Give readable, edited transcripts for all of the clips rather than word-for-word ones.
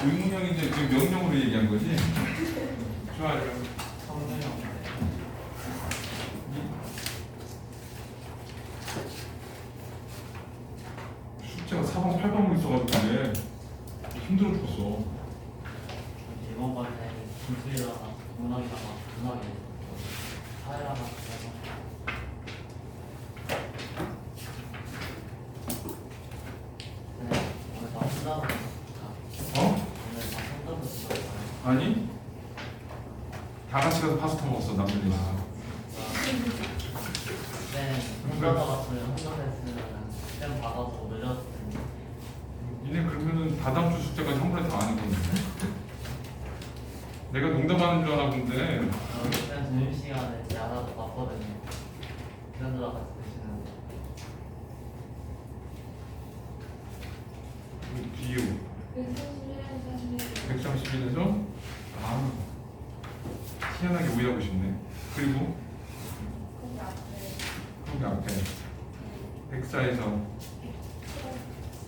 의문형인데 지금 명령으로 얘기한 거지? 좋아요. 성능형. 숙제가 4번, 8번으로 있어가지고 그래. 힘들어 죽었어. 이번 번에 기술이다가 문학이다가 문학이 사회라가 그래서 오늘 다 혼자서 어? 오늘 다 혼자서 쓰다가 아니? 다 같이 가서 파스타 먹었어, 남들이 있어서. 네 혼자서 갔으면 혼자서 했으면 쌤 받아서 늦었을 텐데 니네 그러면은 다다음 주 숙제까지 한 번에 다 하는 건데. 내가 농담하는 줄 알았는데. 쌤 점심시간에 제 하나도 봤거든요. 쌤들랑 같이 드시는 비유 131에서 아 희한하게 오해하고 싶네. 그리고 거기 앞에 104에서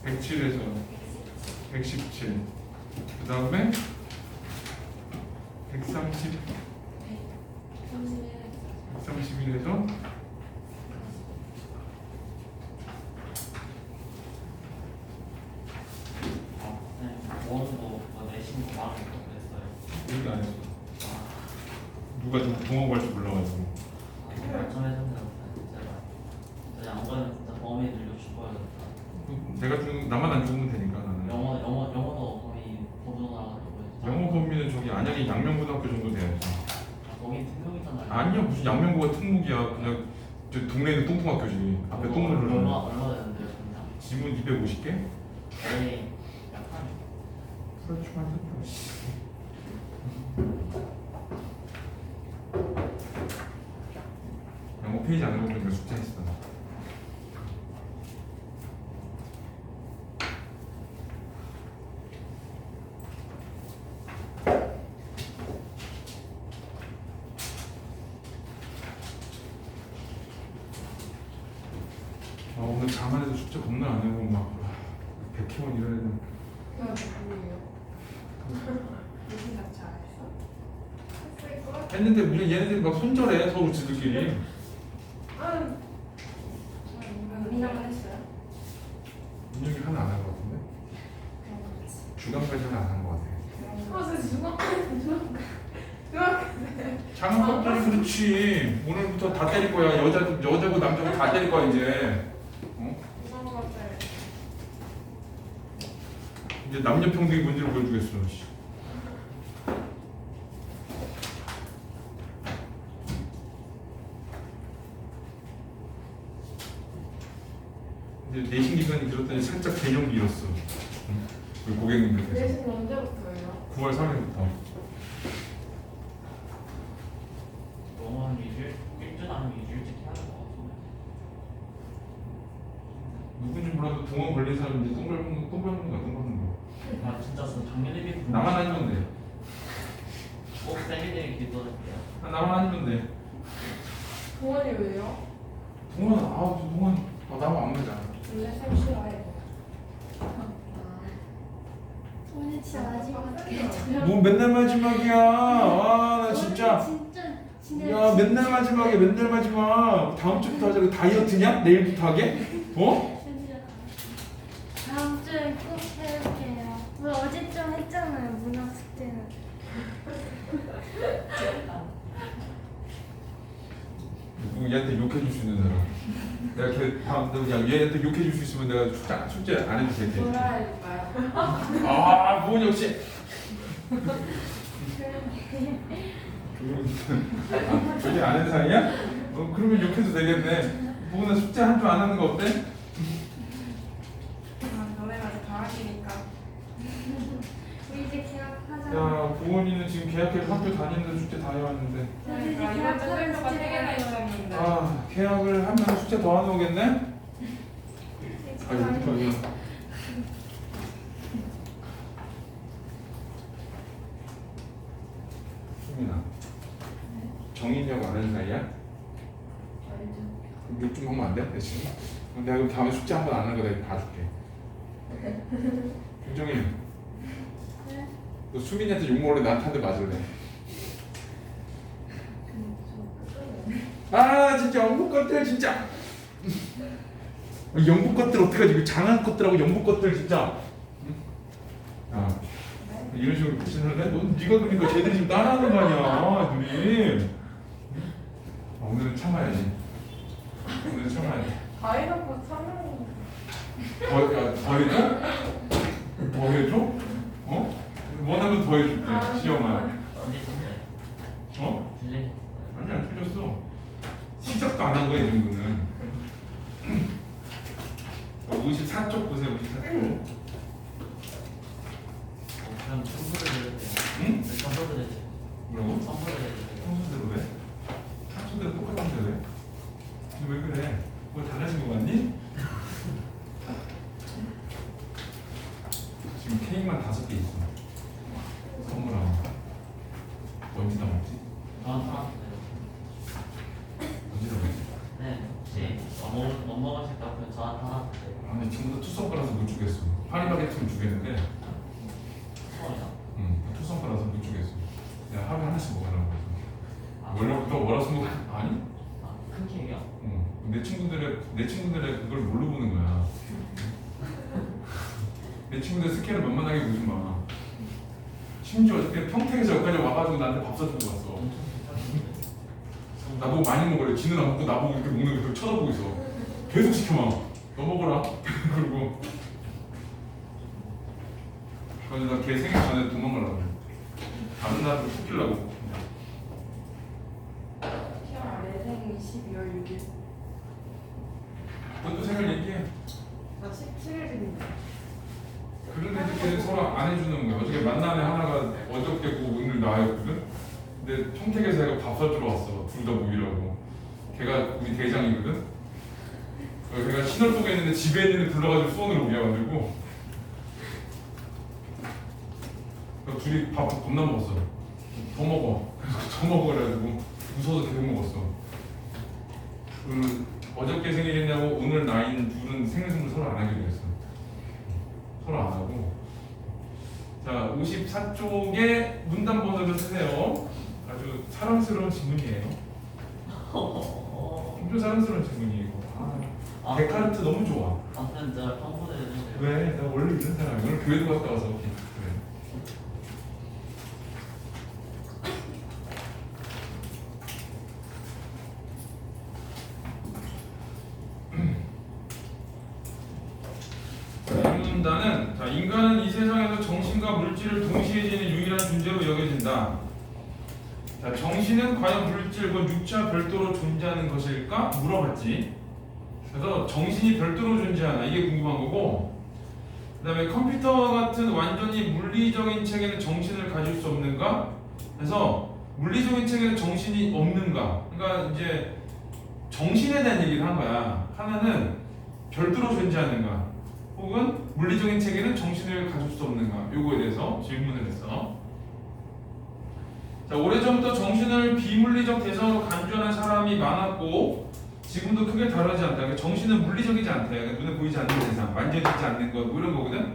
107에서 117 그 다음에 130 131에서 쌤 원도 뭐 내신 거 많이 했어요. 얘기 안 했어. 누가 좀 동화고 할 줄 몰라가지고. 처음 해줬는데 진짜 양반은 진짜 범위 늘려 죽어요. 내가 죽는 나만 안 죽으면 되니까 나는. 영어도 범위 보존하라고 영어 범위는 저기 안양이 양명고등학교 정도 돼야지. 거기 특목이잖아요. 아니야 무슨 양명고가 특목이야. 그냥 저 동네에 있는 똥통학교지. 앞에 똥물 흐르는. 얼마 되는데요, 그냥? 지문 250개? 거의 약간 프라이추만 했다. 영어 페이지 안 읽어보니까 숙제했어. 오늘 자만해도 숙제 겁나 안 해고 막 100회원 이래야 돼. 무슨 같이 안 했어? 했을 걸? 했는데 무슨 얘네들이 막 손절해 서로 지들끼리. 응. 민영은 했어요? 민혁이 하나 안 한 것 같은데? 주간까지 하나 안 한 것 같아. 아, 진짜 중학교 장학금까지 그렇지. 오늘부터 다 때릴 거야. 여자고 남자고 다 때릴 거야 이제. 어? 중학교때 이제 남녀 평등이 뭔지를 보여주겠어. 씨. 이제 내신 기간이 길었더니 살짝 개념 잃었어. 응? 우리 고객님들께서 내신 언제부터예요? 9월 3일부터. 너무 한 일주일 아니면 2주일째 해야 될 것 같은데. 누군지 몰라도 동원 걸린 사람인지 똥 밟는 거 같은 거는 뭐. 아 진짜 장면 일비 나만 아니면 돼. 꼭 세미데이 기도할게요. 나만 아니면 돼. 동원이 왜요? 동원 동원 나만 안 맞아. 원래 쌤 싫어해. 오늘 진짜 마지막이야. 뭐 맨날 마지막이야. 아 나 진짜. 진짜 야 맨날 마지막이야. 맨날 마지막. 다음 주부터 하자. 다이어트냐? 내일부터 하게? 어? 다음 주에 꼭 해볼게요. 우리 어제 좀 했잖아요, 문학 숙제는. 누구 얘한테 욕해줄 수 있는 사람. 내가 얘한테 욕해줄 수 있으면 내가 숙제 안 해도 돼. 뭐라 해줄까요? 아, 뭐 역시. 그게 아는 사이야? 그러면 욕해도 되겠네. 보고나 숙제 한 줄 안 하는 거 어때? 너네가 이제 방학이니까. 우리 이제 계약하자. 야, 보원이는 지금 계약해서 학교 다니는데 숙제 다 해왔는데. 그러니까 이번 주 쌤표가 3개나 있었는데. 아, 계약을 하면 숙제 더 하는 거겠네? 아유, 저기. 수민아, 정인이하고 아는 사이야? 그럼 욕 좀 하면 안 돼? 대신? 내가 그럼 다음에 숙제 한 번 안 하는 거 내가 봐줄게. 김정인, 네? 너 수민이한테 욕 먹을래? 나한테 한 대 맞을래? 아 진짜 영국 것들 진짜. 영국 것들 어떡하지? 그 장한 것들하고 영국 것들 진짜. 아 이런 식으로 붙이는데 네가 그러니까 쟤들이 지금 따라하는 거 아니야 누님. 오늘은 참아야지. 오늘은 참아야지. 다 해놓고 참는 더 해줘? 더 해줘? 어? 원하면 더 해줄게 시영아. 언제 진짜 어? 딜레이. 아니 안 틀렸어. 시작도 안 한 거야 이 정도는. 54쪽 보세요 54쪽. 그럼 청소를 해야 돼요. 응? 청소를 해야 돼요. 뭐라고? 청소를 해야 돼요. 평소대로 왜? 평소대로 똑같은데 왜? 근데 왜 그래? 뭐 달라진 거 같니? 지금 케이크만 5개 있어. 선물하고. 어디다 먹지? 저한테 하나요. 어디다 먹지? 네, 혹시 못 먹으실 것 같으면 저한테 하나 주세요. 아니 지금부터 투썸거라서 못 주겠어. 파리바게트는 주겠는데 투썸거라서 못 주겠어. 내가 하루에 하나씩 먹으라고 해서. 원래부터 월화수목 아니? 큰 케이크요? 내 친구들의 그걸 뭘로 보는 거야? 내 친구들 스케일을 만만하게 보지 마. 심지어 어저께 평택에서 여기까지 와가지고 나한테 밥 사주고 갔어. 나보고 많이 먹으래. 지는 안 먹고 나보고 이렇게 먹는 거 계속 쳐다보고 있어. 계속 시켜봐. 너 먹어라. 그리고 그래서 나 걔 생일 전에 도망가려고 그래. 다른 날도 시키려고. 시험 내 생일 12월 6일. 너도 생일 얘기해. 나 17일인데. 그런데 걔는 서로 안 해주는 거야. 어저께 만난 애 하나가 어저께고 오늘 나였거든. 근데 평택에서 애가 밥 사주러 왔어. 둘 다 모이라고. 걔가 우리 대장이거든. 걔가 신월동에 있는데 집에 있는 애 불러가지고 수원으로 오게 해가지고 둘이 밥 겁나 먹었어. 더 먹어. 그래서 더 먹어 그래가지고 무서워서 계속 먹었어. 어저께 생일이냐고 오늘 나이인 둘은 생일 선물 서로 안 하기로 했어. 서로 안 하고. 자, 54쪽에 문단 번호를 쓰세요. 아주 사랑스러운 질문이에요. 아주 사랑스러운 질문이에요. 데카르트 너무 좋아. 아무튼 저 평소에 해주세요. 왜? 나 원래 이런 사람이야. 오늘 교회도 갔다 와서 그래. 문단은 자, 인간은 이 세상에서 정신과 물질을 동시에 지닌 유일한 존재로 여겨진다. 자, 정신은 과연 물질과 육체와 별도로 존재하는 것일까? 물어봤지. 그래서 정신이 별도로 존재하나 이게 궁금한 거고, 그 다음에 컴퓨터와 같은 완전히 물리적인 체계는 정신을 가질 수 없는가? 그래서 물리적인 체계는 정신이 없는가? 그러니까 이제 정신에 대한 얘기를 한 거야. 하나는 별도로 존재하는가? 혹은 물리적인 체계는 정신을 가질 수 없는가? 요거에 대해서 질문을 했어. 자, 오래전부터 정신을 비물리적 대상으로 간주하는 사람이 많았고 지금도 크게 다르지 않다. 그러니까 정신은 물리적이지 않다. 그러니까 눈에 보이지 않는 대상, 만져지지 않는 것, 뭐 이런 거거든.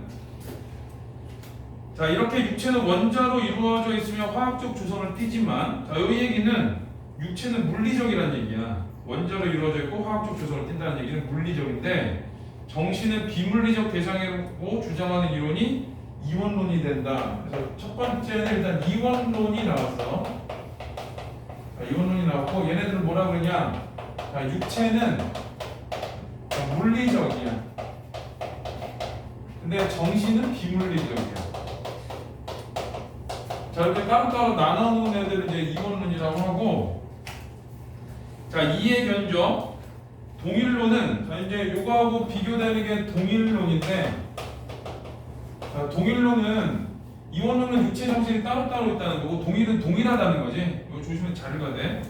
자, 이렇게 육체는 원자로 이루어져 있으며 화학적 조성을 띠지만, 자, 이 얘기는 육체는 물리적이라는 얘기야. 원자로 이루어져 있고 화학적 조성을 띈다는 얘기는 물리적인데, 정신은 비물리적 대상이라고 주장하는 이론이 이원론이 된다. 그래서 첫 번째는 일단 이원론이 나왔어. 자, 이원론이 나왔고, 얘네들은 뭐라 그러냐? 자, 육체는 물리적이야. 근데 정신은 비물리적이야. 자, 이렇게 따로따로 나눠놓은 애들은 이제 이원론이라고 하고, 자, 이해 견적 동일론은 자, 이제 요거하고 비교되는 게 동일론인데, 자, 동일론은 이원론은 육체 정신이 따로따로 있다는 거고, 동일은 동일하다는 거지. 이거 조심해 잘 읽어야 돼.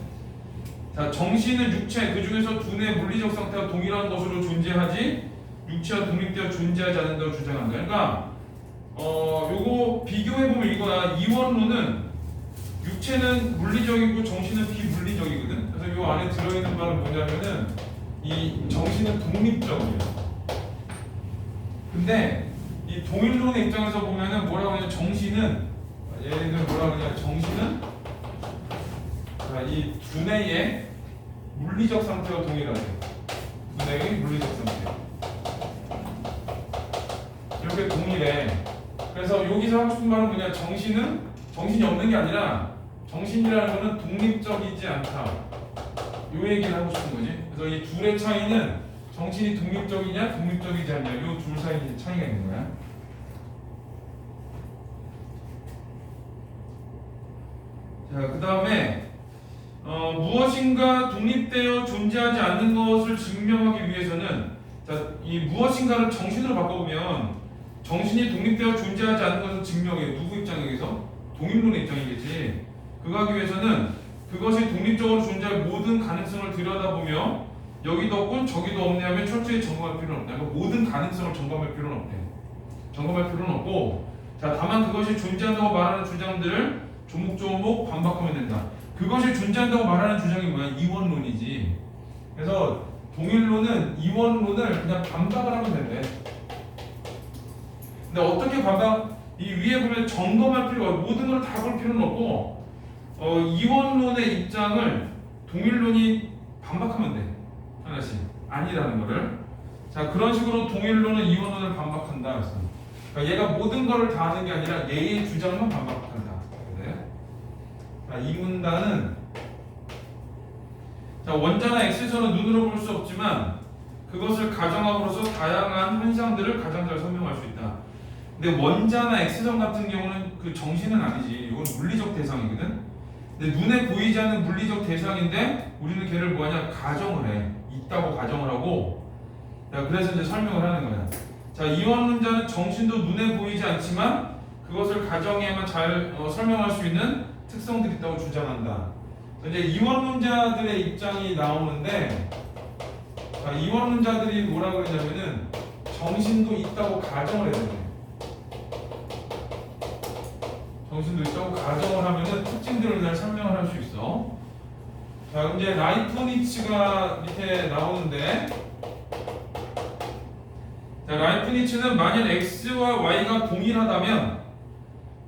자, 정신은 육체, 그 중에서 두뇌 물리적 상태가 동일한 것으로 존재하지 육체와 독립되어 존재하지 않는다고 주장한다. 그러니까 요거 비교해보면 이거야. 이원론은 육체는 물리적이고 정신은 비물리적이거든. 그래서 요 안에 들어있는 말은 뭐냐면은 이 정신은 독립적이야. 근데 이 동일론의 입장에서 보면은 뭐라고 하냐면 정신은 얘는 뭐라 그러냐? 정신은 자, 이 두뇌의 물리적 상태와 동일하대. 두뇌의 물리적 상태. 이렇게 동일해. 그래서 여기서 하고 싶은 말은 뭐냐? 정신은 정신이 없는 게 아니라 정신이라는 거는 독립적이지 않다. 요 얘기를 하고 싶은 거지. 그래서 이 둘의 차이는 정신이 독립적이냐 독립적이지 않냐 요 둘 사이에 차이가 있는 거야. 자, 그 다음에 무엇인가 독립되어 존재하지 않는 것을 증명하기 위해서는 자, 이 무엇인가를 정신으로 바꿔보면 정신이 독립되어 존재하지 않는 것을 증명해. 누구 입장에서? 동일론의 입장이겠지. 그거 하기 위해서는 그것이 독립적으로 존재할 모든 가능성을 들여다보며 여기도 없고 저기도 없네 하면 철저히 점검할 필요는 없다. 그러니까 모든 가능성을 점검할 필요는 없대. 점검할 필요는 없고 자, 다만 그것이 존재한다고 말하는 주장들을 조목조목 반박하면 된다. 그것이 존재한다고 말하는 주장이 뭐야? 이원론이지. 그래서 동일론은 이원론을 그냥 반박을 하면 된대. 근데 어떻게 반박? 이 위에 보면 점검할 필요가 모든 걸 다 볼 필요는 없고 이원론의 입장을 동일론이 반박하면 돼. 하나씩 아니라는 거를. 자, 그런 식으로 동일론은 이원론을 반박한다. 그래서 그러니까 얘가 모든 거를 다 하는 게 아니라 얘의 주장만 반박한다. 네. 자, 이 문단은 자, 원자나 X선은 눈으로 볼 수 없지만 그것을 가정함으로써 다양한 현상들을 가장 잘 설명할 수 있다. 근데 원자나 X선 같은 경우는 그 정신은 아니지. 이건 물리적 대상이거든. 근데 눈에 보이지 않는 물리적 대상인데 우리는 걔를 뭐하냐? 가정을 해. 있다고 가정을 하고. 자, 그래서 이제 설명을 하는 거야. 자, 이원론자는 정신도 눈에 보이지 않지만 그것을 가정해야만 잘 설명할 수 있는 특성들이 있다고 주장한다. 이제 이원론자들의 입장이 나오는데, 자, 이원론자들이 뭐라 그러냐면은 정신도 있다고 가정을 해야 돼. 정신도 있다고 가정을 하면은 특징들을 잘 설명을 할 수 있어. 자, 이제 라이프니츠가 밑에 나오는데, 자, 라이프니츠는 만약 X와 Y가 동일하다면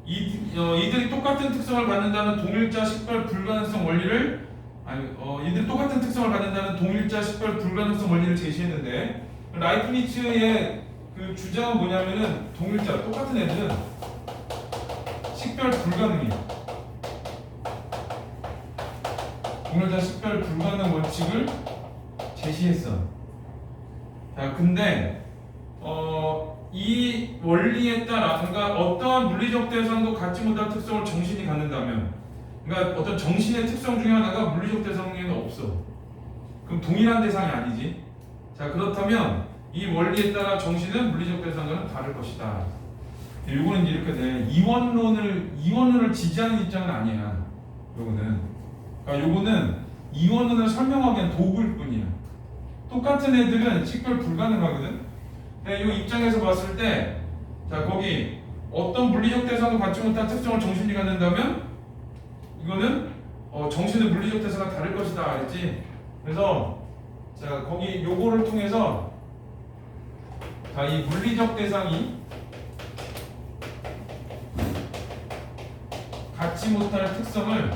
이들이 똑같은 특성을 갖는다는 동일자 식별 불가능성 원리를 이들이 똑같은 특성을 갖는다는 동일자 식별 불가능성 원리를 제시했는데 라이프니츠의 그 주장은 뭐냐면은 동일자 똑같은 애들은 식별 불가능이야. 동일자 식별 불가능 원칙을 제시했어. 자, 근데 이 원리에 따라 그러니까 어떠한 물리적 대상도 갖지 못할 특성을 정신이 갖는다면 그러니까 어떤 정신의 특성 중에 하나가 물리적 대상에는 없어. 그럼 동일한 대상이 아니지. 자, 그렇다면 이 원리에 따라 정신은 물리적 대상과는 다를 것이다. 요거는 이렇게 돼. 이원론을 지지하는 입장은 아니야. 요거는. 그러니까 요거는 이원론을 설명하기 위한 도구일 뿐이야. 똑같은 애들은 식별 불가능하거든. 이 입장에서 봤을 때, 자, 거기 어떤 물리적 대상도 갖지 못한 특성을 정신이 갖는다면 이거는 정신의 물리적 대상과 다를 것이다 알지? 그래서 자, 거기 요거를 통해서 자, 이 물리적 대상이 갖지 못할 특성을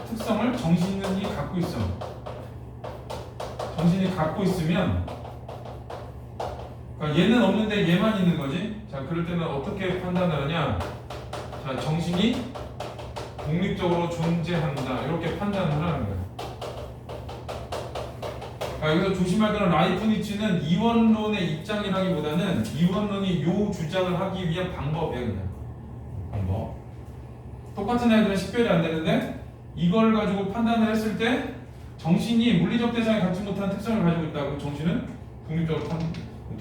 특성을 정신이 갖고 있어. 정신이 갖고 있으면 그러니까 얘는 없는데 얘만 있는 거지. 자, 그럴 때는 어떻게 판단하느냐? 자, 정신이 독립적으로 존재한다. 이렇게 판단을 하는 거야. 여기서 조심할 거는 라이프니츠는 이원론의 입장이라기보다는 이원론이 요 주장을 하기 위한 방법이야. 그냥 방법. 똑같은 애들은 식별이 안 되는데 이걸 가지고 판단을 했을 때 정신이 물리적 대상에 갖지 못한 특성을 가지고 있다. 그럼 정신은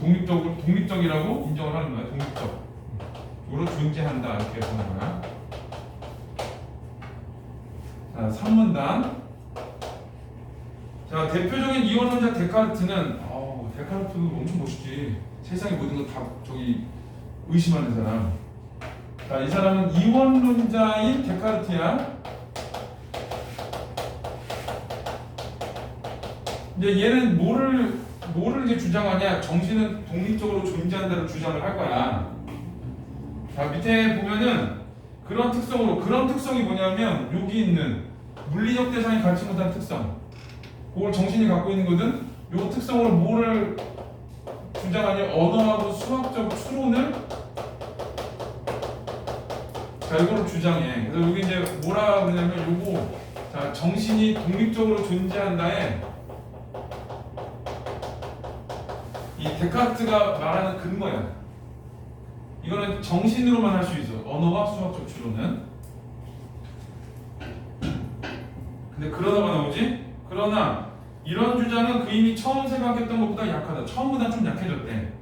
독립적이라고 인정을 하는 거야. 독립적으로 존재한다. 이렇게 보는 거야. 자, 3문단. 자, 대표적인 이원론자 데카르트는 데카르트 엄청 멋있지. 세상의 모든 걸 다 의심하는 사람. 자, 이 사람은 이원론자인 데카르트야. 이제 얘는 뭐를 이제 주장하냐? 정신은 독립적으로 존재한다는 주장을 할 거야. 자, 밑에 보면은 그런 특성이 뭐냐면 여기 있는 물리적 대상이 갖지 못한 특성, 그걸 정신이 갖고 있는 거든. 요 특성으로 뭐를 주장하냐? 언어하고 수학적 추론을, 자, 이거를 주장해. 그래서 여기 이제 뭐라 그러냐면 요거, 자, 정신이 독립적으로 존재한다에 이 데카르트가 말하는 근거야. 이거는 정신으로만 할 수 있어. 언어와 수학적 추론은. 근데 그러다가 나오지? 그러나 이런 주장은 그 이미 처음 생각했던 것보다 약하다. 처음보다 좀 약해졌대.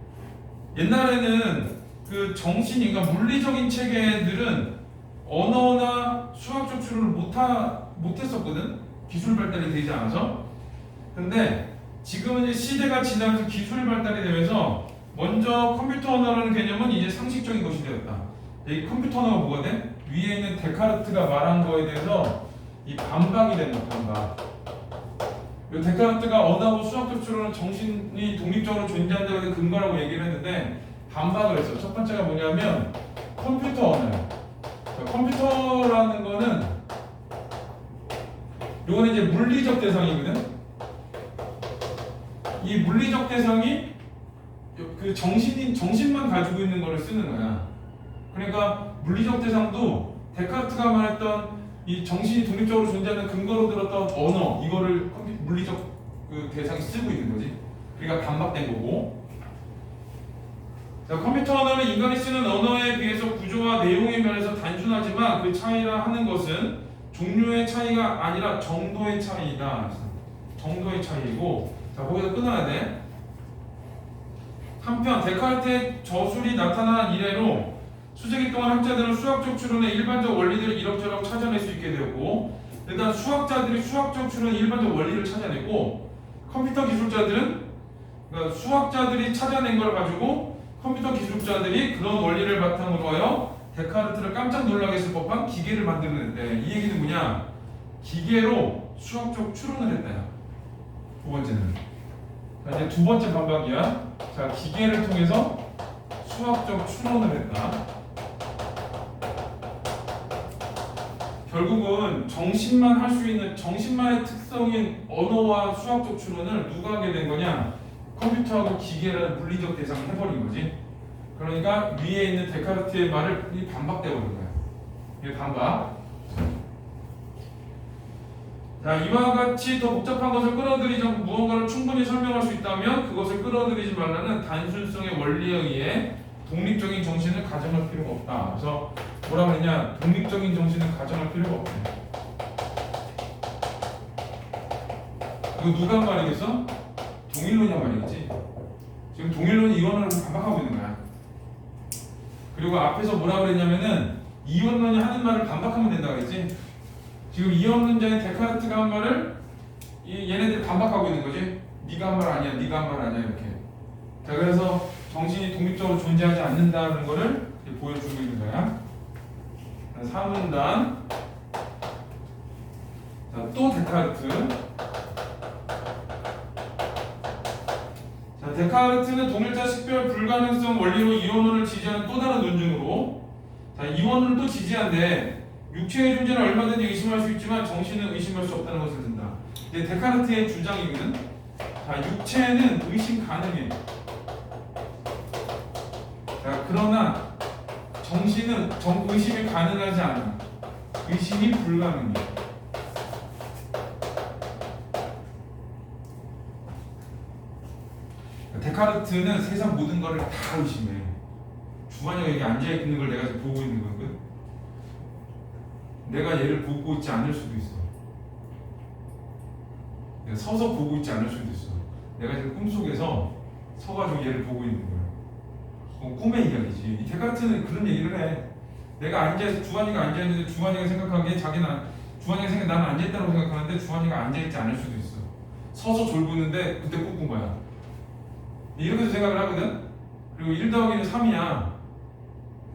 옛날에는 그 정신이, 그러니까 물리적인 체계들은 언어나 수학적 추론을 못했었거든. 기술 발달이 되지 않아서. 근데 지금은 이제 시대가 지나면서 기술이 발달이 되면서 먼저 컴퓨터 언어라는 개념은 이제 상식적인 것이 되었다. 이 컴퓨터 언어가 뭐가 돼? 위에 있는 데카르트가 말한 거에 대해서 이 반박이 되는 거야, 반박. 이 데카르트가 언어하고 수학적 추론은 정신이 독립적으로 존재한다는 근거라고 얘기를 했는데 반박을 했어. 첫 번째가 뭐냐면 컴퓨터 언어야. 컴퓨터라는 거는 요거는 이제 물리적 대상이거든. 이 물리적 대상이 그 정신만 가지고 있는 거를 쓰는 거야. 그러니까 물리적 대상도 데카르트가 말했던 이 정신이 독립적으로 존재하는 근거로 들었던 언어, 이거를 물리적 그 대상이 쓰고 있는 거지. 그러니까 반박된 거고. 자, 컴퓨터 언어는 인간이 쓰는 언어에 비해서 구조와 내용의 면에서 단순하지만 그 차이라 하는 것은 종류의 차이가 아니라 정도의 차이다. 정도의 차이고, 자, 거기서 끊어야 돼. 한편 데카르트의 저술이 나타난 이래로 수세기 동안 학자들은 수학적 추론의 일반적 원리들을 이럭저럭 찾아낼 수 있게 되었고, 일단 수학자들이 수학적 추론의 일반적 원리를 찾아냈고, 컴퓨터 기술자들은, 그러니까 수학자들이 찾아낸 걸 가지고 컴퓨터 기술자들이 그런 원리를 바탕으로 하여 데카르트를 깜짝 놀라게 했을 법한 기계를 만들어냈대. 이 얘기는 뭐냐? 기계로 수학적 추론을 했다. 두 번째는. 자, 이제 두 번째 반박이야. 자, 기계를 통해서 수학적 추론을 했다. 결국은 정신만 할 수 있는, 정신만의 특성인 언어와 수학적 추론을 누가 하게 된 거냐? 컴퓨터하고 기계라는 물리적 대상을 해버린 거지. 그러니까 위에 있는 데카르트의 말을 반박되어 버린 거야. 이게 반박. 자, 이와 같이 더 복잡한 것을 끌어들이지 않고 무언가를 충분히 설명할 수 있다면 그것을 끌어들이지 말라는 단순성의 원리에 의해 독립적인 정신을 가정할 필요가 없다. 그래서 뭐라 그랬냐? 독립적인 정신을 가정할 필요가 없대. 이거 누가 한 말이겠어? 동일론이 한 말이겠지. 지금 동일론이 이원론을 반박하고 있는 거야. 그리고 앞에서 뭐라 그랬냐면은 이원론이 하는 말을 반박하면 된다고 했지. 지금 이원론자인 데카르트가 한 말을 얘네들이 반박하고 있는 거지. 네가 한 말 아니야, 네가 한 말 아니야, 이렇게. 자, 그래서 정신이 독립적으로 존재하지 않는다는 거를 보여주고 있는 거야. 3문단. 자, 또 데카르트. 자, 데카르트는 동일자 식별 불가능성 원리로 이원론을 지지하는 또 다른 논증으로, 자, 이원론을 또 지지한데 육체의 존재는 얼마든지 의심할 수 있지만 정신은 의심할 수 없다는 것을 든다. 이제 데카르트의 주장이거든. 자, 육체는 의심 가능해. 자, 그러나 정신은 의심이 가능하지 않아. 의심이 불가능해. 데카르트는 세상 모든 것을 다 의심해. 주환이가 여기 앉아있는 걸 내가 지금 보고 있는 거거든. 내가 얘를 보고 있지 않을 수도 있어. 내가 서서 보고 있지 않을 수도 있어. 내가 지금 꿈속에서 서가지고 얘를 보고 있는 거야. 그건 꿈의 이야기지. 이 데카르트는 그런 얘기를 해. 내가 주환이가 앉아있는데 주환이가 생각하기에 주환이가 나는 앉아있다고 생각하는데 주환이가 앉아있지 않을 수도 있어. 서서 졸고있는데 그때 꿈꾼 거야. 이렇게도 생각을 하거든. 그리고 1 더하기는 3이야.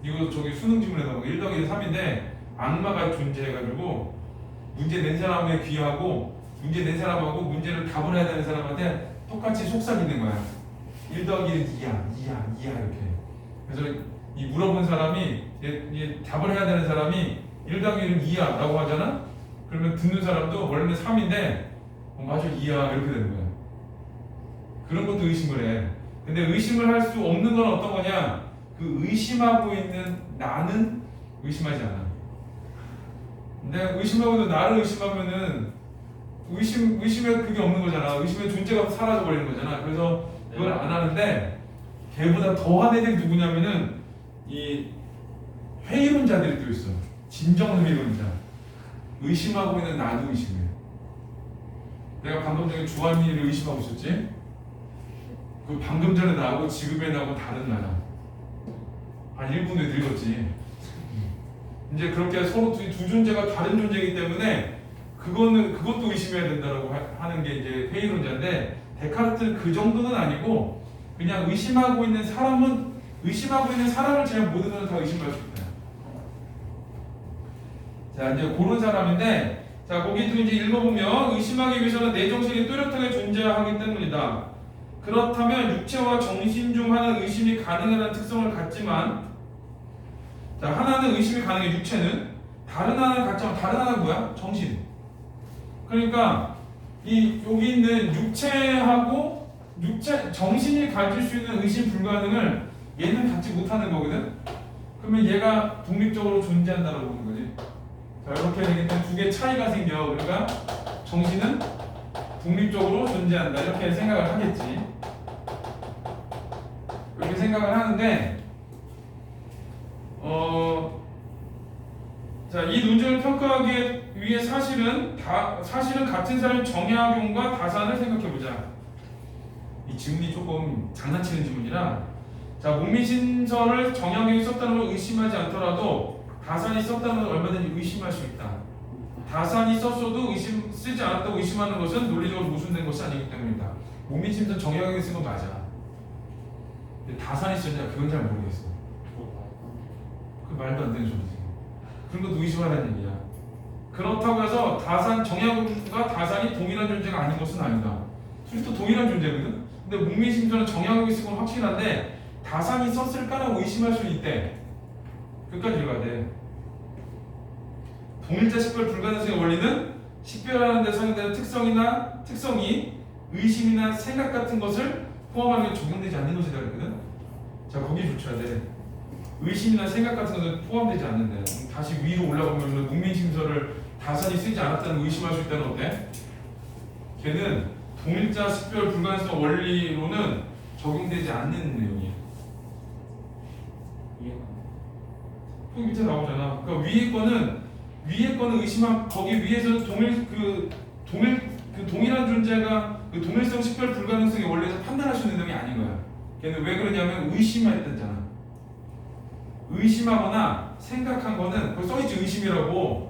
이거 저기 수능 지문에서 1 더하기는 3인데 악마가 존재해가지고 문제 낸 사람에 귀하고 문제 낸 사람하고 문제를 답을 해야 되는 사람한테 똑같이 속삭이는 거야. 1 더하기 1은 2야 이렇게. 그래서 이 물어본 사람이 얘 답을 해야 되는 사람이 1 더하기 1은 2야 라고 하잖아. 그러면 듣는 사람도 원래는 3인데 맞아 2야 이렇게 되는 거야. 그런 것도 의심을 해. 근데 의심을 할 수 없는 건 어떤 거냐? 그 의심하고 있는 나는 의심하지 않아. 근데 의심하고 있는 나를 의심하면은 의심에 그게 없는 거잖아. 의심의 존재가 사라져 버리는 거잖아. 그래서 그걸 안 하는데 걔보다 더한 애들이 누구냐면은 이 회의론자들이 또 있어. 진정 회의론자. 의심하고 있는 나도 의심해. 내가 방금 전에 주한이를 의심하고 있었지? 그 방금 전에 나하고 지금에 나하고 다른 나야. 한 1분에 늙었지. 이제 그렇게 서로 두 존재가 다른 존재이기 때문에 그것도 의심해야 된다라고 하는 게 이제 회의론자인데 데카르트는 그 정도는 아니고 그냥 의심하고 있는 사람을 제한 모든 사람을 다 의심할 수 있다. 자 이제 그런 사람인데 자 거기도 이제 읽어보면 의심하기 위해서는 내 정신이 뚜렷하게 존재하기 때문이다. 그렇다면 육체와 정신 중 하나는 의심이 가능하다는 특성을 갖지만 자 하나는 의심이 가능해 육체는 다른 하나는 갖지만 다른 하나는 뭐야? 정신. 그러니까 여기 있는 정신이 가질 수 있는 의심 불가능을 얘는 갖지 못하는 거거든. 그러면 얘가 독립적으로 존재한다라고 보는 거지. 자 이렇게 되기 때문에 두 개 차이가 생겨. 그러니까 정신은 독립적으로 존재한다 이렇게 생각을 하겠지. 이렇게 생각을 하는데 자, 이 논증을 평가하기 위해 사실은 같은 사람의 정약용과 다산을 생각해보자. 이 질문이 조금 장난치는 질문이라 자, 목민신설을 정약용이 썼다는 걸 의심하지 않더라도 다산이 썼다는 걸 얼마든지 의심할 수 있다. 다산이 썼어도 쓰지 않았다고 의심하는 것은 논리적으로 모순된 것이 아니기 때문이다. 목민신설 정약용이 쓴 건 맞아. 근데 다산이 썼냐 그건 잘 모르겠어. 그 말도 안 되는 소리지. 그런 것도 의심하라는 얘기야. 그렇다고 해서 정약용과 다산이 동일한 존재가 아닌 것은 아니다. 둘이 또 동일한 존재거든. 근데 목민심전은 정약용이 쓴 건 확실한데 다산이 썼을까라고 의심할 수 있대. 끝까지 읽어야 돼. 동일자 식별 불가능성의 원리는 식별하는 데 사용되는 특성이 의심이나 생각 같은 것을 포함하는 게 적용되지 않는 것이다 그랬거든. 자 거기 붙여야 돼. 의심이나 생각 같은 것은 포함되지 않는데 다시 위로 올라가면 목민심서를 다산이 쓰지 않았다는 의심할 수 있다는 어때? 걔는 동일자 식별 불가능성 원리로는 적용되지 않는 내용이야. 거기 밑에 나오잖아. 그러니까 위에 거는 의심한 거기 위에서는 동일한 존재가 그 동일성 식별 불가능성의 원리에서 판단할 수 있는 내용이 아닌 거야. 걔는 왜 그러냐면 의심했잖아. 의심하거나 생각한 거는 거기 써있지 의심이라고.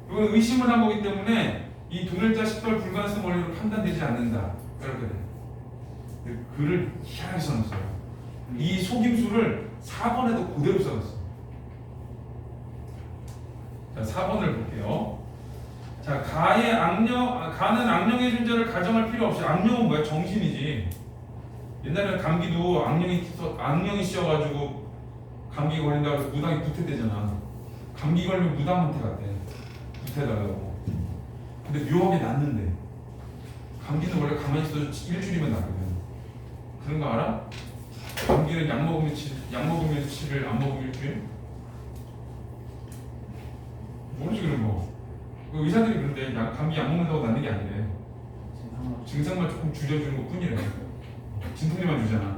이건 의심을 한 거기 때문에 이 동일자 식별 불가능성 원리로 판단되지 않는다. 이렇게 돼. 글을 희한하게 써놨어요. 이 속임수를 4번에도 그대로 써놨어. 자 4번을 볼게요. 자 가는 악령의 존재를 가정할 필요 없이 악령은 뭐야? 정신이지. 옛날에는 감기도 악령이 씌어가지고 감기 걸린다고 해서 무당이 부태되잖아. 감기 걸리면 무당한테 갔대. 부태달라고. 근데 묘하게 낫는데 감기는 원래 가만히 있어도 일주일이면 낫거든. 그런 거 알아? 감기는 약 먹으면 치를 안 먹으면 일주일? 모르지 그런 거. 그 의사들이 그런데 감기 약 먹는다고 낫는 게 아니래. 증상만 조금 줄여주는 것 뿐이래. 진통제만 주잖아.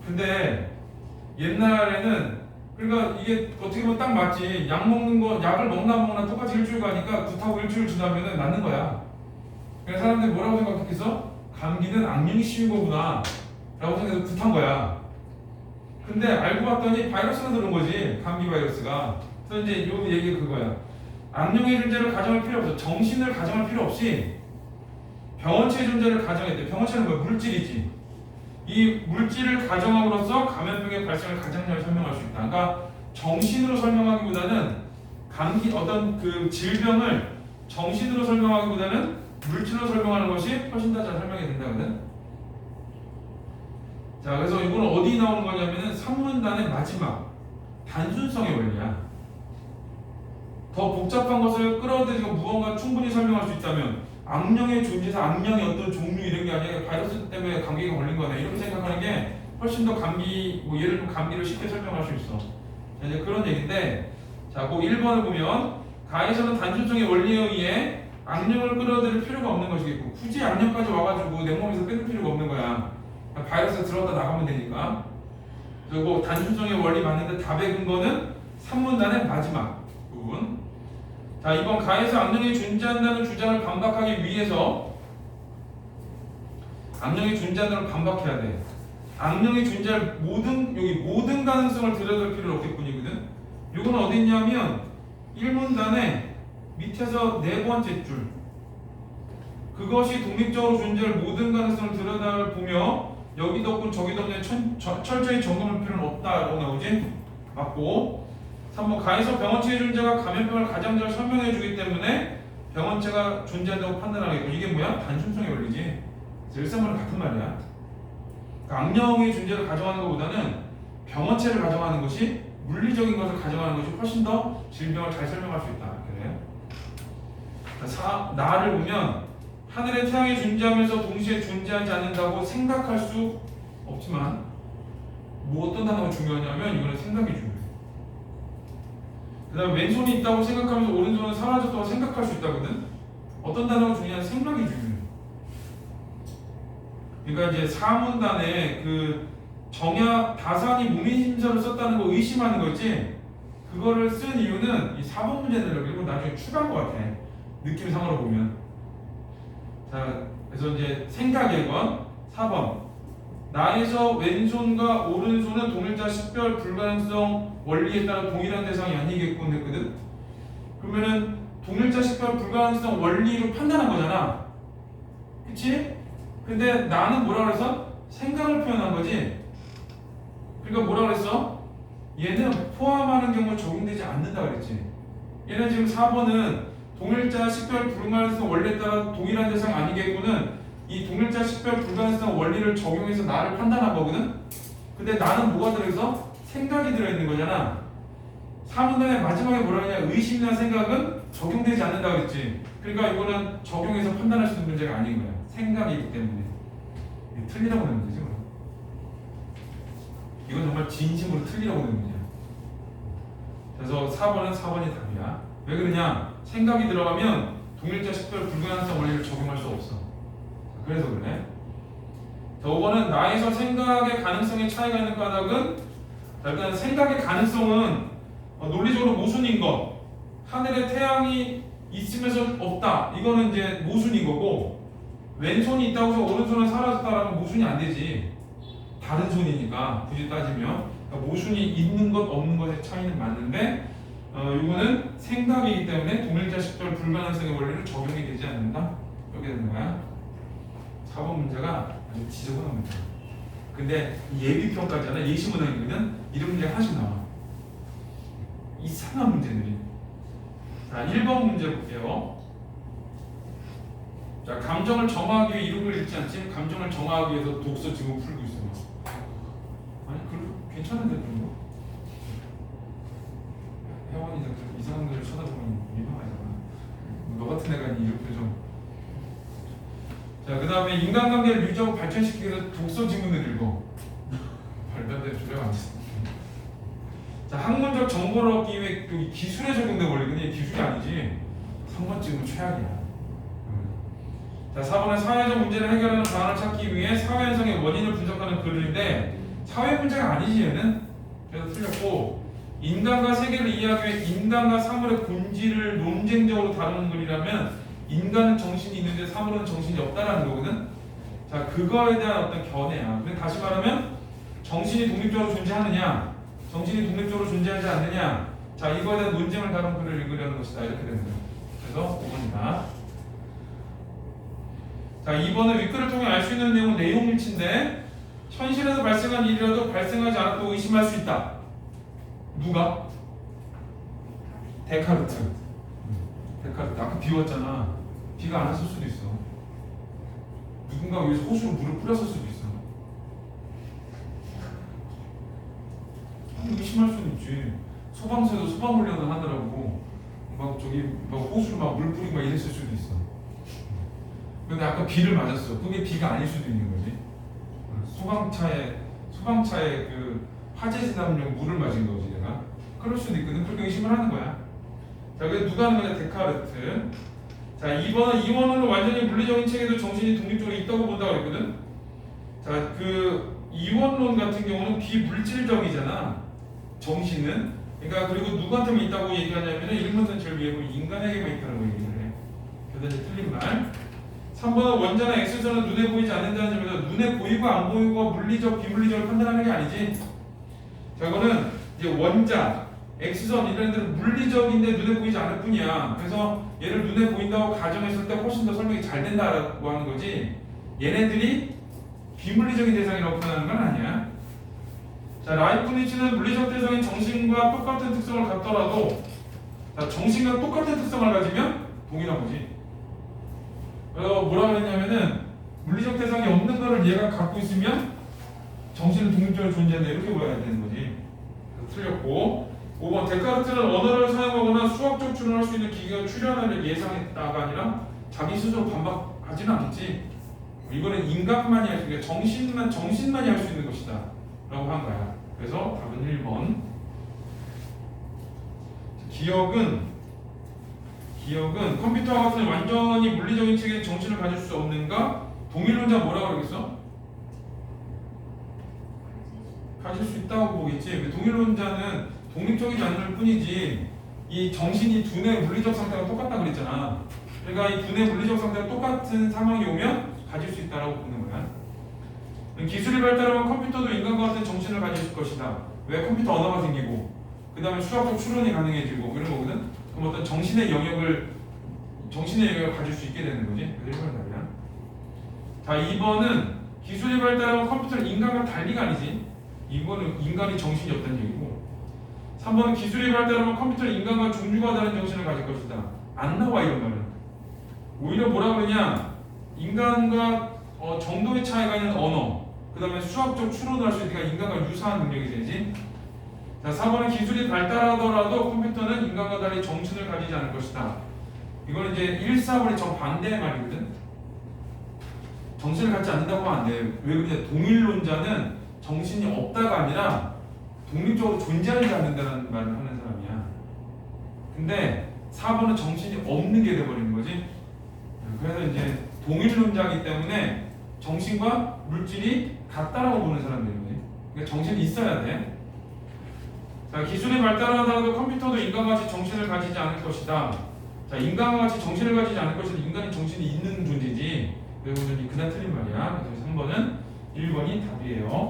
근데 옛날에는 그러니까 이게 어떻게 보면 딱 맞지. 약을 먹나 똑같이 일주일 가니까 굿하고 일주일 지나면은 낫는 거야. 그래서 사람들이 뭐라고 생각했어? 감기는 악령이 씌운 거구나 라고 생각해서 굿한 거야. 근데 알고 봤더니 바이러스가 들은 거지. 감기 바이러스가. 그래서 이제 요 얘기가 그거야. 악령의 존재를 가정할 필요 없어. 정신을 가정할 필요 없이 병원체의 존재를 가정했대. 병원체는 뭐야? 물질이지. 이 물질을 가정함으로써 감염병의 발생을 가장 잘 설명할 수 있다. 그러니까 정신으로 설명하기보다는 어떤 그 질병을 정신으로 설명하기보다는 물질로 설명하는 것이 훨씬 더 잘 설명이 된다거든. 자, 그래서 이거는 어디 나오는 거냐면은 산문단의 마지막 단순성의 원리야. 더 복잡한 것을 끌어들이고 무언가 충분히 설명할 수 있다면 악령의 존재에서 악령의 어떤 종류 이런 게 아니라 바이러스 때문에 감기가 걸린 거네 이렇게 생각하는 게 훨씬 더 감기, 뭐 예를 들면 감기를 쉽게 설명할 수 있어. 자, 이제 그런 얘기인데, 자, 그 1번을 보면 가에서는 단순성의 원리에 의해 악령을 끌어들일 필요가 없는 것이겠고 굳이 악령까지 와가지고 내 몸에서 끊을 필요가 없는 거야. 바이러스가 들어갔다 나가면 되니까. 그리고 단순성의 원리 맞는데 답의 근거는 산문단의 마지막 부분. 자, 이번 가에서 악령이 존재한다는 주장을 반박하기 위해서 악령이 존재한다는 반박해야 돼. 악령이 존재할 모든 가능성을 들여다볼 필요는 없을 뿐이거든. 이건 어디 있냐면 1문단의 밑에서 네 번째 줄. 그것이 독립적으로 존재할 모든 가능성을 들여다보며 여기도 없고 저기도 없는 철저히 점검할 필요는 없다라고 나오지? 맞고 3번 가에서 병원체의 존재가 감염병을 가장 잘 설명해 주기 때문에 병원체가 존재한다고 판단하겠고 이게 뭐야? 단순성의 원리지. 일상과는 같은 말이야. 그러니까 악령의 존재를 가정하는 것보다는 병원체를 가정하는 것이 물리적인 것을 가정하는 것이 훨씬 더 질병을 잘 설명할 수 있다. 그래요? 나를 보면 하늘의 태양이 존재하면서 동시에 존재하지 않는다고 생각할 수 없지만 뭐 어떤 단어가 중요하냐면 이거는 생각이 중요해. 그 다음에 왼손이 있다고 생각하면서 오른손은 사라졌다고 생각할 수 있다거든. 어떤 단어가 중요하냐면 생각이 중요해. 그러니까 이제 사문단에 그 정야 다산이 무민심서를 썼다는 거 의심하는 거지. 그거를 쓴 이유는 이 4번 문제 내려고 이거 나중에 추가한 것 같아. 느낌상으로 보면. 자, 그래서 이제 생각 1번, 4번. 나에서 왼손과 오른손은 동일자 식별 불가능성 원리에 따라 동일한 대상이 아니겠군 했거든. 그러면은 동일자 식별 불가능성 원리로 판단한 거잖아. 그치? 근데 나는 뭐라 그랬어? 생각을 표현한 거지. 그러니까 뭐라 그랬어? 얘는 포함하는 경우 적용되지 않는다 그랬지. 얘는 지금 4번은 동일자 식별 불가능성 원리에 따라 동일한 대상 아니겠고는 이 동일자 식별 불가능성 원리를 적용해서 나를 판단한 거거든. 근데 나는 뭐가 들어있어? 생각이 들어있는 거잖아. 3문단의 마지막에 뭐라 하냐? 의심이나 생각은 적용되지 않는다 그랬지. 그러니까 이거는 적용해서 판단할 수 있는 문제가 아닌 거야. 생각이기 때문에. 틀리라고 하는 문제지. 이건 정말 진심으로 틀리라고 하는 문제야. 그래서 4번은 4번이 답이야. 왜 그러냐? 생각이 들어가면 동일자 식별 불가능성 원리를 적용할 수 없어. 그래서 그래. 자, 5번은 나에서 생각의 가능성의 차이가 있는 까닭은 일단 생각의 가능성은 논리적으로 모순인 것. 하늘에 태양이 있으면서 없다. 이거는 이제 모순인 거고 왼손이 있다고 해서 오른손은 사라졌다라면 모순이 안 되지. 다른 손이니까 굳이 따지면 그러니까 모순이 있는 것 없는 것의 차이는 맞는데 이거는 생각이기 때문에 동일자 식별 불가능성의 원리를 적용이 되지 않는다. 이렇게 되는 거야. 4번 문제가 아주 지저분한 문제야. 근데 예비평가잖아. 예시문항이거든. 이런 문제가 하나씩 나와. 이상한 문제들이. 자, 1번 문제 볼게요. 자, 감정을 정하기 위해 이런 걸 읽지 않지? 감정을 정하기 위해서 독서 지금 풀고 있어. 아니, 괜찮은데 그런 거? 혜원이 이상한 걸 쳐다보면 민망하잖아. 너 같은 애가 이렇게 좀. 자, 그 다음에 인간관계를 유지하고 발전시키기 위해서 독서 지문을 읽어. 말도 안 되는 소리가 안 됐어. 자, 학문적 정보를 얻기 위해 기술에 적용된 원리거든. 이게 기술이 아니지. 3번 찍으면 최악이야. 자, 4번은 사회적 문제를 해결하는 방안을 찾기 위해 사회 현상의 원인을 분석하는 글인데 사회 문제가 아니지 얘는. 그래서 틀렸고 인간과 세계를 이해하기 위해 인간과 사물의 본질을 논쟁적으로 다루는 글이라면 인간은 정신이 있는데 사물은 정신이 없다라는 거거든. 자, 그거에 대한 어떤 견해야. 근데 다시 말하면 정신이 독립적으로 존재하느냐 정신이 독립적으로 존재하지 않느냐, 자, 이거에 대한 논쟁을 다룬 글을 읽으려는 것이다. 이렇게 되는 거예요. 그래서 5번이다. 자, 2번은 윗글을 통해 알 수 있는 내용은 내용일치인데 현실에서 발생한 일이라도 발생하지 않았고 의심할 수 있다. 누가? 데카르트. 데카르트 아까 비 왔잖아. 비가 안 왔을 수도 있어. 누군가 위에서 호수로 물을 뿌렸을 수도 있어. 의심할 수는 있지. 소방서도 소방훈련을 하느라고 막 저기 막 호수로 막 물 뿌리고 막 이랬을 수도 있어. 근데 아까 비를 맞았어. 그게 비가 아닐 수도 있는 거지. 소방차에 그 화재 진압용 물을 맞은 거지 내가. 그럴 수도 있거든. 그렇게 의심을 하는 거야. 자, 그래서 누가 하는 거냐? 데카르트. 자, 2번은 이원론은 완전히 물리적인 체계도 정신이 독립적으로 있다고 본다고 그랬거든. 자, 그 이원론 같은 경우는 비물질적이잖아. 정신은. 그러니까 그리고 누구한테만 있다고 얘기하냐면은 1번은 제일 위에 보면 인간에게만 있다는 거 얘기를 해. 그래서 틀린 말. 3번은 원자나 X선은 눈에 보이지 않는다는 점에서 눈에 보이고 안 보이고 물리적, 비물리적을 판단하는 게 아니지. 자, 이거는 이제 원자, X선 이런 애들은 물리적인데 눈에 보이지 않을 뿐이야. 그래서 얘를 눈에 보인다고 가정했을 때 훨씬 더 설명이 잘 된다고 하는 거지. 얘네들이 비물리적인 대상이라고 표현하는 건 아니야. 자, 라이프니츠는 물리적 대상인 정신과 똑같은 특성을 갖더라도, 자, 정신과 똑같은 특성을 가지면 동일한 거지. 그래서 뭐라 그랬냐면은 물리적 대상이 없는 거를 얘가 갖고 있으면 정신은 독립적으로 존재한다 이렇게 보아야 되는 거지. 틀렸고. 5번 데카르트는 언어를 사용하거나 수학적 추론할 수 있는 기계가 출현을 예상했다가 아니라 자기 스스로 반박하지는 않겠지. 이거는 인간만이 할 수 있는, 정신만이 할 수 있는 것이다 라고 한 거야. 그래서 답은 1번. 기억은 컴퓨터와 같은 완전히 물리적인 체계의 정신을 가질 수 없는가? 동일론자 뭐라고 그러겠어? 가질 수 있다고 보겠지. 동일론자는 독립적이지 않을 뿐이지 이 정신이 두뇌 물리적 상태가 똑같다 그랬잖아. 그러니까 이 두뇌 물리적 상태가 똑같은 상황이 오면 가질 수 있다라고 보는 거야. 기술이 발달하면 컴퓨터도 인간과 같은 정신을 가질 것이다. 왜? 컴퓨터 언어가 생기고 그 다음에 수학적 추론이 가능해지고 이런 거거든. 그럼 어떤 정신의 영역을 가질 수 있게 되는 거지. 그래서 1번 답이야. 자, 2번은 기술이 발달하면 컴퓨터는 인간과 달리가 아니지. 이거는 인간이 정신이 없다는 얘기고. 3번은 기술이 발달하면 컴퓨터는 인간과 종류가 다른 정신을 가질 것이다. 안 나와 이런 말은. 오히려 뭐라 그러냐? 인간과 정도의 차이가 있는 언어, 그 다음에 수학적 추론을 할 수 있으니까 인간과 유사한 능력이 되지. 자, 4번은 기술이 발달하더라도 컴퓨터는 인간과 달리 정신을 가지지 않을 것이다. 이거는 이제 1, 4번의 정반대의 말이거든. 정신을 갖지 않는다고 하면 안 돼. 왜 그러냐? 동일론자는 정신이 없다가 아니라 독립적으로 존재하지 않는다는 말을 하는 사람이야. 근데 4번은 정신이 없는 게 돼버리는 거지. 그래서 이제 동일론자이기 때문에 정신과 물질이 같다라고 보는 사람들이거든. 그러니까 정신이 있어야 돼. 자, 기술이 발달하더라도 컴퓨터도 인간같이 정신을 가지지 않을 것이다. 자, 인간과 같이 정신을 가지지 않을 것이다. 인간이 정신이 있는 존재지. 그래서 그냥 틀린 말이야. 그래서 3번은 1번이 답이에요.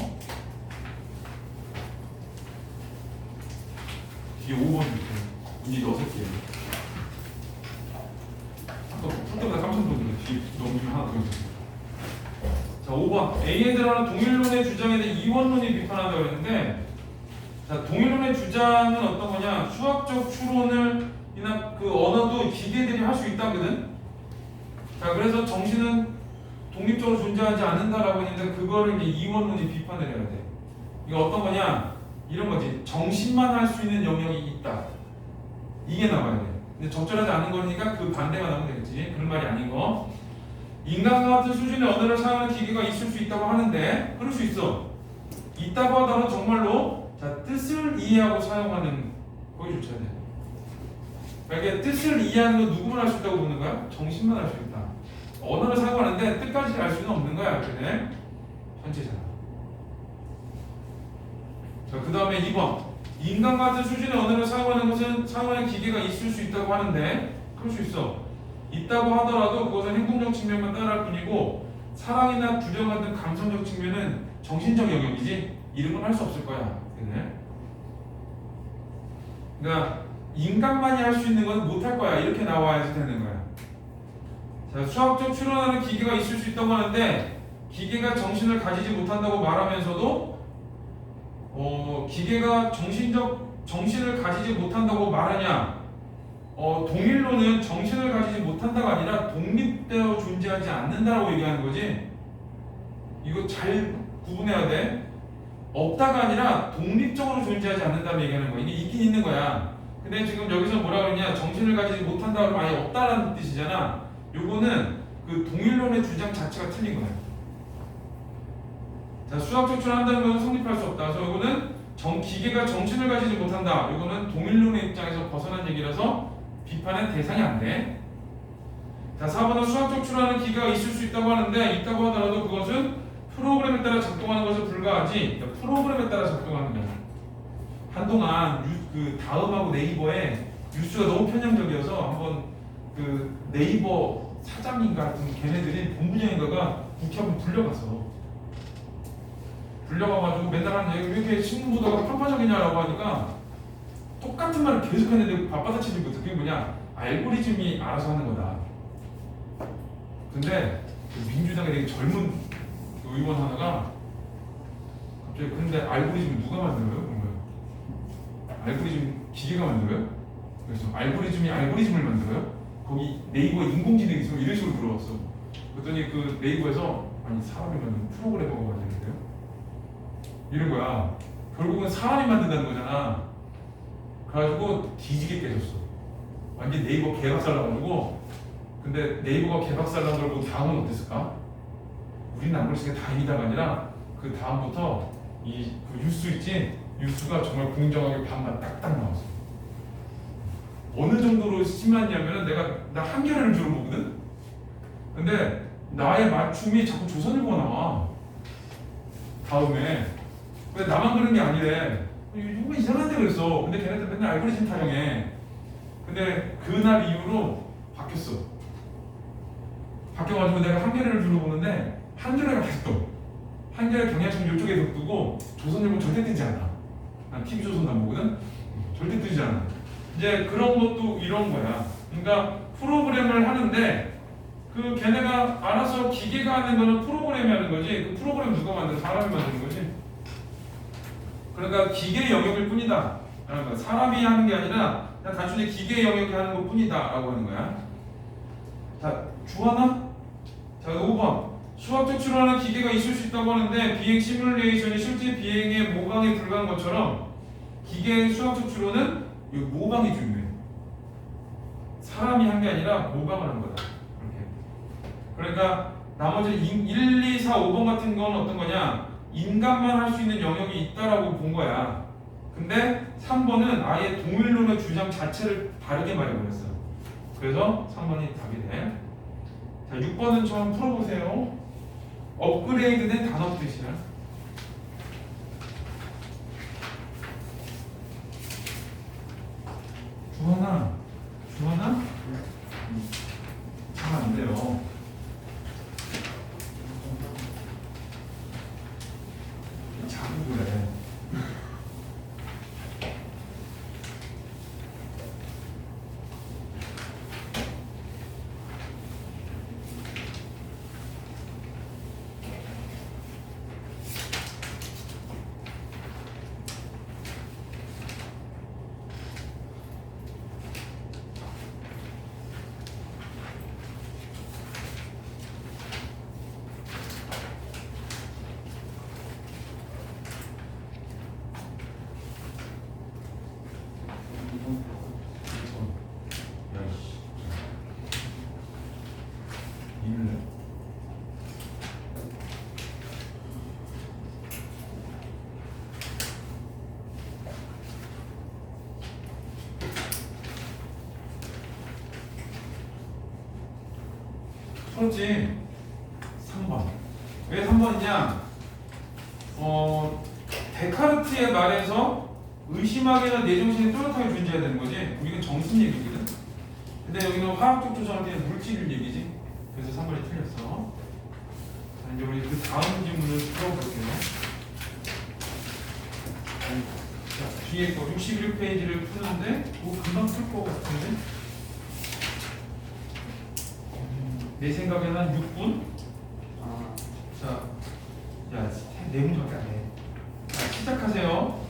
뒤에 5번 있어요. 문제 6개예요. 아까 풀 때마다 깜짝 놀랐네. 뒤에 넘기면 하나 더 있어요. 자, 5번. A에 들어가는 동일론의 주장에 대해 이원론이 비판한다고 그랬는데, 자, 동일론의 주장은 어떤 거냐? 수학적 추론을이나 그 언어도 기계들이 할 수 있다거든. 자, 그래서 정신은 독립적으로 존재하지 않는다라고 했는데 그거를 이제 이원론이 비판을 해야 돼. 이거 어떤 거냐? 이런 거지. 정신만 할 수 있는 영역이 있다. 이게 나와야 돼. 근데 적절하지 않은 거니까 그 반대가 나오면 되겠지. 그런 말이 아닌 거. 인간과 같은 수준의 언어를 사용하는 기계가 있을 수 있다고 하는데, 그럴 수 있어. 있다고 하더라도 정말로 자, 뜻을 이해하고 사용하는 거기조차 돼. 그러니까 뜻을 이해하는 건 누구만 할 수 있다고 보는 거야? 정신만 할 수 있다. 언어를 사용하는데 뜻까지 알 수는 없는 거야. 그래? 전체잖아. 자, 그 다음에 2번. 인간 같은 수준의 언어를 사용하는 기계가 있을 수 있다고 하는데, 그럴 수 있어. 있다고 하더라도 그것은 행동적 측면만 따라할 뿐이고, 사랑이나 두려움 같은 감성적 측면은 정신적 영역이지 이런 건 할 수 없을 거야. 그래? 그러니까 인간만이 할 수 있는 건 못 할 거야. 이렇게 나와야지 되는 거야. 자, 수학적 추론하는 기계가 있을 수 있다고 하는데, 기계가 정신을 가지지 못한다고 말하면서도 기계가 정신을 가지지 못한다고 말하냐? 동일론은 정신을 가지지 못한다가 아니라 독립되어 존재하지 않는다라고 얘기하는 거지. 이거 잘 구분해야 돼. 없다가 아니라 독립적으로 존재하지 않는다고 얘기하는 거야. 이게 있긴 있는 거야. 근데 지금 여기서 뭐라 그러냐? 정신을 가지지 못한다 그러면 아예 없다라는 뜻이잖아. 요거는 그 동일론의 주장 자체가 틀린 거야. 자, 수학적 추론한다는 것은 성립할 수 없다. 그래서 요거는 기계가 정신을 가지지 못한다. 요거는 동일론의 입장에서 벗어난 얘기라서 비판의 대상이 안 돼. 자, 4번은 수학적 추론하는 기계가 있을 수 있다고 하는데 있다고 하더라도 그것은 프로그램에 따라 작동하는 것에 불과하지. 그러니까 프로그램에 따라 작동하는 거야. 한동안 그 다음하고 네이버에 뉴스가 너무 편향적이어서 한번 그 네이버 사장인가 같은 걔네들이 본부장인가가 국회 한번 불려가가지고 맨날 한 왜 이렇게 신문 보도가 편파적이냐라고 하니까 똑같은 말을 계속 했는데 바빠다치는 그게 뭐냐? 알고리즘이 알아서 하는 거다. 근데 그 민주당의 되게 젊은 그 의원 하나가 갑자기 근데 알고리즘 누가 만들어요? 그러면 알고리즘 기계가 만들어요? 그래서 알고리즘이 알고리즘을 만들어요? 거기 네이버에 인공지능이 있으면 이런 식으로 물어봤어. 그랬더니 그 네이버에서 아니 사람이 만든 프로그래머가 만드는데요? 이런 거야. 결국은 사람이 만든다는 거잖아. 그래가지고 뒤지게 깨졌어. 완전 네이버 개박살 나가지고. 근데 네이버가 개박살 난 걸 보고 다음은 어땠을까? 우리는 안 그랬으니까 다행이다가 아니라 그 다음부터 그 뉴스 있지? 뉴스가 정말 공정하게 반만 딱딱 나왔어. 어느 정도로 심하냐면은 나 한겨레를 주로 보거든? 근데 나의 맞춤이 자꾸 조선일보가 나와. 다음에. 근데 나만 그런 게 아니래. 이거 이상한데 그랬어. 근데 걔네들 맨날 알고리즘 타령해. 근데 그날 이후로 바뀌었어. 바뀌어가지고 내가 한겨레를 주로 보는데 한겨레가 다시 떠. 한겨레 경향청 이쪽에 뜨고 조선일보 절대 뜨지 않아. 난 TV조선도 안 보거든? 절대 뜨지 않아. 이제 그런 것도 이런 거야. 그러니까 프로그램을 하는데 그 걔네가 알아서 기계가 하는 거는 프로그램이 하는 거지. 그 프로그램 누가 만들어? 사람이 만드는 거지. 그러니까 기계의 영역일 뿐이다. 그러니까 사람이 하는 게 아니라 그냥 단순히 기계의 영역이 하는 것 뿐이다 라고 하는 거야. 자, 주하나? 자, 5번. 수학적 추론하는 기계가 있을 수 있다고 하는데 비행 시뮬레이션이 실제 비행에 모방에 불과한 것처럼 기계의 수학적 추론은 이 모방이 중요해. 사람이 한 게 아니라 모방을 한 거다. 이렇게. 그러니까 나머지 1, 2, 4, 5번 같은 건 어떤 거냐? 인간만 할 수 있는 영역이 있다라고 본 거야. 근데 3번은 아예 동일론의 주장 자체를 다르게 말해버렸어. 그래서 3번이 답이 돼. 자, 6번은 좀 풀어보세요. 업그레이드된 단어 뜻이야. 주하나? 잘 안 돼요. 자꾸 그래. 그렇지. 3번. 왜 3번이냐? 데카르트의 말에서 의심하게나 내 정신이 뚜렷하게 존재해야 되는 거지. 우리는 정신 얘기거든. 근데 여기는 화학적 조성할 때는 물질 얘기지. 그래서 3번이 틀렸어. 자, 이제 우리 그 다음 질문을 풀어볼게요. 자, 뒤에 거 61페이지를 푸는데 그거 금방 풀 것 같은데? 내 생각에는 한 6분? 자, 야, 4문밖에 안 해. 자, 시작하세요.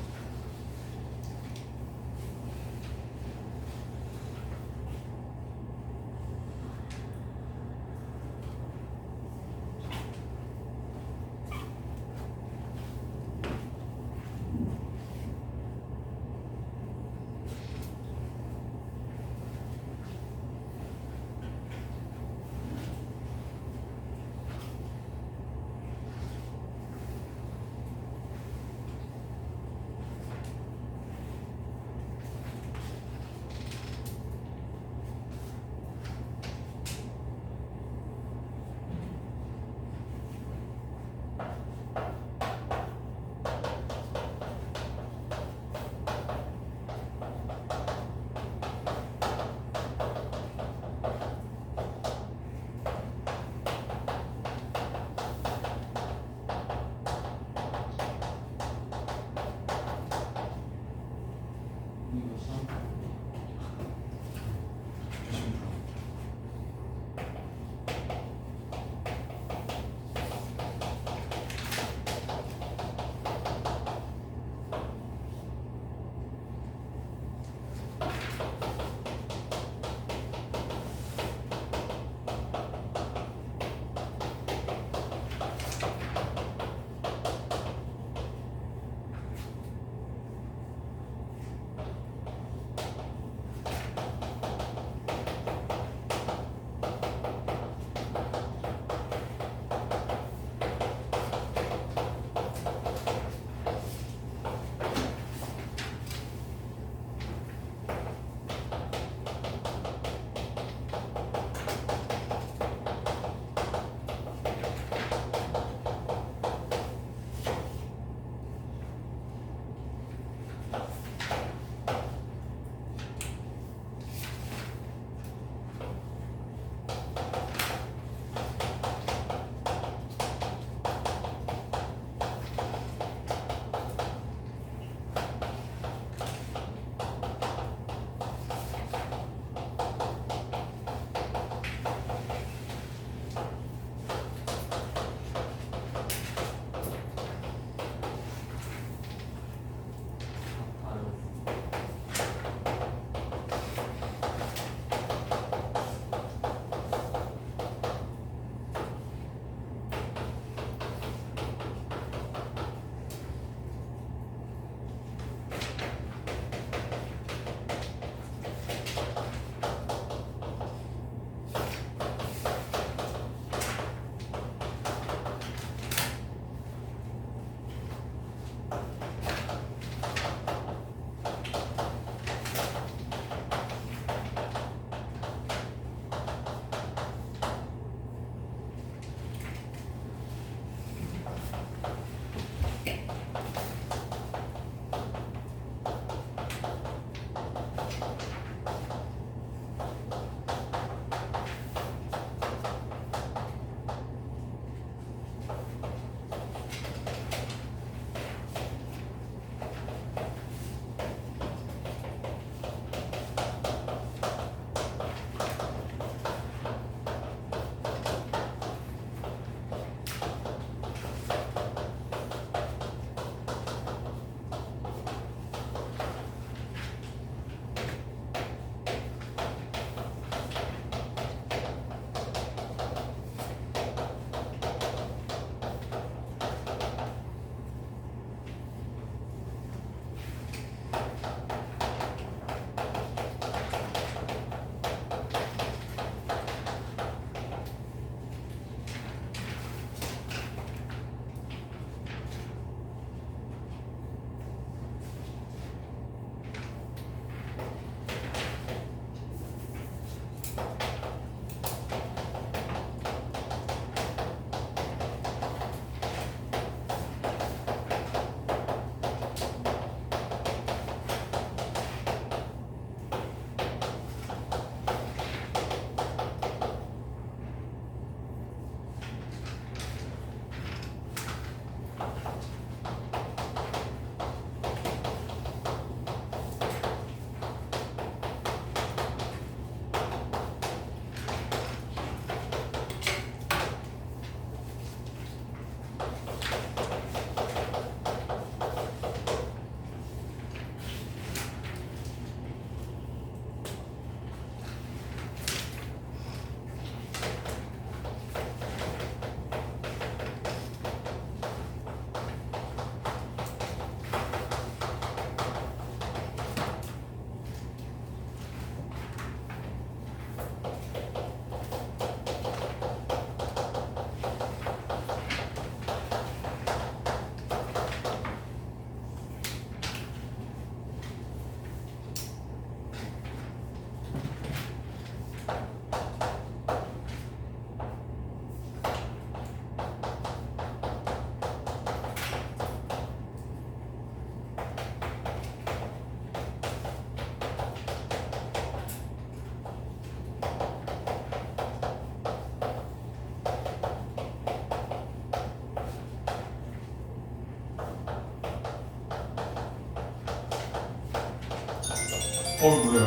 뭐야.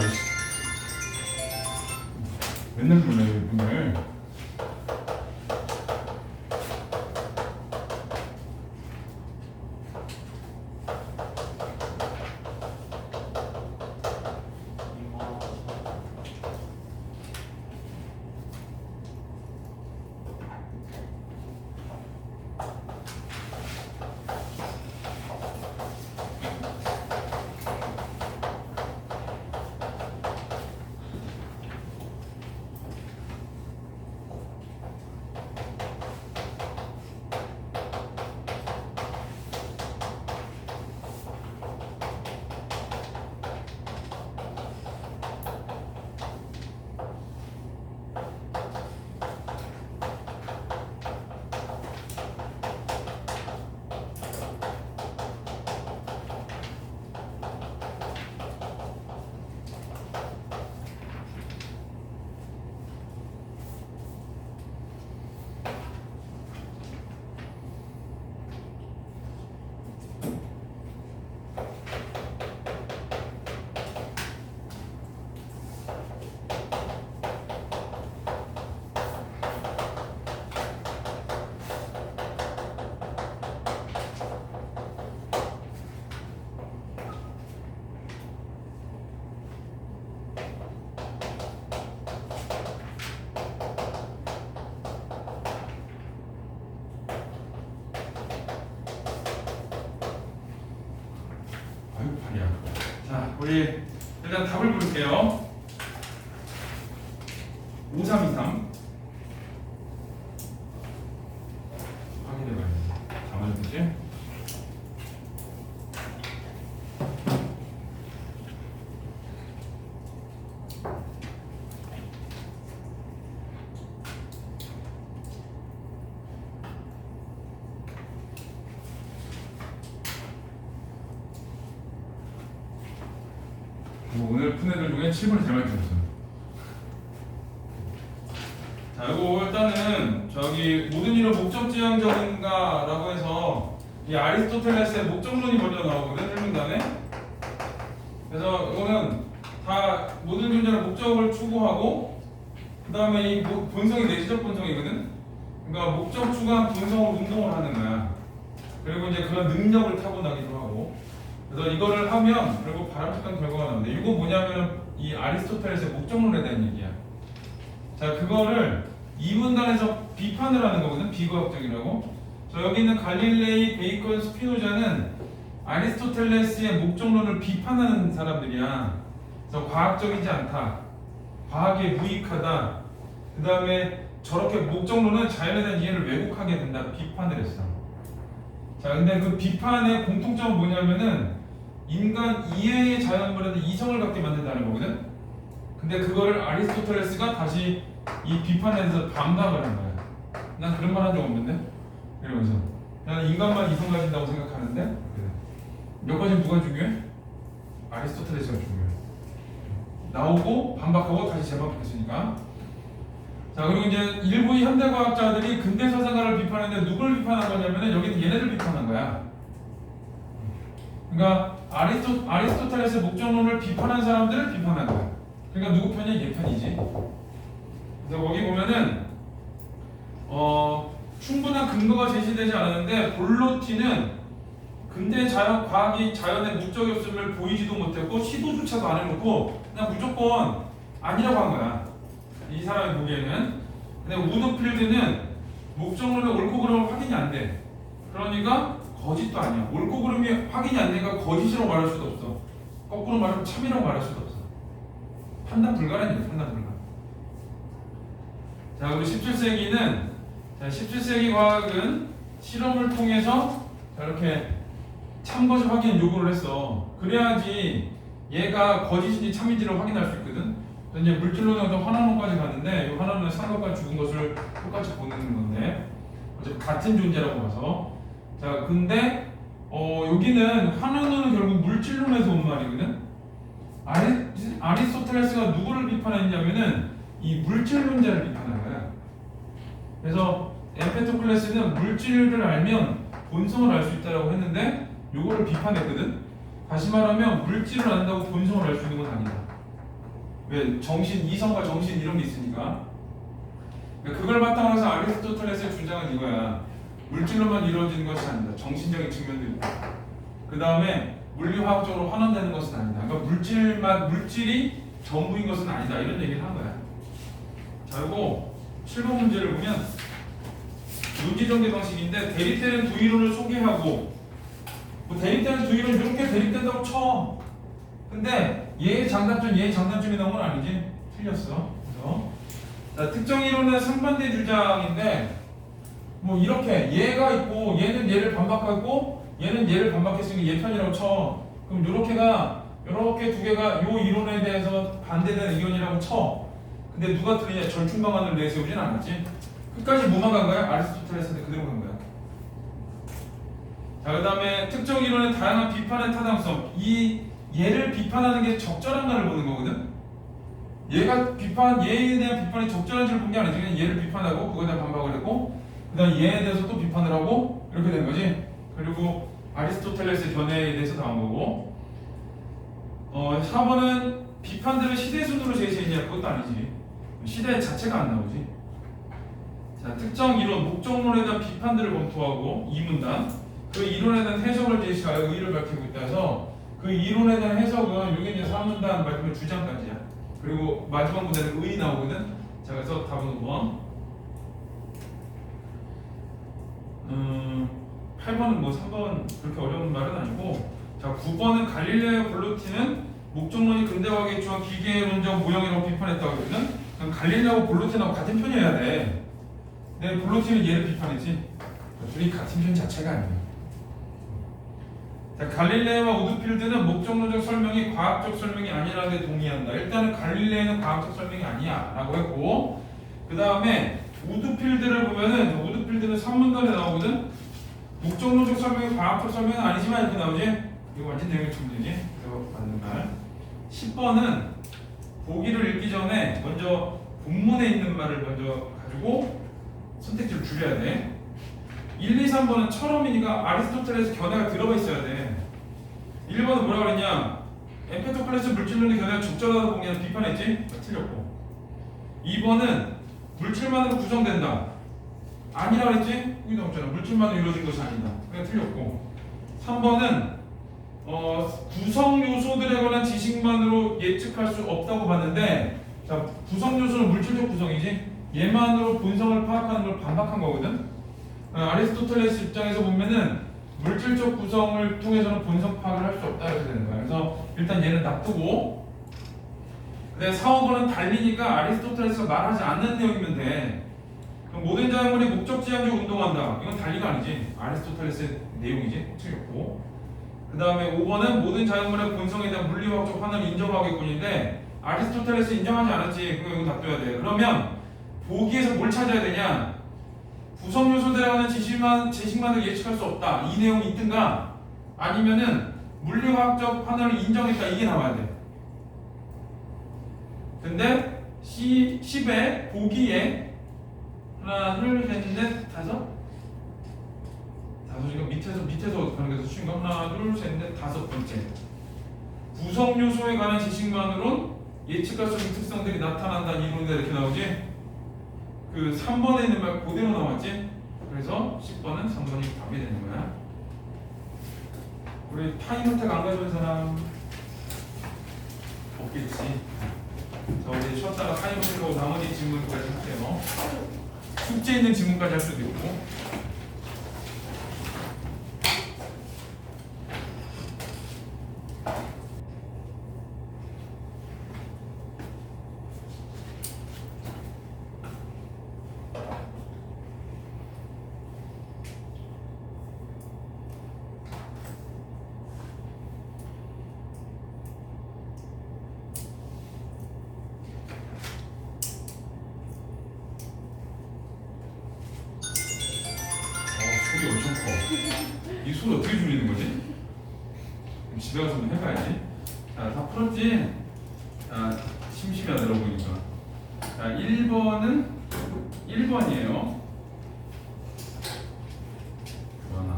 맨날 보네, 맨날. 아이고 팔이야. 자, 우리 일단 답을 볼게요. 5323 확인해봐야지. 다 맞았지? 오늘 푼 애들 중에 7분이 제일 많이 풀었어요. 자, 이거 일단은 저기 모든 일은 목적지향적인가라고 해서 이 아리스토텔레스의 목적론이 먼저 나오거든, 1문단에. 그래서 이거는 다 모든 존재는 목적을 추구하고 그 다음에 이 본성이 내지적 본성이거든. 그러니까 목적 추구한 본성으로 운동을 하는 거야. 그리고 이제 그런 능력을 타고나기도 하고. 그래서 이거를 하면 결국 바람직한 결과가 나오는데, 이거 뭐냐면 이 아리스토텔레스의 목적론에 대한 얘기야. 자, 그거를 2문단에서 비판을 하는 거거든, 비과학적이라고. 저 여기 있는 갈릴레이, 베이컨, 스피노자는 아리스토텔레스의 목적론을 비판하는 사람들이야. 그래서 과학적이지 않다, 과학에 무익하다, 그 다음에 저렇게 목적론은 자연에 대한 이해를 왜곡하게 된다, 비판을 했어. 자, 근데 그 비판의 공통점은 뭐냐면은 인간 이해의 자연물에는 이성을 갖게 만든다는 거거든. 근데 그거를 아리스토텔레스가 다시 이 비판에 대해서 반박을 한 거야. 난 그런 말 한 적 없는데? 이러면서 나는 인간만 이성 가진다고 생각하는데, 그래. 여기까지는 누가 중요해? 아리스토텔레스가 중요해. 나오고 반박하고 다시 재반박했으니까. 자, 그리고 이제 일부 현대과학자들이 근대 사상가를 비판했는데 누굴 비판한 거냐면은 여기는 얘네들 비판한 거야. 그러니까 아리스토텔레스의 목적론을 비판한 사람들을 비판한 거야. 그러니까 누구 편이야? 얘 편이지. 그래서 거기 보면은 충분한 근거가 제시되지 않았는데 볼로티는 근대 과학이 자연의 목적이 없음을 보이지도 못했고 시도조차도 안 해놓고 그냥 무조건 아니라고 한 거야, 이 사람이 보기에는. 근데 우드필드는 목적론의 옳고 그름은 확인이 안 돼. 그러니까 거짓도 아니야. 옳고 그름이 확인이 안 되니까 거짓이라고 말할 수도 없어. 거꾸로 말하면 참이라고 말할 수도 없어. 판단 불가라는 얘기야, 판단 불가. 자, 그리고 17세기는 17세기 과학은 실험을 통해서 이렇게 참거짓 확인 요구를 했어. 그래야지 얘가 거짓인지 참인지를 확인할 수 있거든. 그래서 이제 물질론에서 환원론까지 갔는데, 이 환원론은 산 것과 죽은 것을 똑같이 보는 건데 어차피 같은 존재라고 봐서. 자, 근데 여기는 환원론은 결국 물질론에서 온 말이거든. 아리스토텔레스가 누구를 비판했냐면은 이 물질론자를 비판한 거야. 그래서 엠페토클레스는 물질을 알면 본성을 알 수 있다라고 했는데 요거를 비판했거든. 다시 말하면 물질을 안다고 본성을 알 수 있는 건 아니다. 왜 정신 이성과 정신 이런 게 있으니까. 그러니까 그걸 바탕으로 해서 아리스토텔레스의 주장은 이거야. 물질로만 이루어지는 것이 아니다. 정신적인 측면도 있고. 그 다음에 물리화학적으로 환원되는 것은 아니다. 그러니까 물질이 전부인 것은 아니다. 이런 얘기를 한 거야. 자, 그리고 7번 문제를 보면 논지전개 방식인데 대립되는 두 이론을 소개하고 뭐 대립되는 두 이론 이렇게 대립된다고 쳐. 근데 얘의 장단점 얘의 장단점이 나온 건 아니지. 틀렸어. 그래서 자, 특정 이론의 상반대 주장인데 뭐 이렇게 얘가 있고 얘는 얘를 반박하고 얘는 얘를 반박했으니까 얘 편이라고 쳐. 그럼 요렇게 두 개가 요 이론에 대해서 반대되는 의견이라고 쳐. 근데 누가 틀리냐? 절충 방안을 내세우진 않았지. 끝까지 뭐만 간 거야? 아리스토텔레스한테 그대로 간 거야. 자, 그 다음에 특정 이론의 다양한 비판의 타당성. 얘를 비판하는 게 적절한가를 보는 거거든. 얘에 대한 비판이 적절한지를 본 게 아니지. 그냥 얘를 비판하고 그거에 대한 반박을 했고 그 다음 얘에 대해서 또 비판을 하고 이렇게 된 거지. 그리고 아리스토텔레스의 견해에 대해서 나온 거고 4번은 비판들을 시대 순으로 제시했냐? 그것도 아니지. 시대 자체가 안 나오지. 자, 특정 이론, 목적론에 대한 비판들을 검토하고 2문단 그 이론에 대한 해석을 제시하여 의의를 밝히고 있다 해서 그 이론에 대한 해석은 이게 이제 3문단 밝히면 주장까지야. 그리고 마지막 문제는 의의 나오거든. 자, 그래서 답은 5번. 8번은 뭐 3번 그렇게 어려운 말은 아니고, 자 9번은 갈릴레오 볼로티는 목적론이 근대화하게 주한 기계론적 모형이라고 비판했다고 그러거든. 그럼 갈릴레오 볼로티하고 같은 편이어야 돼. 근데 볼로티는 얘를 비판했지. 둘이 같은 편 자체가 아니야. 자, 갈릴레오와 우드필드는 목적론적 설명이 과학적 설명이 아니라는 데 동의한다. 일단은 갈릴레오는 과학적 설명이 아니야 라고 했고, 그 다음에 우드필드를 보면은 우드필드는 3문단에 나오거든. 목적론적 설명이 과학적 설명은 아니지만 이렇게 나오지. 이거 완전 내용이 문제지. 그래서 맞는 말. 10번은 보기를 읽기 전에 먼저 본문에 있는 말을 먼저 가지고 선택지를 줄여야 돼. 1, 2, 3번은 처럼이니까 아리스토텔레스 견해가 들어가 있어야 돼. 1번은 뭐라 그랬냐? 엠페토클레스 물질론의 견해가 적절하다고 본 게 아니라 비판했지? 틀렸고. 2번은 물질만으로 구성된다. 아니라 그랬지? 여기 나왔잖아. 물질만으로 이루어진 것이 아니다. 그게 틀렸고. 3번은 구성 요소들에 관한 지식만으로 예측할 수 없다고 봤는데, 자, 구성 요소는 물질적 구성이지. 얘만으로 본성을 파악하는 걸 반박한 거거든. 아리스토텔레스 입장에서 보면은 물질적 구성을 통해서는 본성 파악을 할 수 없다 이렇게 되는 거야. 그래서 일단 얘는 놔두고, 근데 4, 5번은 달리니까 아리스토텔레스가 말하지 않는 내용이면 돼. 그럼 모든 자연물이 목적지향적으로 운동한다. 이건 달리가 아니지. 아리스토텔레스의 내용이지. 틀렸고. 그 다음에 5번은 모든 자연물의 본성에 대한 물리화학적 환원을 인정하겠군인데 아리스토텔레스 인정하지 않았지. 그럼 이거 놔둬야 돼. 그러면 보기에서 뭘 찾아야 되냐? 구성 요소들에 관한 지식만을 예측할 수 없다. 이 내용이 있든가 아니면은 물리화학적 환원을 인정했다. 이게 나와야 돼. 근데 10에 보기에 하나, 둘, 셋, 넷, 다섯이가 밑에서 가는 게서 쉬운 거. 하나, 둘, 셋, 넷, 다섯 번째. 구성 요소에 관한 지식만으로는 예측할 수 없는 특성들이 나타난다는 이론이 이렇게 나오지. 그 3번에 있는 말 그대로 나왔지. 그래서 10번은 3번이 답이 되는 거야. 우리 타임어택 안 가져온 사람 없겠지. 자, 우리 쉬었다가 타임어택하고 나머지 질문까지 할게요. 숙제 있는 질문까지 할 수도 있고. 소리 엄청 커. 이 소리 어떻게 줄이는 거지? 집에 가서 한번 해봐야지. 자, 다 풀었지? 자, 심심해 들어보니까. 자, 1번은 1번이에요. 좋아나?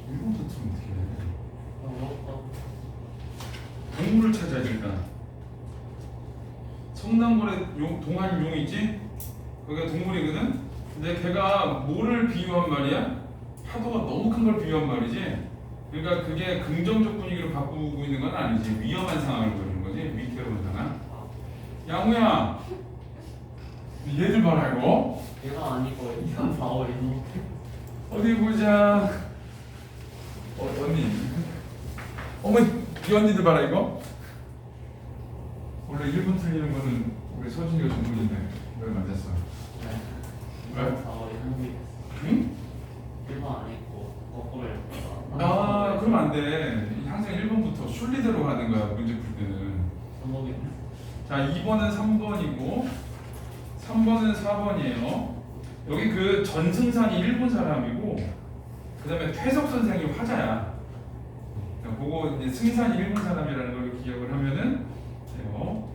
1번부터 틀면 어떻게 해? 동물을 찾아야 동한골에 동한 용 있지? 거기가 동물이거든? 근데 걔가 뭐를 비유한 말이야? 파도가 너무 큰 걸 비유한 말이지. 그러니까 그게 긍정적 분위기로 바꾸고 있는 건 아니지. 위험한 상황을 보여주는 거지. 위태로운 상황. 양우야, 얘들 봐라 이거. 얘가 아니고 이건 바오 이놈. 어디 보자. 언니. 어머니, 이 언니들 봐라 이거. 원래 1분 틀리는 거는 우리 서준이가 전문인데 왜 맞았어? 왜? 이건 바오 이놈이. 응? 일본 안 있고 거꾸로 읽고. 아, 그러면 안 돼. 항상 1번부터 순리대로 가는 거야, 문제 풀 때는. 선복이. 자, 2번은 3번이고 3번은 4번이에요. 여기 그 전승산이 일본 사람이고 그 다음에 퇴석 선생이 화자야. 그거 이제 승산이 일본 사람이라는 걸 기억을 하면은 돼요.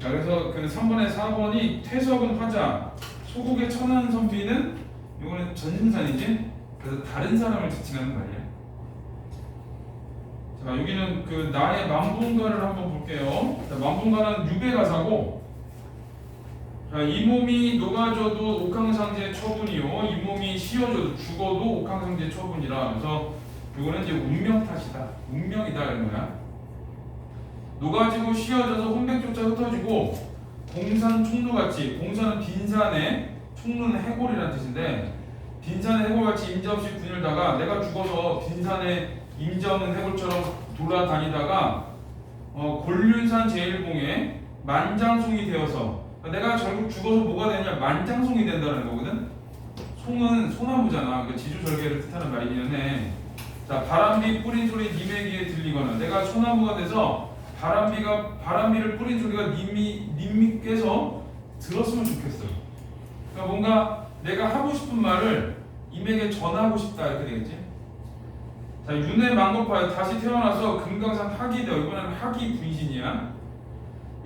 자, 그래서 그 3번에 4번이 퇴석은 화자, 소국의 천안 선비는 이거는 전승산이지. 그래서 다른 사람을 지칭하는 말이야. 자, 여기는 그 나의 만분가를 한번 볼게요. 자, 만분가는 유배가사고, 자, 이 몸이 녹아져도 옥황상제 처분이요, 이 몸이 씌어져도 죽어도 옥황상제 처분이라. 그래서 이거는 이제 운명 탓이다, 운명이다 이런 거야. 녹아지고 씌어져서 혼백조차 흩어지고 공산 총루같이, 공산은 빈산에, 총루는 해골이라는 뜻인데, 빈산의 해골같이 임자없이 분열다가 내가 죽어서 빈산의 임자없는 해골처럼 돌아다니다가 곤륜산 제일봉에 만장송이 되어서, 내가 결국 죽어서 뭐가 되냐, 만장송이 된다는 거거든. 송은 소나무잖아. 그 지주절개를 뜻하는 말이기는 해. 자, 바람비 뿌린 소리 님의 귀에 들리거나, 내가 소나무가 돼서 바람비를 뿌린 소리가 님께서 들었으면 좋겠어. 그러니까 뭔가 내가 하고 싶은 말을 임에게 전하고 싶다 이렇게 되겠지. 자, 윤회 망고파에 다시 태어나서 금강산 학이 되어, 이번에는 학이 분신이야.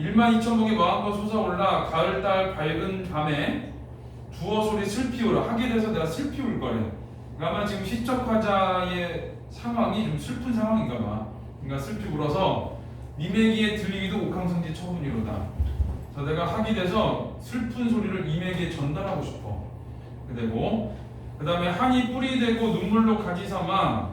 12,000복이 마음껏 솟아올라 가을달 밝은 밤에 두어 소리 슬피우라. 학이 돼서 내가 슬피 울 거래. 그러니까 아마 지금 시적화자의 상황이 좀 슬픈 상황인가 봐. 그러니까 슬피 울어서 님에게 들리기도 옥황상제 처분이로다. 자, 내가 학이 돼서 슬픈 소리를 임에게 전달하고 싶어. 그리고 그 다음에 한이 뿌리 되고 눈물로 가지 삼아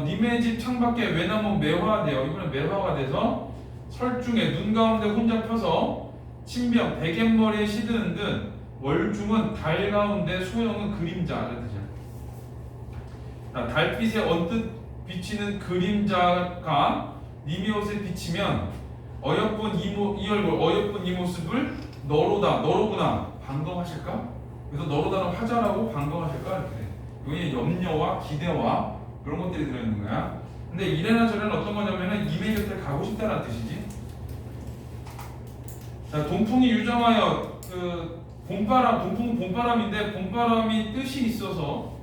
님의 집 창밖에 외나무 매화되어, 이번엔 매화가 돼서 설중에 눈 가운데 혼자 펴서 친병 베갯머리에 시드는 듯, 월중은 달 가운데 소영은 그림자라는 뜻이야. 자, 달빛에 언뜻 비치는 그림자가 님의 옷에 비치면 어여쁜 이 얼굴, 어여쁜 이 모습을 너로구나 반감하실까? 그래서 너로다는 화자라고 반감하실까? 이렇게 돼. 여기 염려와 기대와 그런 것들이 들어있는 거야. 근데 이래나 저래나 어떤 거냐면은 임의 곁에 가고 싶다는 뜻이지. 자, 동풍이 유정하여, 그 동풍은 봄바람인데, 봄바람이 뜻이 있어서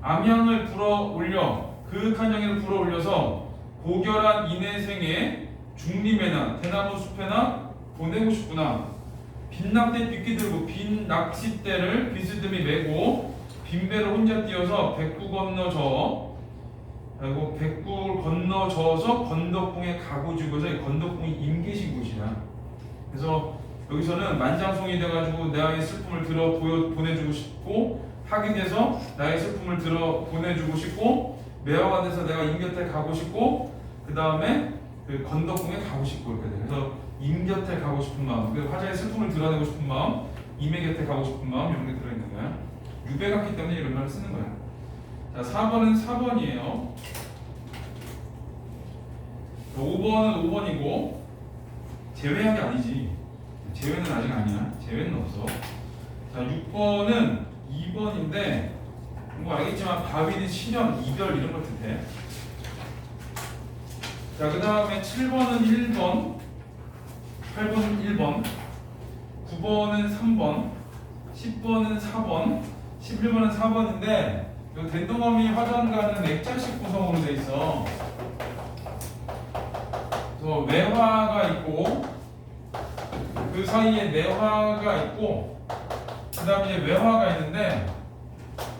암향을 불어올려, 그윽한 향기를 불어올려서 고결한 인해생에 중림에나 대나무 숲에나 보내고 싶구나. 빈낙대 빗기 들고 빈 낚싯대를 비스듬히 메고 빈배를 혼자 띄어서 백구 건너저, 그리고 백구를 건너져서 건덕궁에 가고 죽어서, 건덕궁이 임계신 곳이야. 그래서 여기서는 만장송이 돼가지고 나의 슬픔을 보내주고 싶고, 학이 돼서 나의 슬픔을 보내주고 싶고, 매화가 돼서 내가 임 곁에 가고 싶고, 그 다음에 그 건덕궁에 가고 싶고, 이렇게 돼. 그래서 임 곁에 가고 싶은 마음, 그 화자의 슬픔을 드러내고 싶은 마음, 임의 곁에 가고 싶은 마음, 이런 게 들어있는 거야. 유배 같기 때문에 이런 말을 쓰는 거야. 자, 4번은 4번이에요. 5번은 5번이고, 제외한 게 아니지. 제외는 아직 아니야. 제외는 없어. 자, 6번은 2번인데, 뭐 알겠지만 바위는 실현, 이별 이런 걸 뜻해. 자, 그 다음에 7번은 1번, 8번은 1번, 9번은 3번, 10번은 4번, 11번은 4번인데, 이 된동어미 화전가는 액자식 구성으로 돼 있어. 그래서 외화가 있고, 그 사이에 내화가 있고, 그 다음에 외화가 있는데,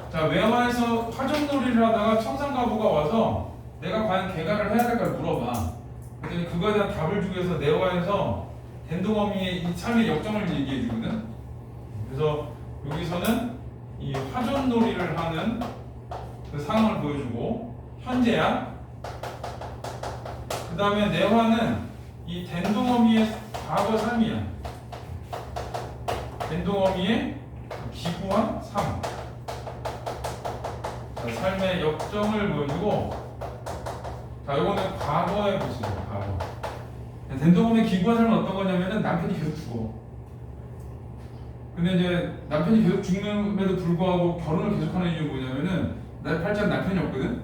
자, 외화에서 화전놀이를 하다가 청산가부가 와서 내가 과연 개가를 해야 될까 물어봐. 그랬더니 그거에 대한 답을 주기 위해서 내화에서 된동어미의 이 삶의 역정을 얘기해 주거든. 그래서 여기서는 이 화전놀이를 하는 그 상황을 보여주고 현재야. 그 다음에 내화는 이 된동어미의 과거 삶이야. 된동어미의 기구한 삶. 자, 삶의 역정을 보여주고, 자, 이거는 과거에 보시죠. 과거. 된동어미의 기구한 삶은 어떤 거냐면은 남편이 계속 죽어. 근데 이제 남편이 계속 죽는데도 불구하고 결혼을 계속하는 이유가 뭐냐면은 내 팔자는 남편이 없거든.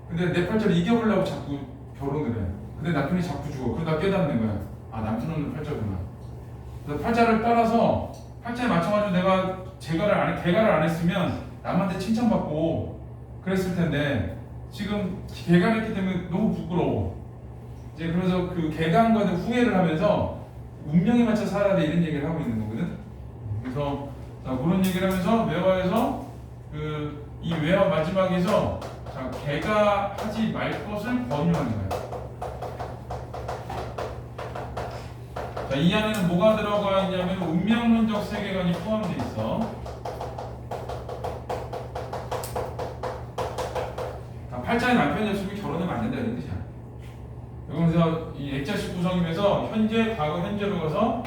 근데 내 팔자를 이겨보려고 자꾸 결혼을 해. 근데 남편이 자꾸 죽어. 그러다 깨닫는 거야. 아, 남편 없는 팔자구나. 그래서 팔자를 따라서 팔자에 맞춰가지고 내가 개가를 안 했으면 남한테 칭찬받고 그랬을 텐데 지금 개가를 했기 때문에 너무 부끄러워. 이제 그래서 그 개가한 거에 대한 후회를 하면서 운명에 맞춰 살아야 돼 이런 얘기를 하고 있는 거거든. 그래서 자, 그런 얘기를 하면서 외화에서 이 외화 마지막에서 자, 개가 하지 말 것을 권유하는 거야. 자, 이 안에는 뭐가 들어가 있냐면 운명론적 세계관이 포함되어 있어. 자, 팔자에 남편이 없으면 결혼하면 안 된다 이런 뜻이야. 그래서 이 액자식 구성이면서 현재, 과거, 현재로 가서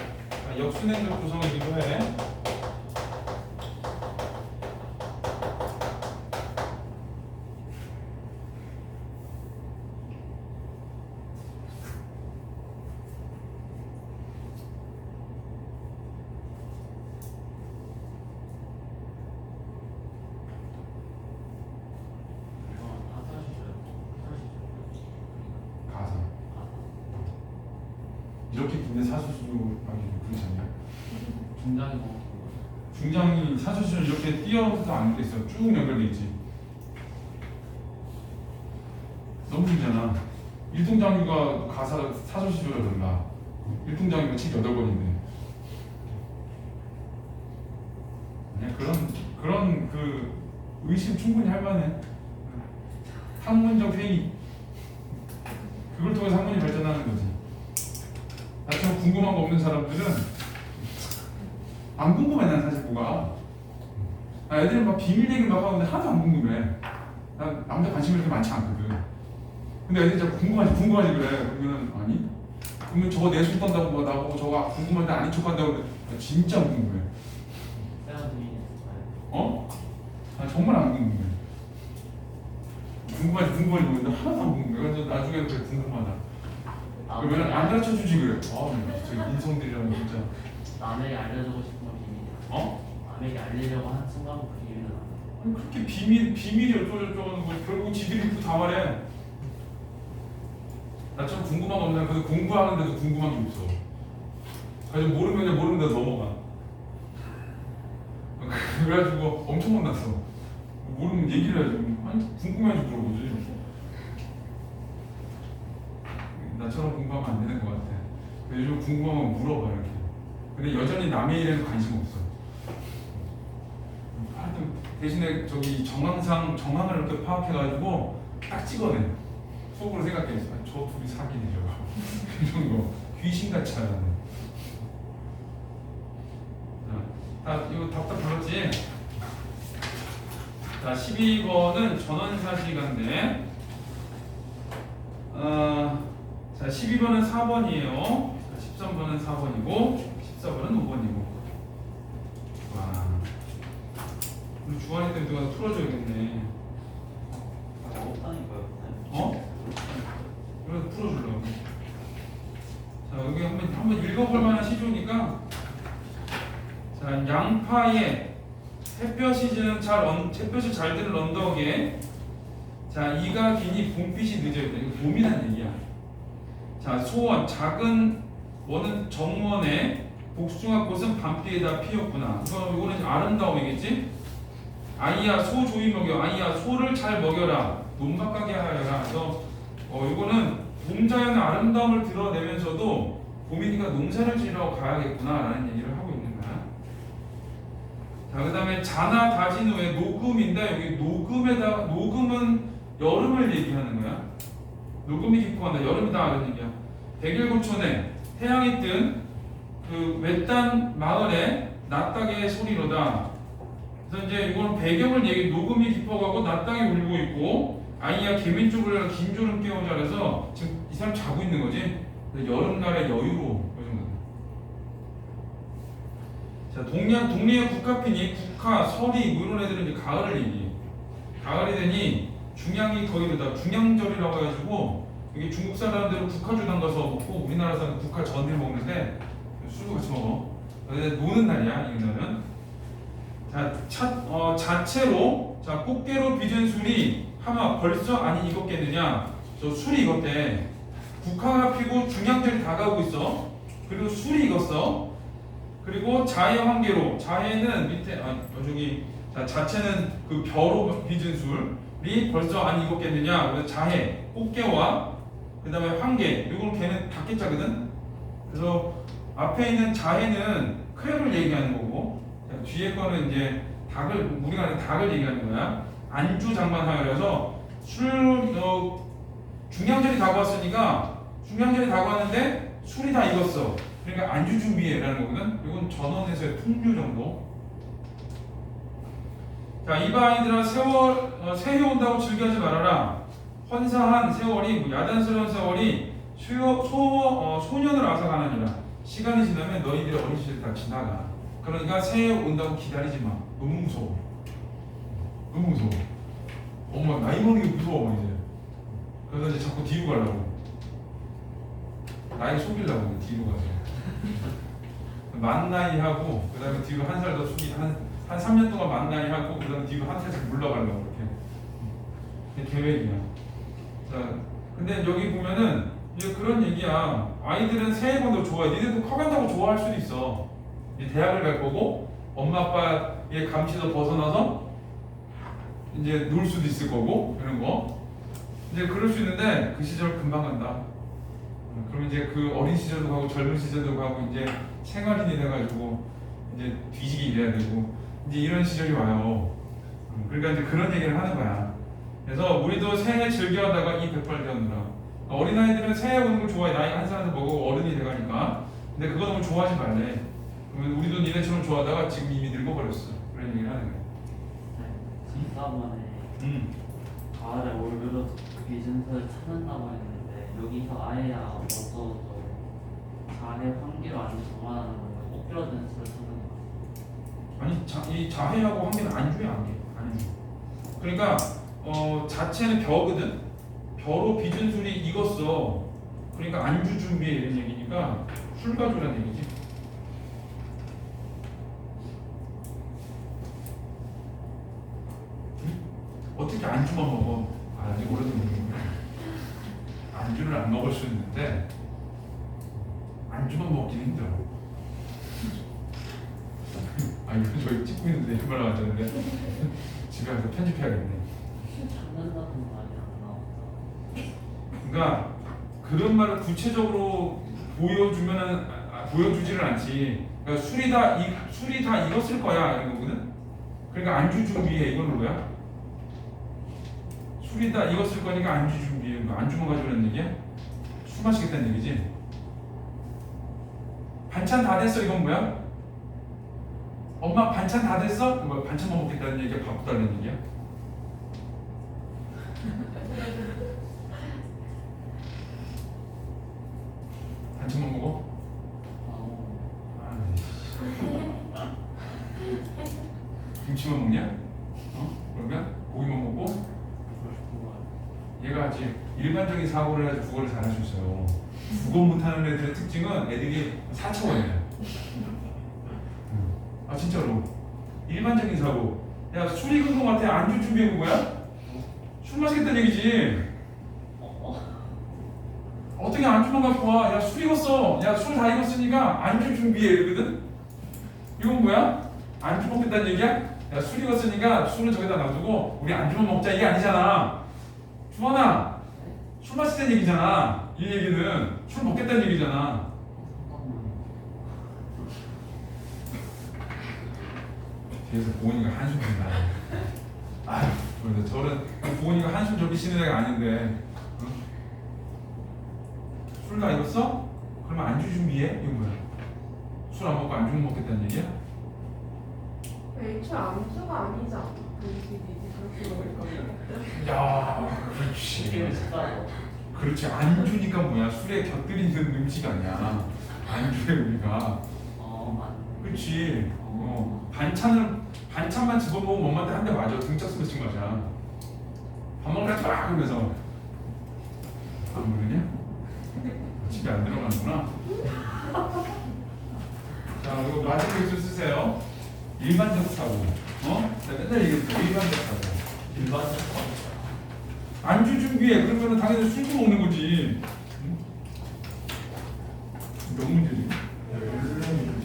역순행적 구성이기도 해. 가사. 이렇게 근데 사수수로 그렇지 않냐? 중장이 뭐 중장이 사수수는 이렇게 띄어서 안 돼 있어. 쭉 연결돼 있지. 너무 길잖아. 일통장유가 가사 사수수조를 들라. 일통장유가 책 8권인데. 그런 그 의심 충분히 할 만해. 학문적 회의. 그걸 통해서 학문이 발전하는 거지. 나처럼 궁금한 거 없는 사람들은 안 궁금해. 난 사실 뭐가 애들은 막 비밀 얘기 막 하는데 하나도 안 궁금해. 난 남자 관심이 그렇게 많지 않거든. 근데 애들이 자꾸 궁금하지 그래. 그러면은 아니? 그러면 저거 내숭 떤다고 뭐 나보고 저거 궁금한데 아닌 척한다고 그래. 나 진짜 안 궁금해. 어? 아 정말 안 궁금해. 궁금하지 근데 하나도 안 궁금해. 그래서 나중에 그래 궁금하다. 그러면 안 가르쳐 주지 그래. 저 인성들이랑 진짜. 남에게 알려주고 싶은 건 비밀이야. 어? 남에게 알리려고 하는 순간 그 비밀은 안 아니 그렇게 비밀이 어쩌고저쩌고 하는 거 결국 지들이 또 다 말해. 나처럼 궁금한 거 없나? 그래서 공부하는데도 궁금한 게 없어. 그래서 모르면 모르는데 넘어가. 그래가지고 엄청 혼났어. 모르면 얘기를 해야지. 아니 궁금해야지 물어보지. 나처럼 공부하면 안 되는 것 같아. 요즘 궁금하면 물어봐 이렇게. 근데 여전히 남의 일에는 관심 없어. 하여튼 대신에 저기 정황을 이렇게 파악해가지고 딱 찍어내. 속으로 생각해. 저 둘이 사귀네 저거. 이런 거 귀신같이 하는. 자, 이거 답답 불렀지? 자, 12번은 전원사시간대. 자, 12번은 4번이에요. 13번은 4번이고 14번은 5번이고. 와, 우리 주환이 때문에 누가 풀어줘야겠네. 어? 그래 풀어주려고. 자, 여기 한번 읽어볼 만한 시조니까. 자, 양파에 햇볕이 잘 드는 언덕에 자, 이가 기니 봄빛이 늦어야 돼. 이거 봄이라는 얘기야. 자, 소원 작은 원은 정원에 복숭아꽃은 밤비에다 피었구나. 이거는 아름다움이겠지? 아이야 소 조이 먹여. 아이야 소를 잘 먹여라. 논박하게 하여라. 그래서 이거는 봄자연의 아름다움을 드러내면서도 봄이니까 농사를 지으러 가야겠구나라는 얘기를 하고 있는 거야. 자, 그 다음에 자나 다진 후에 녹음인데 여기 녹음은 여름을 얘기하는 거야. 녹음이 깊고 한다. 여름이다 이런 얘기야. 백일고천에 태양이 뜬 그 외딴 마을의 낮닭의 소리로다. 그래서 이제 이건 배경을 얘기 녹음이 깊어가고 낮닭이 울리고 있고 아이야 개민 쪽을 긴 졸음 깨우자 그래서 지금 이 사람 자고 있는 거지. 여름날의 여유로 자 동리의 국화핀이 국화, 서리 뭐 이런 애들은 이제 가을을 얘기해. 가을이 되니 중양이 거의 다 중양절이라고 해가지고 여기 중국 사람들은 국화주당 가서 먹고 우리나라 사람은 국화전을 먹는데 술도 같이 먹어. 노는 날이야 이 날은. 자체로 자 꽃게로 빚은 술이 하마 벌써 아니 익었겠느냐. 저 술이 익었대. 국화가 피고 중양절이 다가오고 있어. 그리고 술이 익었어. 그리고 자해 황계로 자해는 밑에 저기 자체는 그 벼로 빚은 술이 벌써 안 익었겠느냐. 그래서 자해 꽃게와 그 다음에 황계 이건 걔는 닭게자거든. 그래서 앞에 있는 자해는 크랩을 얘기하는 거고 뒤에 거는 이제 닭을 우리가 닭을 얘기하는 거야. 안주 장만하여 그래서 중양절이 다가왔으니까 중양절이 다가왔는데 술이 다 익었어. 그러니까 안주 준비해라는 거거든. 이건 전원에서의 풍류 정도. 자, 이봐 아이들아 새해 온다고 즐겨하지 말아라. 헌사한 세월이 야단스러운 세월이 소년을 앗아가느니라. 시간이 지나면 너희들의 어린 시절 다 지나가. 그러니까 새해 온다고 기다리지 마. 너무 무서워. 너무 무서워. 엄마 나이 먹는 게 무서워 이제. 그래서 이제 자꾸 뒤로 가려고. 나이 속이려고 뒤로 가서. 만 나이 하고 그 다음에 뒤로 한 살 더 속이 한 3년 동안 만 나이 하고 그 다음에 뒤로 한 살씩 물러가려고 이렇게. 계획이야. 자, 근데 여기 보면은 이제 그런 얘기야. 아이들은 새해 본다고 좋아해. 니들도 커간다고 좋아할 수도 있어. 이제 대학을 갈 거고 엄마 아빠의 감시도 벗어나서 이제 놀 수도 있을 거고 이런 거. 이제 그럴 수 있는데 그 시절 금방 간다. 그러면 이제 그 어린 시절도 가고 젊은 시절도 가고 이제 생활인이 돼가지고 이제 뒤지게 일해야 되고 이제 이런 시절이 와요. 그러니까 이제 그런 얘기를 하는 거야. 그래서 우리도 새해 즐겨하다가 이 백발 되었느라. 어린아이들은 새해 오는 걸 좋아해. 나이 한 살에서 먹고 어른이 돼가니까. 근데 그거 너무 좋아하지 말래. 그러면 우리도 니네처럼 좋아하다가 지금 이미 늙어버렸어. 그런 얘기를 하는 거야. 지난번에 가을에 올겨울 비준서를 찾았다고 했는데 여기서 아예야 어서도 자해 환기로 아주 정하는 거예요. 꼭 필요한 수를 찾는 거. 아니 이 자해하고 환기는 안주야 안주. 그러니까 자체는 벼거든. 벼로 빚은 술이 익었어. 그러니까 안주 준비해 이런 얘기니까 술 가져라는 얘기지. 응? 어떻게 안주만 먹어? 아직 오래도 모르겠네. 안주를 안 먹을 수 있는데 안주만 먹긴 힘들어. 이거 저희 찍고 있는데 이런 말 나왔는데 집에 가서 편집해야겠네. 찾는다는 말이 안 나왔다. 그러니까 그런 말을 구체적으로 보여주지를 않지. 그러니까 술이 다 익었을 거야 이런 거거든. 그러니까 안주 준비해 이건 뭐야? 술이 다 익었을 거니까 안주 준비해. 안주만 가져오는 얘기야? 술 마시겠다는 얘기지. 반찬 다 됐어 이건 뭐야? 엄마 반찬 다 됐어? 뭐 반찬만 먹겠다는 얘기야? 밥 달라는 얘기야? 반찬만 먹어? 김치만 먹냐? 그러면 고기만 먹고? 얘가 아직 일반적인 사고를 해서 국어를 잘할 수 있어요. 국어 못하는 애들의 특징은 애들이 4차원이야. 진짜로 일반적인 사고. 야 술 익은 거 같아. 안주 준비한 거야? 술 마시겠다는 얘기지. 어떻게 안주만 갖고 와? 야 술 익었어. 야 술 다 익었으니까 안주 준비해 이러거든. 이건 뭐야? 안주 먹겠다는 얘기야? 야 술 익었으니까 술은 저기다 놔두고 우리 안주만 먹자 이게 아니잖아. 주원아 술 마시자는 얘기잖아. 이 얘기는 술 먹겠다는 얘기잖아. 뒤에서 보은이가 한숨 쉰다. 아휴, 그래서 저는 보은이가 한숨 저기 쉬는 애가 아닌데, 응? 술 다 익었어? 그럼 그러면 안주 준비해? 이거 뭐야? 술 안 먹고 안주 먹겠다는 얘기야? 애초에 안주가 아니잖아. 음식이지 그렇게 먹을 거면. 야, 그렇지. 게임을 치다가 그렇지. 안주니까 뭐야? 술에 곁들이는 음식 아니야. 안주의 의미가. 맞네. 그렇지. 반찬만 집어먹으면 엄마한테 한 대 맞아. 등짝 스매싱 맞아. 밥 먹으라 딱 그러면서 안 모르냐? 집에 안 들어가는구나. 자, 그리고 마지막 교수 쓰세요. 일반적 사고. 내가 맨날 얘기했어. 일반적 사고. 일반적 안주 준비해. 그러면 당연히 술도 먹는 거지. 응? 몇 문제지? 14문제지.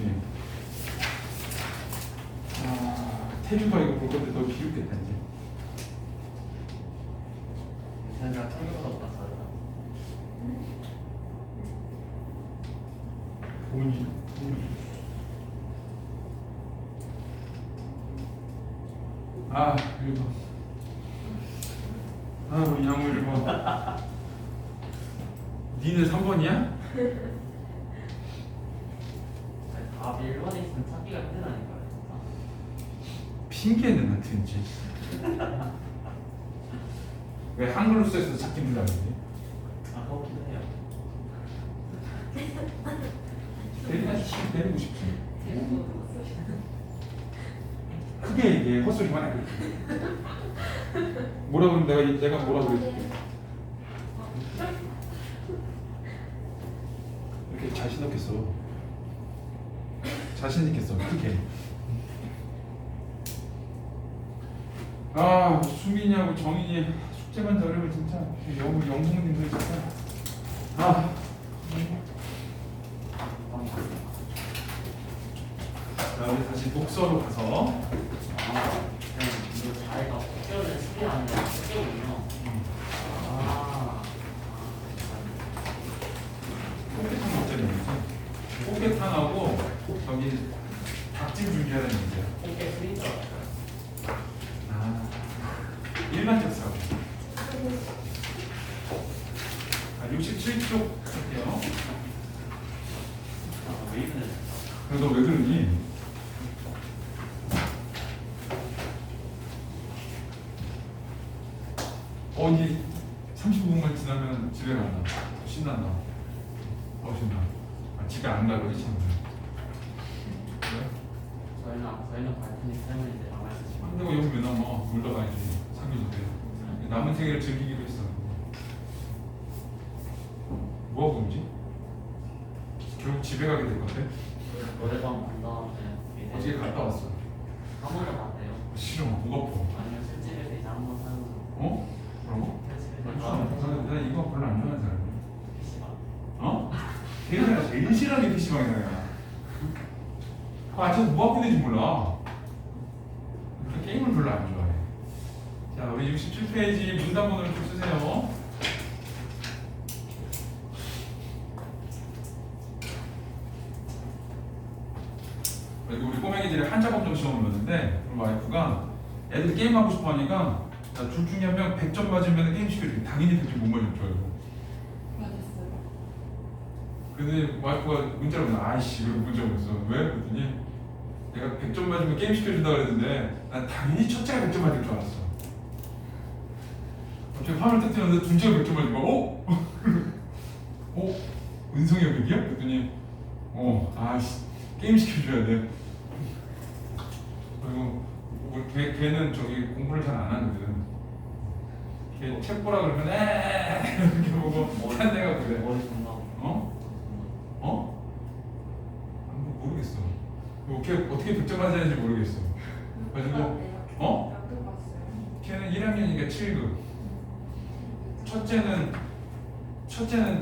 태주가 이거 볼 건데 너 비웃겠다 이제. 제가 생각보다 다르다. 돈이. 이거. 우리 양호 1번. 니는 3번이야? 답이 1번에 있으면 찾기가 힘들다니까요. 핑계는 나든지. 왜 한글로 써서 찾기 힘들다는지. 그렇기도 해요. 때리고 싶지. 크게 얘기해. 헛소리만 해. 뭐라고 그러면 내가 뭐라고 그랬지? 이렇게 자신 없겠어. 자신 있겠어. 크게. 수민이하고 정인이 숙제만 잘하면 진짜 영성님들 진짜. 자, 우리 다시 독서로 가서. 이거 자기가 껴는 숙이 아니라 숙이군요. 꽃게탕 먹자는 얘기지. 꽃게탕하고 저기 닭찜 준비하는 얘기야. 꽃게 스위터. 일반적 사고. 67쪽 할게요. 왜 이러는? 너 왜 그러니? 이제 35분만 지나면 집에 간다. 신난다. 신나. 집에 안 가, 그렇지? 그래? 저희는 발표니 때문인데 남아있어. 근데 여기 왜 남아? 놀러 가야지. 상기주대. 남은 생일을 즐기기로 했어. 뭐하고 오지? 결국 집에 가게 될 것 같아? 노래방 간 다음에 어제 갔다 왔어. 한 번도 봤대요. 싫어. 목 아파. 아니면 술집에서 이제 한번 사는 뭐라고? 술집에서 나 이거 별로 안 좋아하는 사람이야. PC방. 걔가 제일 싫어하는 게 PC방이야. 저 뭐 하고 있는지 몰라. 게임을 별로 안 좋아해. 자, 우리 67페이지 문단번호를 좀 쓰세요. 그리고 우리 꼬맹이들이 한자 검정 시험을 봤는데 우리 와이프가 애들 게임하고 싶어 하니까 둘 중에 한 명 100점 맞으면 게임 시켜줄게. 당연히 100점 못 맞을 줄 알고. 맞았어요. 근데 와이프가 문자로 보내. 아이씨 왜 문자 보냈어? 왜? 그랬더니 내가 100점 맞으면 게임 시켜준다 그랬는데 난 당연히 첫째가 100점 맞을 줄 알았어. 갑자기 화를 터뜨렸는데 둘째가 100점 맞으니까 은성이가 100이야? 그랬더니 아이씨 게임 시켜줘야 돼. 그리고 걔는 저기 공부를 잘 안 하거든. 걔 책 보라 그러면 이렇게 보고 한 내가 그래. 머리 정답. 모르겠어. 걔 어떻게 100점 맞아야 하는지 모르겠어. 가지고 나도 봤어요. 걔는 1학년이니까 7급. 첫째는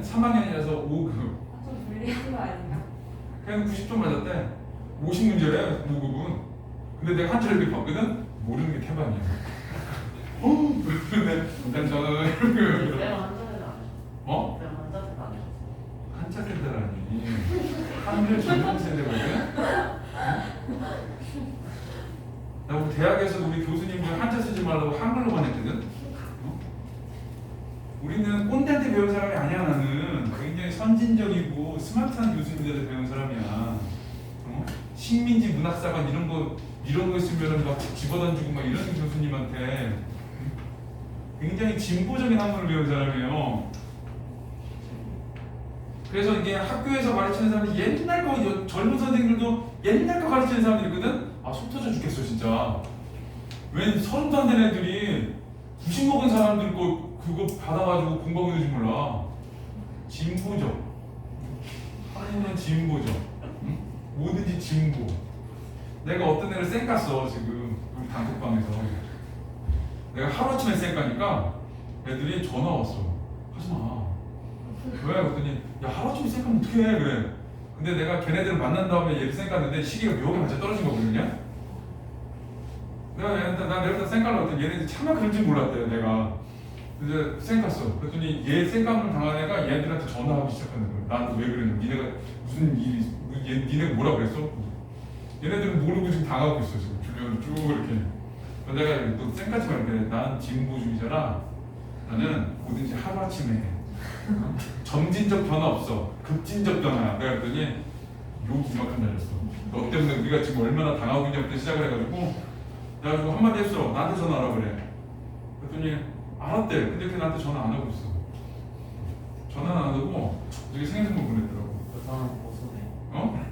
3학년이라서 5급. 좀 불리한 거 아닌가? 걔는 90점 맞았대. 50문제래 5급은. 근데 내가 한자를 이렇게 봤거든. 모르는 게 태반이야. 근데 일단 저는 이렇게 쌤은 한자세대 안 해요. 쌤은 한자세대 안 해요. 한자 세대라니. 한글 전문 세대거든. 나 우리 대학에서 우리 교수님들 한자 쓰지 말라고 한글로만 했거든. 우리는 꼰대한테 배운 사람이 아니야. 나는 굉장히 선진적이고 스마트한 교수님들한테 배운 사람이야. 식민지 문학사관 이런 거 있으면은 막 집어던지고 막 이런 교수님한테 굉장히 진보적인 학문을 배운 사람이에요. 그래서 이게 학교에서 가르치는 사람이 옛날 거 젊은 선생님들도 옛날 거 가르치는 사람들이거든. 아, 속 터져 죽겠어 진짜. 웬 30도 안 된 애들이 90 먹은 사람들 거 그거 받아가지고 공부하고 있는지 몰라. 진보적. 한국은 진보적. 응? 뭐든지 진보. 내가 어떤 애를 쌩 깠어 지금 우리 단톡방에서. 내가 하루아침에 쌩 까니까 애들이 전화 왔어. 하지마. 왜? 그랬더니 야 하루아침에 쌩 까면 어떡해 그래. 근데 내가 걔네들을 만난 다음에 얘를 쌩 깠는데 시기가 묘하게 맞아 떨어진 거거든요. 내가 내가 쌩 까려고 했더니 얘네들이 차마 그럴 줄 몰랐대요 내가. 이제 쌩 깠어. 그랬더니 얘 쌩까면 당한 애가 얘들한테 전화하기 시작하는 거야. 나한테 왜 그랬냐? 니네가 무슨 일이 니네가 뭐라 그랬어? 얘네들은 모르고 지금 당하고 있어 지금 주변으로 쭉 이렇게. 내가 또 쌩까지 말인데 나는 진보주의자라 나는 뭐든지 하루아침에 점진적 변화 없어. 급진적 변화야. 내가 그랬더니 욕 이만큼 날렸어. 너 때문에 우리가 지금 얼마나 당하고 있냐부터 시작을 해가지고 그래가지고 한마디 했어. 나한테 전화하라 그래. 그랬더니 알았대. 근데 걔 나한테 전화 안 하고 있어. 전화 안 하고 되게 생일선물 보냈더라고. 그 사람 보수네. 어?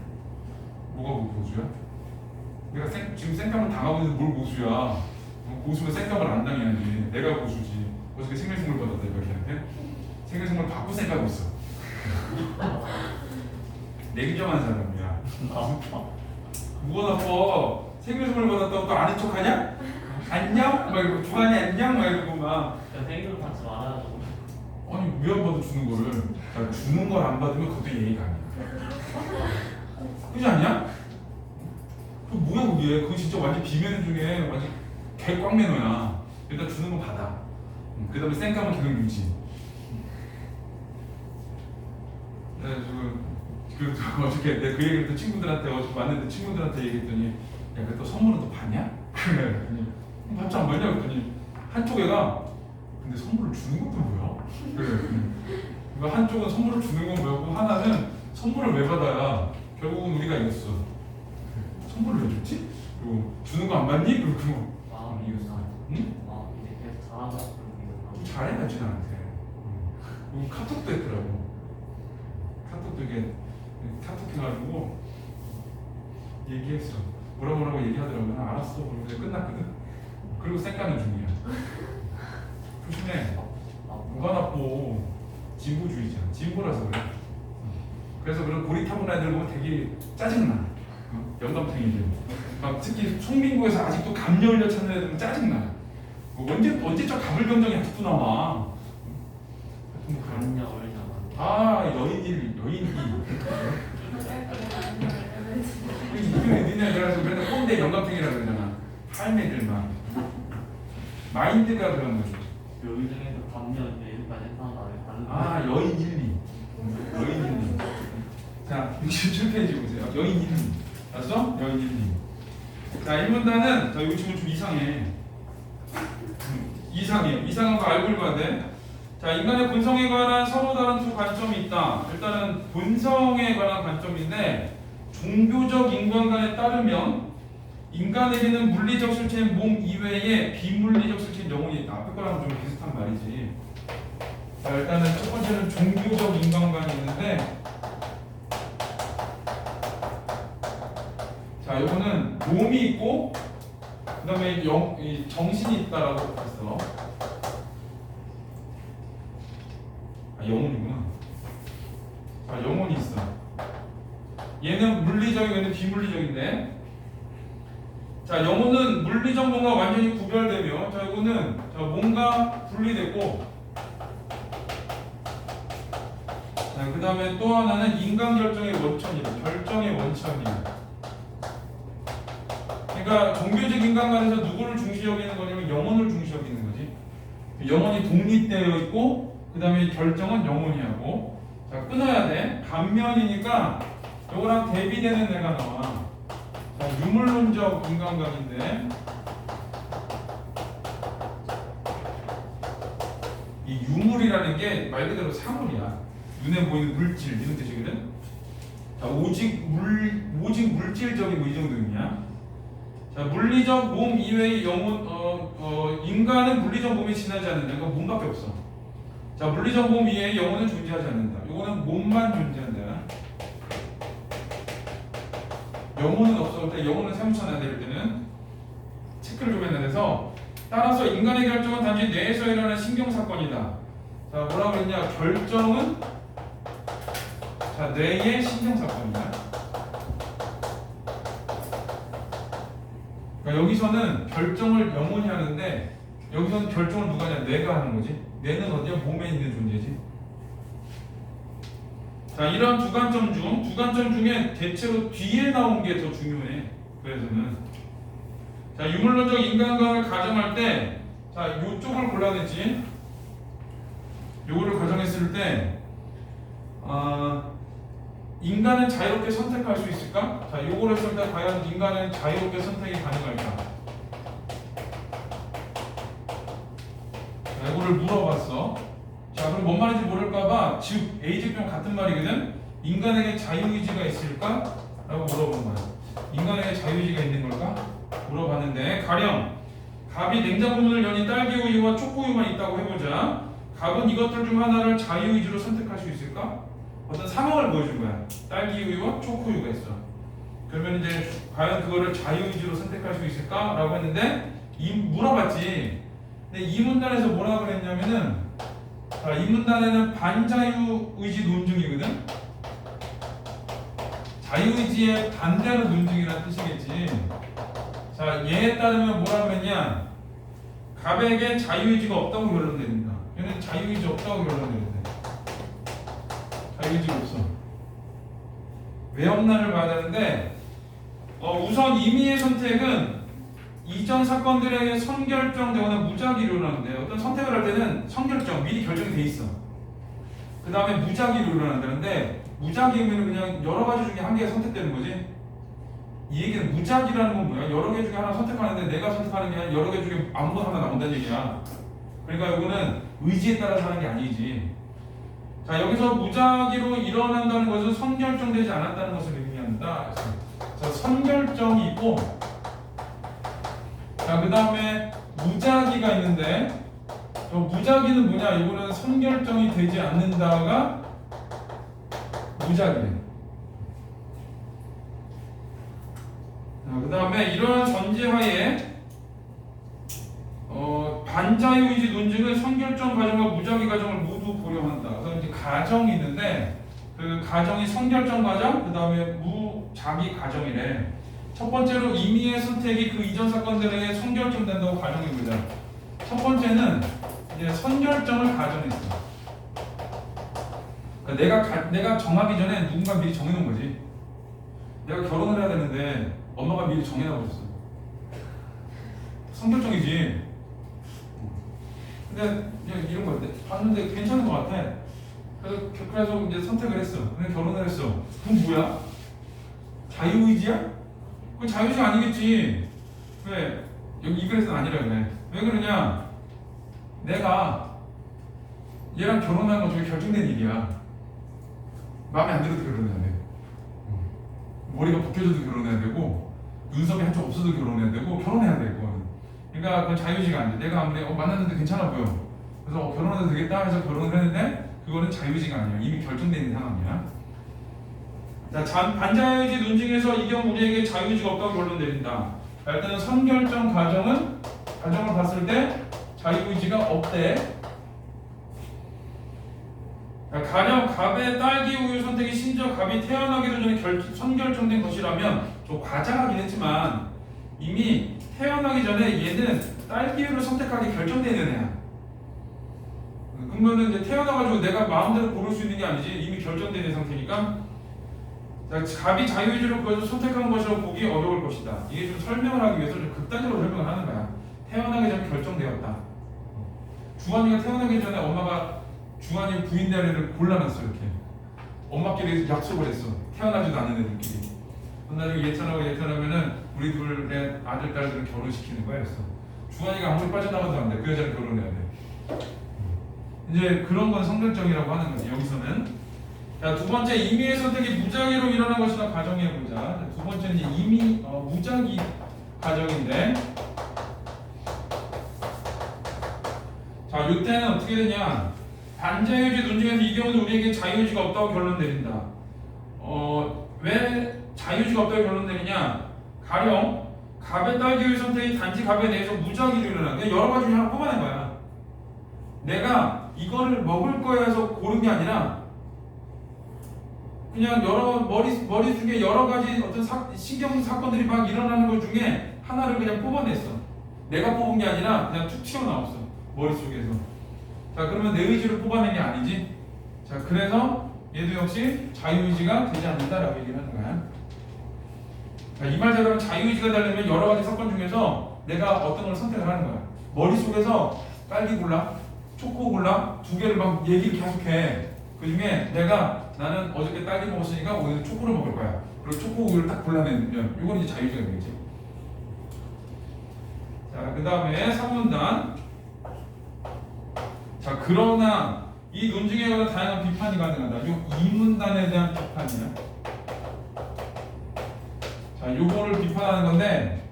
뭐가 보수야? 내가 지금 쌩kam을 당하고 있는데 뭘 보수야? 보수면 쌩kam을 안 당해야지. 내가 보수지. 어저께 생일선물 받았다 이렇게한테. 생일선물 받고 쌩까고 있어. 냉정한 사람이야. 뭐가 나빠? 생일선물 받았다고 또 아는 척하냐? 안녕? 막 이러고 주한이 안녕? 막 이러고 막. 생일을 받지 말아야죠. 아니 왜 안 받아 주는 거를? 야, 주는 걸 안 받으면 그것도 예의가 아니야. 그렇지 않냐? 그 뭐야 그게? 그거 진짜 완전 비매너 중에 완전 개꽉 매너야. 일단 주는 거 받아. 그 다음에 쌩까만 계속 유지. 그 어저께 내가 그 얘기를 또 친구들한테 어저께 왔는데 친구들한테 얘기했더니 야 그래 또 선물은 또 받냐? 그래 그랬더니 받지 안 받냐? 그랬더니 한쪽 애가 근데 선물을 주는 것도 뭐야? 그래 그러니까 한쪽은 선물을 주는 건 뭐였고 하나는 선물을 왜 받아야 결국은 우리가 이겼어. 선물을 왜 줬지? 그리고 주는 거 안 받니? 그리고 마음이 이겼어. 응? 이제 계속 잘하다 보면 잘해야지 나한테. 그리고 카톡도 했더라고. 카톡도 이게 카톡 해가지고 얘기했어. 뭐라고 얘기하더라고. 나 알았어. 그러고 이제 끝났거든. 그리고 쌩까는 중이야. 조심해. 뭐가 나빠. 진보주의자. 진보라서 그래. 그래서 그런 고리타분 애들 보면 되게 짜증나. 영감탱이들. 막 특히 송민구에서 아직도 감열려 찾는 애들 보면 짜증나. 뭐 언제적 가불경정이 아직도 나와. 그런 어울리잖아. 아 여인이 니네 그래서 맨날 꼰대 영감탱이라 그러잖아. 할매들만 마인드가 그런 거지. 여기 중에서 감면 여기까지 하나 다른. 아 여인 1리 여인 1리. 자 67페이지 보세요. 여인 1리 알았어? 여인 1리. 자 1문단은 자 여기 지금 좀 이상해. 이상한 거 알고 읽어야 돼. 자, 인간의 본성에 관한 서로 다른 두 관점이 있다. 일단은 본성에 관한 관점인데 종교적 인간관에 따르면 인간에게는 물리적 실체인 몸 이외에 비물리적 실체인 영혼이 있다. 앞에 거랑 좀 비슷한 말이지. 자, 일단은 첫 번째는 종교적 인간관이 있는데 자, 이거는 몸이 있고 그 다음에 정신이 있다라고 했어. 영혼이구나. 자, 영혼이 있어. 얘는 물리적이고 얘는 비물리적인데. 자, 영혼은 물리적 몸과 완전히 구별되며, 자, 이거는 자, 몸과 분리되고, 자, 그 다음에 또 하나는 인간 결정의 원천이다. 결정의 원천이야. 그러니까 종교적 인간관에서 누구를 중시 여기는 거냐면 영혼을 중시 여기는 거지. 영혼이 독립되어 있고. 그 다음에 결정은 영혼이 하고. 자, 끊어야 돼. 반면이니까 요거랑 대비되는 애가 나와. 자, 유물론적 인간관인데 이 유물이라는 게 말 그대로 사물이야. 눈에 보이는 물질 이런 뜻이거든. 자, 오직 물질적이고 이 정도 의미야. 자, 물리적 몸 이외의 영혼 인간은 물리적 몸이 지나지 않는다. 이거 몸밖에 없어. 자, 물리적 몸 이외의 영혼은 존재하지 않는다. 이거는 몸만 존재한다. 영혼은 없어. 그때 영혼은 세무쳐놔야 될 때는 체크를 좀 해야 돼서 따라서 인간의 결정은 단지 뇌에서 일어나는 신경 사건이다. 자, 뭐라고 그랬냐? 결정은 자, 뇌의 신경 사건이다. 그러니까 여기서는 결정을 영혼이 하는데 여기서는 결정을 누가 하냐? 뇌가 하는 거지. 뇌는 어디야? 몸에 있는 존재지. 자, 이런 두 관점 중에 대체로 뒤에 나온 게 더 중요해. 그래서는 자, 유물론적 인간관을 가정할 때 자, 요쪽을 골라냈지. 요거를 가정했을 때 인간은 자유롭게 선택할 수 있을까? 자, 요걸 했을 때 과연 인간은 자유롭게 선택이 가능할까? 자, 이거를 물어봤어. 자, 그럼 뭔 말인지 모를까봐 즉 A직병 같은 말이거든. 인간에게 자유의지가 있을까? 라고 물어본 거야. 인간에게 자유의지가 있는 걸까? 물어봤는데 가령 갑이 냉장고 문을 여니 딸기 우유와 초코우유만 있다고 해보자. 갑은 이것들 중 하나를 자유의지로 선택할 수 있을까? 어떤 상황을 보여준 거야. 딸기 우유와 초코우유가 있어. 그러면 이제 과연 그거를 자유의지로 선택할 수 있을까? 라고 했는데 물어봤지. 근데 이 문단에서 뭐라고 그랬냐면은 자, 이 문단에는 반자유의지 논증이거든. 자유의지에 반대하는 논증이라는 뜻이겠지. 자, 얘에 따르면 뭐라고 그랬냐? 갑에게 자유의지가 없다고 결론내린다. 얘는 자유의지 없다고 결론내린다. 자유의지가 없어. 왜 없나를 봐야 되는데 우선 임의의 선택은 이전 사건들에게 선결정되거나 무작위로 일어나는데 어떤 선택을 할 때는 선결정, 미리 결정이 돼 있어. 그 다음에 무작위로 일어난다는데 무작위면 그냥 여러 가지 중에 한 개가 선택되는 거지. 이 얘기는 무작위라는 건 뭐야? 여러 개 중에 하나 선택하는데 내가 선택하는 게 아니라 여러 개 중에 아무거나 하나 나온다는 얘기야. 그러니까 이거는 의지에 따라서 하는 게 아니지. 자, 여기서 무작위로 일어난다는 것은 선결정되지 않았다는 것을 의미한다. 자, 선결정이 있고 자, 그 다음에 무작위가 있는데 무작위는 뭐냐? 이거는 선결정이 되지 않는다가 무작위래. 자, 그 다음에 이러한 전제하에 반자유의지 논증은 선결정 과정과 무작위 과정을 모두 고려한다. 그래서 이제 가정이 있는데 그 가정이 선결정 과정, 그 다음에 무작위 과정이래. 첫 번째로 임의의 선택이 그 이전 사건들에게 선결정된다고 가정해보자. 첫 번째는 이제 선결정을 가정했어. 그러니까 내가 정하기 전에 누군가 미리 정해놓은 거지. 내가 결혼을 해야 되는데 엄마가 미리 정해놔버렸어. 선결정이지. 근데 그냥 이런 거 봤는데 괜찮은 것 같아. 그래서 이제 선택을 했어. 근데 결혼을 했어. 그건 뭐야? 자유의지야? 그건 자유의지가 아니겠지. 왜? 여기 이 글에서는 아니라 그래. 왜 그러냐? 내가 얘랑 결혼한 건 저게 결정된 일이야. 마음에 안 들어도 결혼해야 돼. 머리가 벗겨져도 결혼해야 되고 눈썹이 한쪽 없어도 결혼해야 되고 결혼해야 돼. 그거는. 그러니까 그건 자유의지가 안 돼. 내가 아무리 만났는데 괜찮아 보여. 그래서 결혼해도 되겠다 해서 결혼을 했는데 그거는 자유의지가 아니야. 이미 결정된 있는 상황이야. 자, 반자유의지 논증에서 이 경우 우리에게 자유의지가 없다고 결론 내린다. 일단은 선결정 가정을 봤을 때 자유의지가 없대. 가령 갑의 딸기 우유 선택이 심지어 갑이 태어나기도 전에 선결정된 것이라면 좀 과장하긴 했지만 이미 태어나기 전에 얘는 딸기 우유를 선택하기 결정되는 애야. 그러면은 이제 태어나가지고 내가 마음대로 고를 수 있는 게 아니지. 이미 결정된 상태니까. 자, 갑이 자유의지로 그것을 선택한 것이라고 보기 어려울 것이다. 이게 좀 설명을 하기 위해서 좀 극단적으로 설명을 하는 거야. 태어나기 전에 결정되었다. 주환이가 태어나기 전에 엄마가 주환이 부인 자리를 골라놨어. 이렇게 엄마끼리 약속을 했어. 태어나지도 않은 애들끼리. 나중에 예찬하면은 우리 둘의 아들 딸들은 결혼시키는 거야. 그랬어. 주환이가 아무리 빠져나가도 안 돼. 그 여자는 결혼해야 돼. 이제 그런 건 성결정이라고 하는 거지 여기서는. 자, 두 번째 임의의 선택이 무작위로 일어난 것이나 가정해 보자. 자, 두 번째는 이제 무작위 가정인데, 자, 이때는 어떻게 되냐? 반자유주의 논증에서 이 경우는 우리에게 자유의지가 없다고 결론 내린다. 왜 자유의지가 없다고 결론 내리냐? 가령 갑의 딸기의 선택이 단지 갑에 대해서 무작위로 일어나. 그냥 여러 가지 중에 하나 뽑아낸 거야. 내가 이거를 먹을 거야 해서 고른 게 아니라 그냥 머릿속에 여러 가지 어떤 신경 사건들이 막 일어나는 것 중에 하나를 그냥 뽑아냈어. 내가 뽑은 게 아니라 그냥 툭 튀어나왔어 머릿속에서. 자, 그러면 내 의지로 뽑아낸 게 아니지. 자, 그래서 얘도 역시 자유의지가 되지 않는다라고 얘기를 하는 거야. 이 말대로 자유의지가 되려면 여러 가지 사건 중에서 내가 어떤 걸 선택을 하는 거야. 머릿속에서 딸기 골라, 초코 골라, 두 개를 막 얘기를 계속해. 그 중에 나는 어저께 딸기 먹었으니까 오늘 초코를 먹을 거야. 그리고 초코 우유를 딱 골라내면 이건 이제 자유의지가 되겠지. 자, 그 다음에 3문단. 자, 그러나 이 논증에 관한 다양한 비판이 가능하다. 이 2문단에 대한 비판이야. 자, 요거를 비판하는 건데,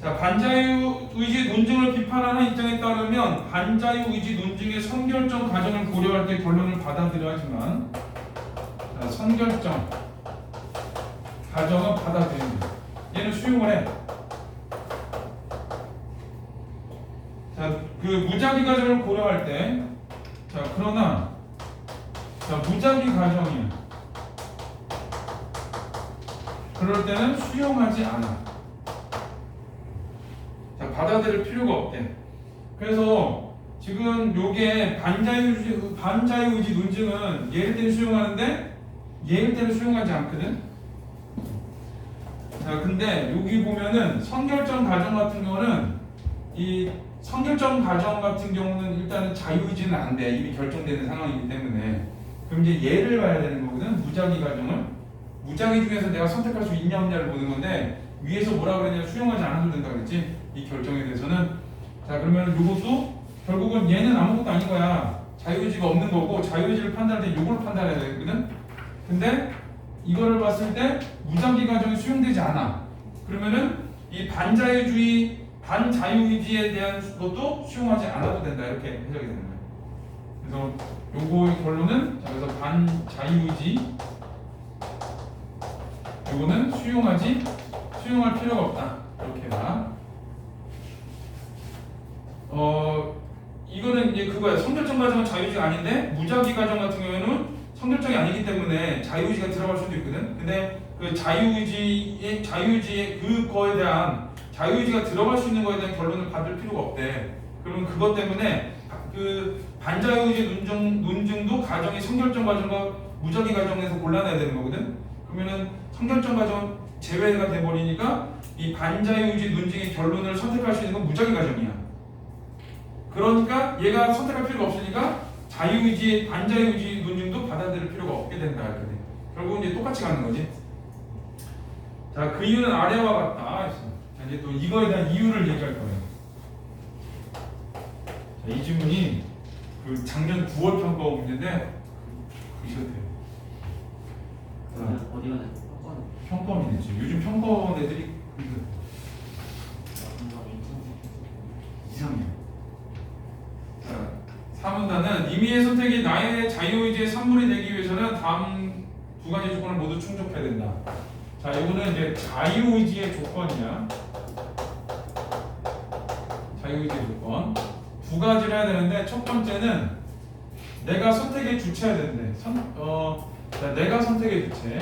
자, 반자유의지 논증을 비판하는 입장에 따르면 반자유의지 논증의 선결정 과정을 고려할 때 결론을 받아들여야 하지만, 자, 선결정 과정은 받아들인다. 얘는 수용을 해. 자, 그 무작위 과정을 고려할 때, 자, 그러나, 자, 무작위 과정이야. 그럴 때는 수용하지 않아. 자, 받아들일 필요가 없대. 그래서 지금 요게 반자유의지 논증은 예일 때는 수용하는데 예일 때는 수용하지 않거든. 자, 근데 여기 보면은 선결정 과정 같은 경우는 이 선결정 과정 같은 경우는 일단은 자유의지는 안 돼. 이미 결정되는 상황이기 때문에. 그럼 이제 얘를 봐야 되는 거거든. 무작위 과정을. 무작위 중에서 내가 선택할 수 있냐 없냐를 보는 건데 위에서 뭐라 그랬냐 수용하지 않아도 된다 그랬지. 이 결정에 대해서는. 자, 그러면 이것도 결국은 얘는 아무것도 아닌 거야. 자유의지가 없는 거고 자유의지를 판단할 때 이걸 판단해야 되거든. 근데 이거를 봤을 때 무작위 과정이 수용되지 않아. 그러면은 이 반자유의지에 대한 것도 수용하지 않아도 된다. 이렇게 해석이 되는 거예요. 그래서 요거의 결론은, 자, 그래서 반자유의지 요거는 수용할 필요가 없다. 이렇게 봐. 이거는 이제 그거야. 선결정 과정은 자유의지가 아닌데 무작위 과정 같은 경우에는 선결정이 아니기 때문에 자유의지가 들어갈 수도 있거든. 근데 그 자유의지의 그거에 대한 자유의지가 들어갈 수 있는 거에 대한 결론을 받을 필요가 없대. 그러면 그것 때문에 그 반자유의지 논증도 과정이 선결정 과정과 무작위 과정에서 골라내야 되는 거거든. 그러면은 선결정 과정 제외가 돼버리니까 이 반자유의지 논증의 결론을 선택할 수 있는 건 무작위 과정이야. 그러니까 얘가 선택할 필요가 없으니까 반자유의지 논증도 받아들일 필요가 없게 된다. 이렇게 돼. 결국은 이제 똑같이 가는 거지. 자, 그 이유는 아래와 같다. 자, 이제 또 이거에 대한 이유를 얘기할 거예요. 자, 이 질문이 그 작년 9월 평가 문제인데 이렇대요. 어디가 됐어? 평가원이 됐지. 요즘 평가원 애들이 이상해요. 자, 3문단은 임의의 선택이 나의 자유의지의 산물이 되기 위해서는 다음 두 가지 조건을 모두 충족해야 된다. 자, 이거는 이제 자유의지의 조건이야. 자유의지의 조건 두 가지를 해야 되는데, 첫 번째는 내가 선택의 주체해야 되는데, 자, 내가 선택의 주체.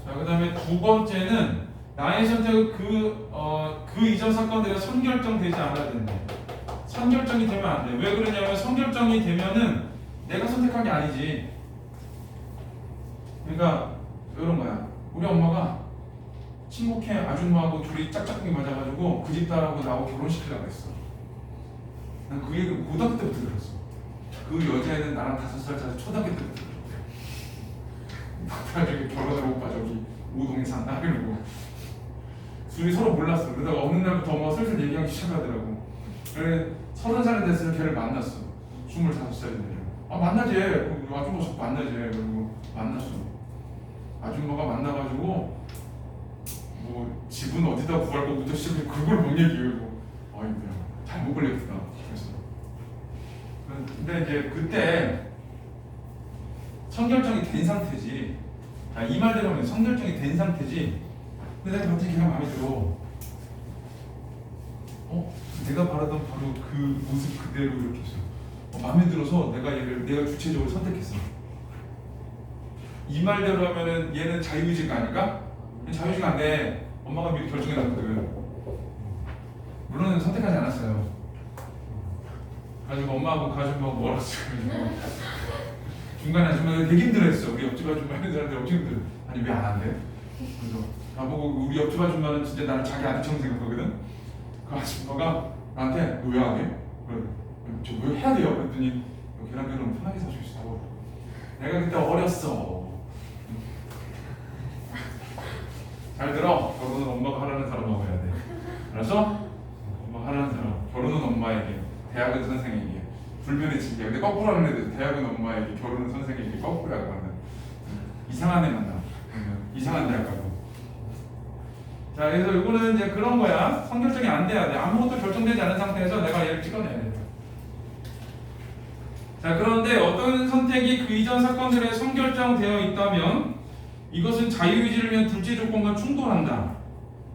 자, 그 다음에 두 번째는 나의 선택은 그 이전 사건들이 선결정되지 않아야 된다. 선결정이 되면 안 돼. 왜 그러냐면 선결정이 되면은 내가 선택한 게 아니지. 그러니까 이런 거야. 우리 엄마가 친목회 아줌마하고 둘이 짝짝꿍이 맞아가지고 그 집 딸하고 나하고 결혼시키려고 했어. 난 그 얘기를 고등학교 때부터 들었어. 그 여자애는 나랑 5살 차서 초등학교 때부터 들었대. 나중에 결혼을 오빠 저기 우동에 산다 이러고 둘이 서로 몰랐어. 그러다가 어느 날부터 엄마가 슬슬 얘기하기 시작하더라고. 그래 30살이 됐으면 걔를 만났어. 25살인데. 아 만나지. 그 아줌마 속 만나지. 그리고 만났어. 아줌마가 만나가지고 뭐 집은 어디다 구할 거부터 시작해 그걸 못 얘기해요. 아이고 잘못 걸렸구나. 그래서 근데 이제 그때 선결정이 된 상태지. 이 말대로 하면 선결정이 된 상태지. 근데 내가 갑자기 걔가 마음에 들어. 내가 바라던 바로 그 모습 그대로 이렇게 했어. 마음에 들어서 내가 주체적으로 선택했어. 이 말대로 하면은 얘는 자유의지가 아닐까? 자유의지가 안 돼. 엄마가 미리 결정해놨거든. 물론 선택하지 않았어요. 가지고 엄마하고 가족하고 멀었어요. 중간에 아줌마가 되게 힘들어했어. 우리 옆집 아줌마 하는 사람들 엄청 힘들어. 아니 왜 안 한대? 그래서 나보고 우리 옆집 아줌마는 진짜 나를 자기 아들처럼 생각하거든. 그 아줌마가 나한테 너 왜 안 해? 그래. 저 왜 해야 돼요? 그랬더니 걔랑 별로 편하게 사실 수 있다고. 내가 그때 어렸어. 잘 들어. 결혼은 엄마가 하라는 사람하고 해야 돼. 알았어? 엄마가 하라는 사람. 결혼은 엄마에게, 대학은 선생에게. 불변의 징계. 근데 거꾸로 하는 애들 대학은 엄마에게, 결혼은 선생에게 거꾸로 하는. 이상한 애 만나. 이상한 대학 가고. 자, 그래서 이거는 이제 그런 거야. 선결정이 안 돼야 돼. 아무것도 결정되지 않은 상태에서 내가 얘를 찍어내야 돼. 자, 그런데 어떤 선택이 그 이전 사건들에 선결정되어 있다면 이것은 자유의지를 위한 둘째 조건과 충돌한다.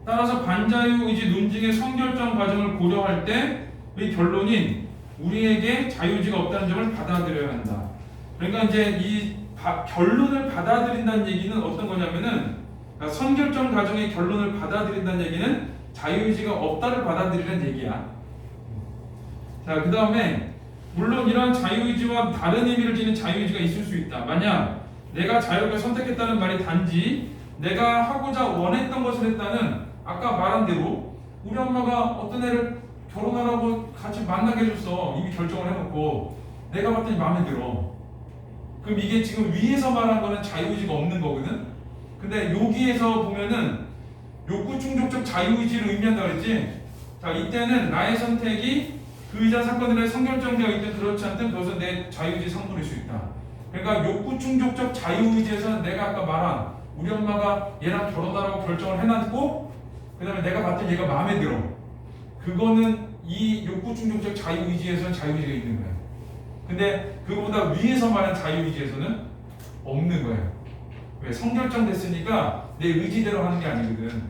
따라서 반자유의지 논증의 선결정 과정을 고려할 때 의 결론인 우리에게 자유의지가 없다는 점을 받아들여야 한다. 그러니까 이제 이 결론을 받아들인다는 얘기는 어떤 거냐면은 그러니까 선결정 과정의 결론을 받아들인다는 얘기는 자유의지가 없다를 받아들이는 얘기야. 자, 그 다음에 물론 이러한 자유의지와 다른 의미를 지닌 자유의지가 있을 수 있다. 만약 내가 자유롭게 선택했다는 말이 단지 내가 하고자 원했던 것을 했다는 아까 말한 대로 우리 엄마가 어떤 애를 결혼하라고 같이 만나게 해줬어. 이미 결정을 해놓고 내가 봤더니 마음에 들어. 그럼 이게 지금 위에서 말한 거는 자유의지가 없는 거거든. 근데 여기에서 보면은 욕구 충족적 자유의지를 의미한다 그랬지. 자, 이때는 나의 선택이 그 이전 사건들에 선결정되어 있든 그렇지 않든 그것은 내 자유의지 상분일 수 있다. 그러니까 욕구 충족적 자유의지에서는 내가 아까 말한 우리 엄마가 얘랑 결혼하라고 결정을 해놨고 그 다음에 내가 봤더니 얘가 마음에 들어. 그거는 이 욕구 충족적 자유의지에서는 자유의지가 있는 거야. 근데 그거보다 위에서 말한 자유의지에서는 없는 거야. 왜? 선결정 됐으니까 내 의지대로 하는 게 아니거든.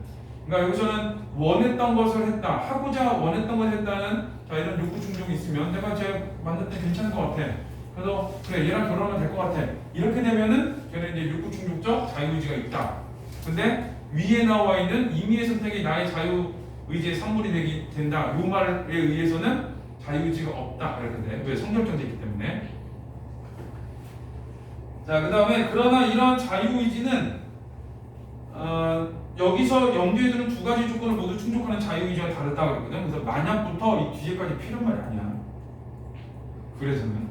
그러니까 여기서는 원했던 것을 했다, 하고자 원했던 것을 했다는 자, 이런 욕구 충족이 있으면 내가 쟤 만날 때 괜찮은 것 같아. 그래서 그래 얘랑 결혼하면 될 것 같아. 이렇게 되면은 걔는 이제 욕구 충족적 자유의지가 있다. 근데 위에 나와 있는 임의의 선택이 나의 자유의지의 상물이 된다. 이 말에 의해서는 자유의지가 없다. 이렇게 돼. 왜? 선결정되기 때문에. 자, 그 다음에 그러나 이러한 자유의지는 여기서 염두에 두는 두 가지 조건을 모두 충족하는 자유의지와 다르다고 그랬거든. 그래서 만약부터 이 뒤에까지 필요한 말이 아니야. 그래서는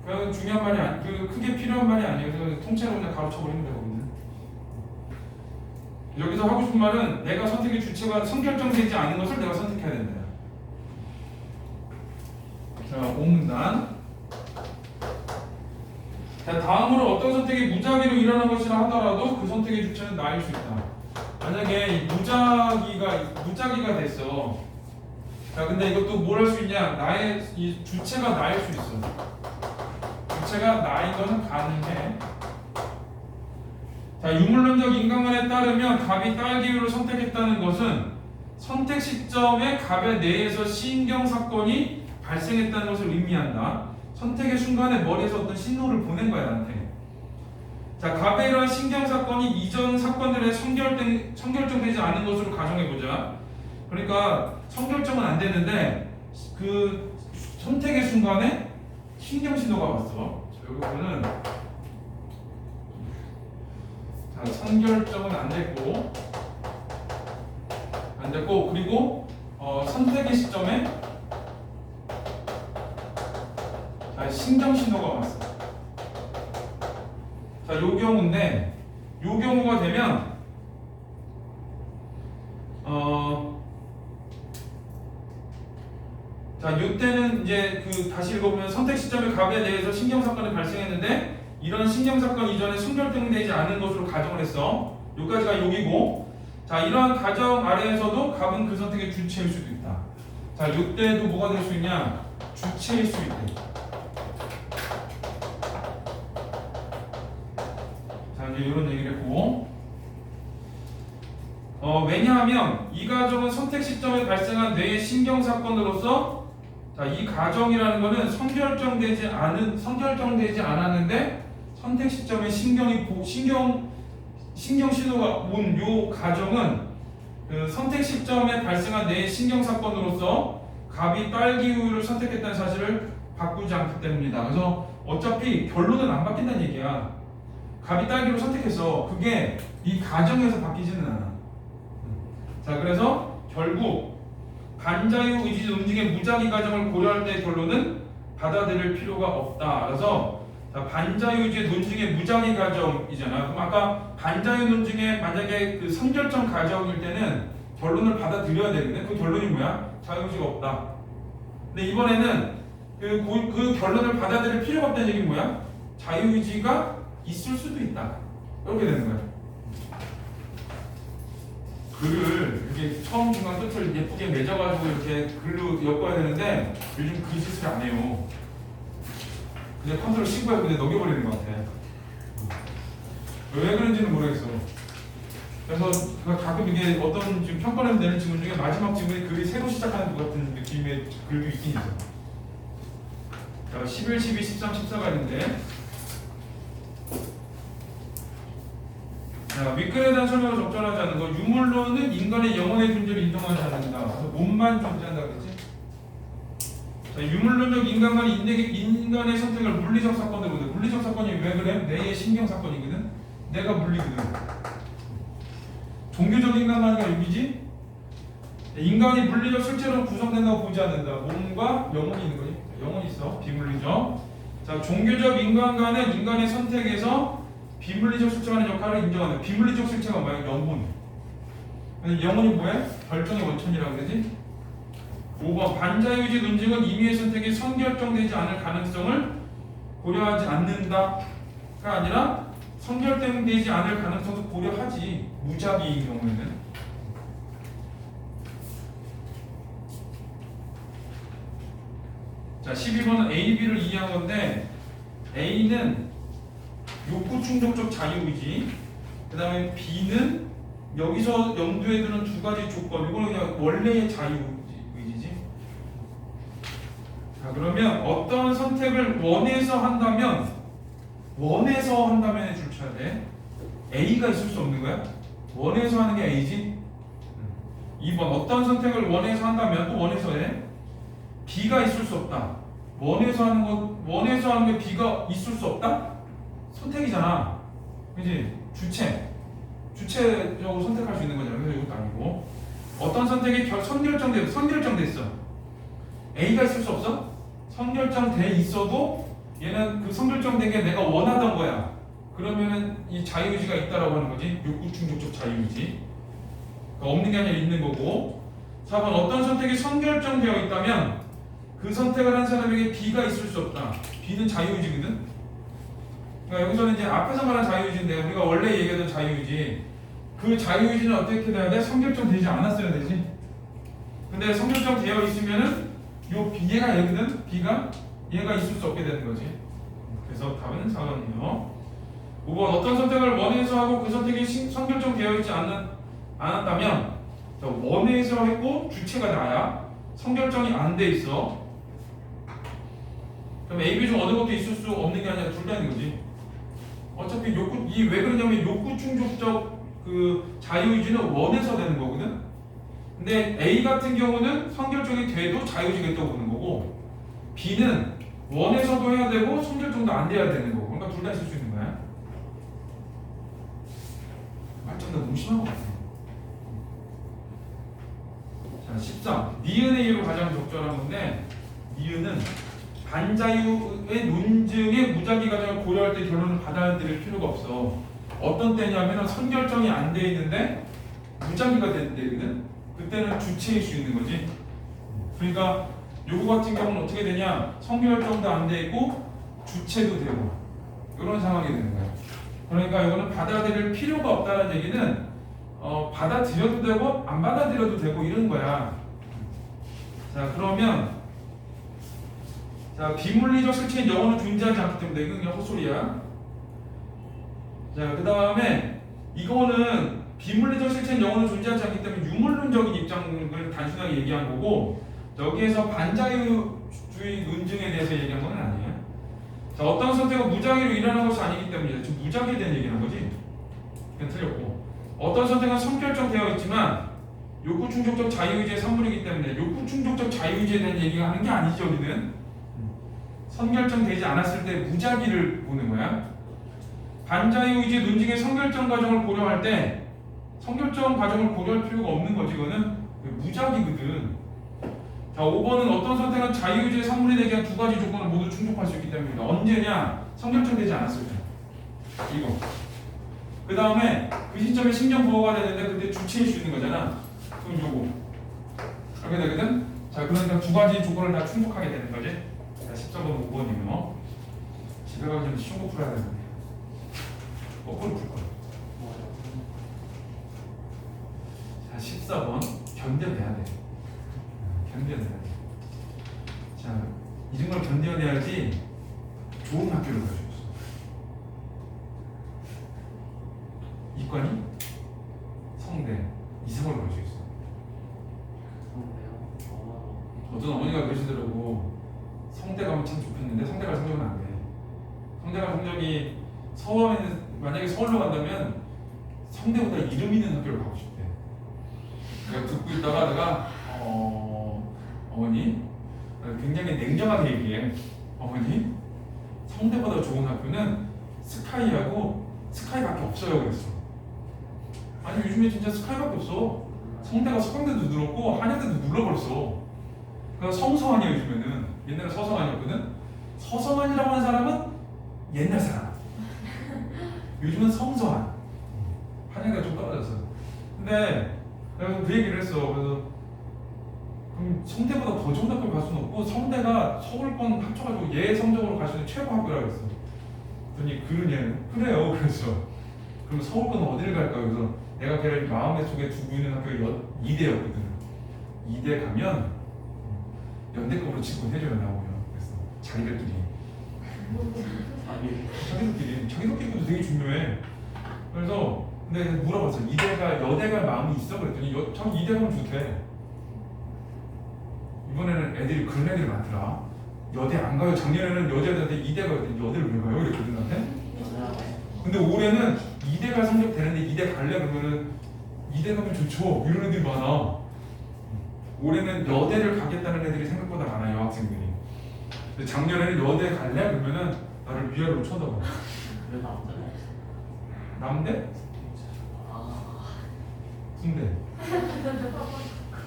그 중요한 말이 아니, 그 크게 필요한 말이 아니에요. 그래서 통째로 그냥 가로쳐버리면 되거든요. 여기서 하고 싶은 말은 내가 선택의 주체가 선결정되지 않은 것을 내가 선택해야 된다. 자, 5문단. 자, 다음으로 어떤 선택이 무작위로 일어난 것이라 하더라도 그 선택의 주체는 나일 수 있다. 만약에 이 무작위가 됐어. 자, 근데 이것도 뭘 할 수 있냐? 나의 이 주체가 나일 수 있어. 주체가 나인 것은 가능해. 자, 유물론적 인간관에 따르면 갑이 딸기를 선택했다는 것은 선택 시점에 갑의 뇌에서 신경 사건이 발생했다는 것을 의미한다. 선택의 순간에 머리에서 어떤 신호를 보낸 거야, 나한테. 자, 갑의 이러한 신경 사건이 이전 사건들에 선결정되지 않은 것으로 가정해보자. 그러니까 선결정은 안 되는데 그 선택의 순간에 신경 신호가 왔어. 자, 여기 보면 자, 선결정은 안 됐고 그리고 선택의 시점에 자, 신경 신호가 왔어. 자, 요 경우인데 요 경우가 되면 자, 이때는 이제 그 다시 읽어보면 선택 시점의 값에 대해서 신경 사건이 발생했는데 이런 신경 사건 이전에 선결되지 않은 것으로 가정을 했어. 여기까지가 여기고, 자, 이러한 가정 아래에서도 값은 그 선택의 주체일 수도 있다. 자, 이때도 뭐가 될 수 있냐? 주체일 수 있대. 자, 이제 이런 얘기를 했고, 왜냐하면 이 가정은 선택 시점에 발생한 뇌의 신경 사건으로서, 자, 이 가정이라는 거는 선결정되지 않았는데 선택 시점에 신경 신호가 온 요 가정은 그 선택 시점에 발생한 뇌의 신경 사건으로서 갑이 딸기 우유를 선택했다는 사실을 바꾸지 않기 때문이다. 그래서 어차피 결론은 안 바뀐다는 얘기야. 갑이 딸기를 선택했어. 그게 이 가정에서 바뀌지는 않아. 자, 그래서 결국 반자유 의지 논증의 무작위 가정을 고려할 때 결론은 받아들일 필요가 없다. 그래서 자, 반자유 의지 논증의 무작위 가정이잖아. 그럼 아까 반자유 논증의 만약에 그 선결점 가정일 때는 결론을 받아들여야 되는데 그 결론이 뭐야? 자유의지가 없다. 근데 이번에는 그 결론을 받아들일 필요가 없다는 얘기는 뭐야? 자유의지가 있을 수도 있다. 이렇게 되는 거야. 글을 이렇게 처음 중간 끝을 예쁘게 맺어가지고 이렇게 글로 엮어야 되는데 요즘 그 짓을 안 해요. 그냥 컨트롤 C9에 그냥 넘겨버리는 것 같아. 왜 그런지는 모르겠어. 그래서 가끔 이게 어떤 지금 평가에서 내는 질문 중에 마지막 질문이 글이 새로 시작하는 것 같은 느낌의 글도 있긴 있어. 자, 11, 12, 13, 14가 있는데, 자, 윗글에 대한 설명을 적절하지 않는 거. 유물론은 인간의 영혼의 존재를 인정하지 않는다. 그래서 몸만 존재한다 그랬지. 자, 유물론적 인간관이 인간의 선택을 물리적 사건으로 보는데, 물리적 사건이 왜 그래? 뇌의 신경 사건이거든. 내가 물리거든. 종교적 인간관계가 여기지. 인간이 물리적 실체로 구성된다고 보지 않는다. 몸과 영혼이 있는 거지. 영혼이 있어. 비물리적. 자, 종교적 인간관은 인간의 선택에서 비물리적 실체라는 역할을 인정하는. 비물리적 실체가 뭐야? 영혼. 영혼이 뭐야? 결정의 원천이라고 그러지? 5번 반자유의지 논증은 임의의 선택이 선결정되지 않을 가능성을 고려하지 않는다가 아니라 선결되지 않을 가능성도 고려하지. 무작위인 경우에는. 자, 12번은 A, B를 이해한 건데, A는 욕구 충족적 자유의지, 그 다음에 B는 여기서 염두에 두는 두 가지 조건. 이거는 그냥 원래의 자유의지지. 자, 그러면 어떤 선택을 원해서 한다면에 줄쳐야 돼. A가 있을 수 없는 거야? 원해서 하는 게 A지. 2번 어떤 선택을 원해서 한다면 또 원해서 해. B가 있을 수 없다. 원해서 하는 게 B가 있을 수 없다? 선택이잖아. 그지? 주체적으로 선택할 수 있는 거잖아. 그래서 이것도 아니고. 어떤 선택이 선결정됐어. A가 있을 수 없어? 선결정돼 있어도 얘는 그 선결정된 게 내가 원하던 거야. 그러면은 이 자유의지가 있다라고 하는 거지. 욕구 충족적 자유의지. 그러니까 없는 게 아니라 있는 거고. 4번 어떤 선택이 선결정되어 있다면 그 선택을 한 사람에게 B가 있을 수 없다. B는 자유의지거든. 그러니까 여기서는 이제 앞에서 말한 자유의지인데 우리가 원래 얘기하던 자유의지, 그 자유의지는 어떻게 돼야 돼? 선결정되지 않았어야 되지. 근데 선결정되어 있으면은 요 얘가 얘거든. B가 얘가 있을 수 없게 되는 거지. 그래서 답은 4번이에요. 5번 어떤 선택을 원해서 하고 그 선택이 선결정되어 있지 않았다면, 원해서 했고 주체가 나야. 선결정이 안 돼 있어. 그럼 A, B 중 어느 것도 있을 수 없는 게 아니라 둘 다 있는 거지. 어차피 왜 그러냐면 욕구 충족적 그 자유의지는 원해서 되는 거거든. 근데 A 같은 경우는 선결정이 돼도 자유의지가 있다고 보는 거고, B는 원해서도 해야 되고 선결정도 안 돼야 되는 거고. 그러니까 둘 다 있을 수 있는 거야. 말장난 너무 심한 것 같아. 자, 13. 니은의 이유로 가장 적절한 건데, 니은은 반자유의 논증의 무작위 과정을 고려할 때 결론을 받아들일 필요가 없어. 어떤 때냐면 선결정이 안 돼 있는데 무작위가 될 때거든. 그때는 주체일 수 있는 거지. 그러니까 요거 같은 경우는 어떻게 되냐? 성결정도 안 돼 있고 주체도 되고 이런 상황이 되는 거예요. 그러니까 이거는 받아들일 필요가 없다는 얘기는 받아들여도 되고 안 받아들여도 되고 이런 거야. 자 그러면 자 비물리적 실체인 영어는 존재하지 않기 때문에 이건 그냥 헛소리야. 자 그 다음에 이거는 비물리적 실체인 영어는 존재하지 않기 때문에 유물론적인 입장을 단순하게 얘기한 거고 여기에서 반자유주의 논증에 대해서 얘기한 건 아니에요. 자 어떤 선택은 무작위로 일어나는 것이 아니기 때문에 지금 무작위에 대한 얘기하는 거지. 그냥 틀렸고 어떤 선택은 선결정되어 있지만 욕구 충족적 자유의지의 산물이기 때문에 욕구 충족적 자유의지에 대한 얘기가 하는 게 아니죠. 여기는 선결정되지 않았을 때 무작위를 보는 거야. 반자유의지 논증의 선결정 과정을 고려할 때 선결정 과정을 고려할 필요가 없는 거지. 이거는 무작위거든. 자 5번은 어떤 선택은 자유의지의 산물이 되게 한 두 가지 조건을 모두 충족할 수 있기 때문입니다. 언제냐? 선결정되지 않았을 때. 이거. 그 다음에 그 시점에 신경 보호가 되는데 그때 주체일 수 있는 거잖아. 그럼 요거. 그렇게 되거든? 자 그러니까 두 가지 조건을 다 충족하게 되는 거지. 자 14번 5번이면 집에 가기 전에 시험 꼭 풀어야 되는데 거꾸로 풀 거야. 자 14번 견뎌내야 돼. 견뎌내야 돼. 자 이런 걸 견뎌내야지 좋은 학교를 갈 수 있어. 이과니 성대 이상으로 갈 수 있어. 어떤 어머니가 그러시더라고. 성대 가면 참 좋겠는데 성대 갈 성적은 안 돼. 성대 갈 성적이 서울에는 만약에 서울로 간다면 성대보다 이름 있는 학교를 가고 싶대. 내가 듣고 있다가 내가 어머니 굉장히 냉정하게 얘기해. 어머니 성대보다 좋은 학교는 스카이하고 스카이밖에 없어요 그랬어. 아니 요즘에 진짜 스카이밖에 없어. 성대가 서강대도 늘었고 한양대도 눌러버렸어. 그러니까 성서환이야 요즘에는. 옛날에 서성환이었거든. 서성환이라고 하는 사람은 옛날 사람. 요즘은 성서환. 한양대가 좀 떨어졌어. 근데 내가 그 얘기를 했어. 그래서 그럼 성대보다 더 좋은 학교를 갈 수는 없고 성대가 서울권 합쳐가지고 얘 성적으로 갈 수 있는 최고 학교라고 했어. 그랬더니 그러냐는 그래요. 그래서 그럼 서울권 어디를 갈까? 그래서 내가 걔를 마음속에 두고 있는 학교가 이대였거든. 이대 가면 연대급으로 지원해줘요 나오면. 그래서 자기들끼리 자기들끼리도 되게 중요해. 그래서 근데 물어봤어. 이대가 여대 갈 마음이 있어? 그랬더니 참 이대 가면 좋대. 이번에는 애들이 그런 애들이 많더라. 여대 안 가요. 작년에는 여자들한테 이대 가요. 여대를 왜 가요? 이랬거든 나한테. 근데 올해는 이대 갈 성적 되는데 이대 갈래? 그러면은 이대 가면 좋죠. 이런 애들이 많아. 올해는 여대를 가겠다는 애들이 생각보다 많아. 여학생들이. 근데 작년에는 여대 갈래? 그러면은 나를 위아래로 쳐다봐. 왜 남자네? 남대? 군대.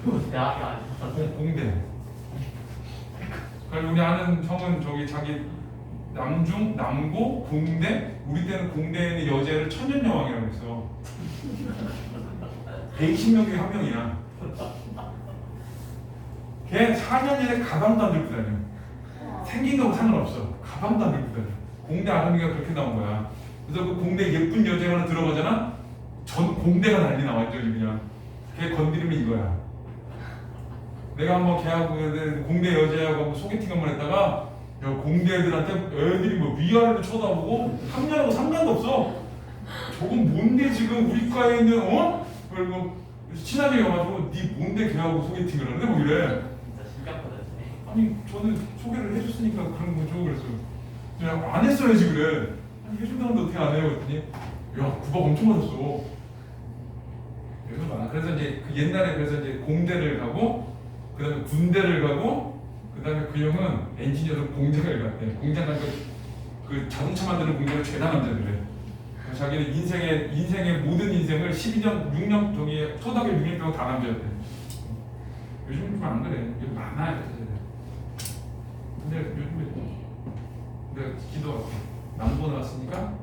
그거 대학이 아니야. 공대. 그리고 우리 아는 형은 저기 자기 남중, 남고, 공대. 우리 때는 공대에 있는 여자를 천년여왕이라고 했어. 120명 중에 한 명이야. 걔 4년 전에 가방도 안 들고 다녀. 생긴 거하고 상관없어. 가방도 안 들고 다녀. 공대 아름이가 그렇게 나온 거야. 그래서 그 공대 예쁜 여자 하나 들어가잖아. 전 공대가 난리나 완전히 그냥. 걔 건드리면 이거야. 내가 한번 걔하고 공대 여자하고 한번 소개팅 한번 했다가 야, 공대 애들한테 애들이 뭐 위아래로 쳐다보고 학년하고 상관도 없어. 저건 뭔데 지금 우리 과에 있는 그리고 친하게 가가지고 네 뭔데 걔하고 소개팅을 하는데 뭐 이래. 진짜 심각하다. 아니 저는 소개를 해줬으니까 그런 거죠. 그래서 그냥 안 했어야지 그래. 아니 해준다는데 어떻게 안 해요? 그랬더니 야 구박 엄청 받았어. 그래서 이제 그 옛날에 그래서 이제 공대를 가고 그다음에 군대를 가고 그다음에 그 형은 엔지니어로 공장을 갔대. 공장 가니까 그 자동차 만드는 공장을 죄다 남자들래. 자기는 인생의 모든 인생을 12년 6년 저기 초등학교 6년 동안 다 남자였대. 요즘은 좀 안 그래. 이거 많아요. 근데 요즘에 내가 기도할게. 남고 나왔으니까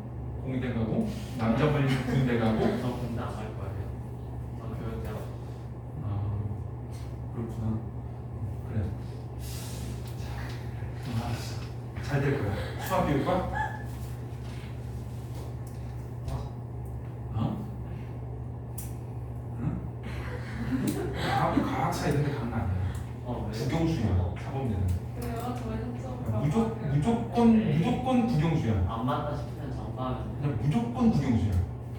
공대 가고 남자만 있는 군대 가고. 저 공대 안 갈 거예요. 저 교육대학. 아 그렇구나. 그래. 음악교육과? 어? 응? 과학사 이런 데 가는 거 아니야. 왜? 국영수야. 사범대는. 왜요? 저희 무조건 국영수야. 안 맞다 싶으면 정가하면 돼. 그냥 무조건 국영수야.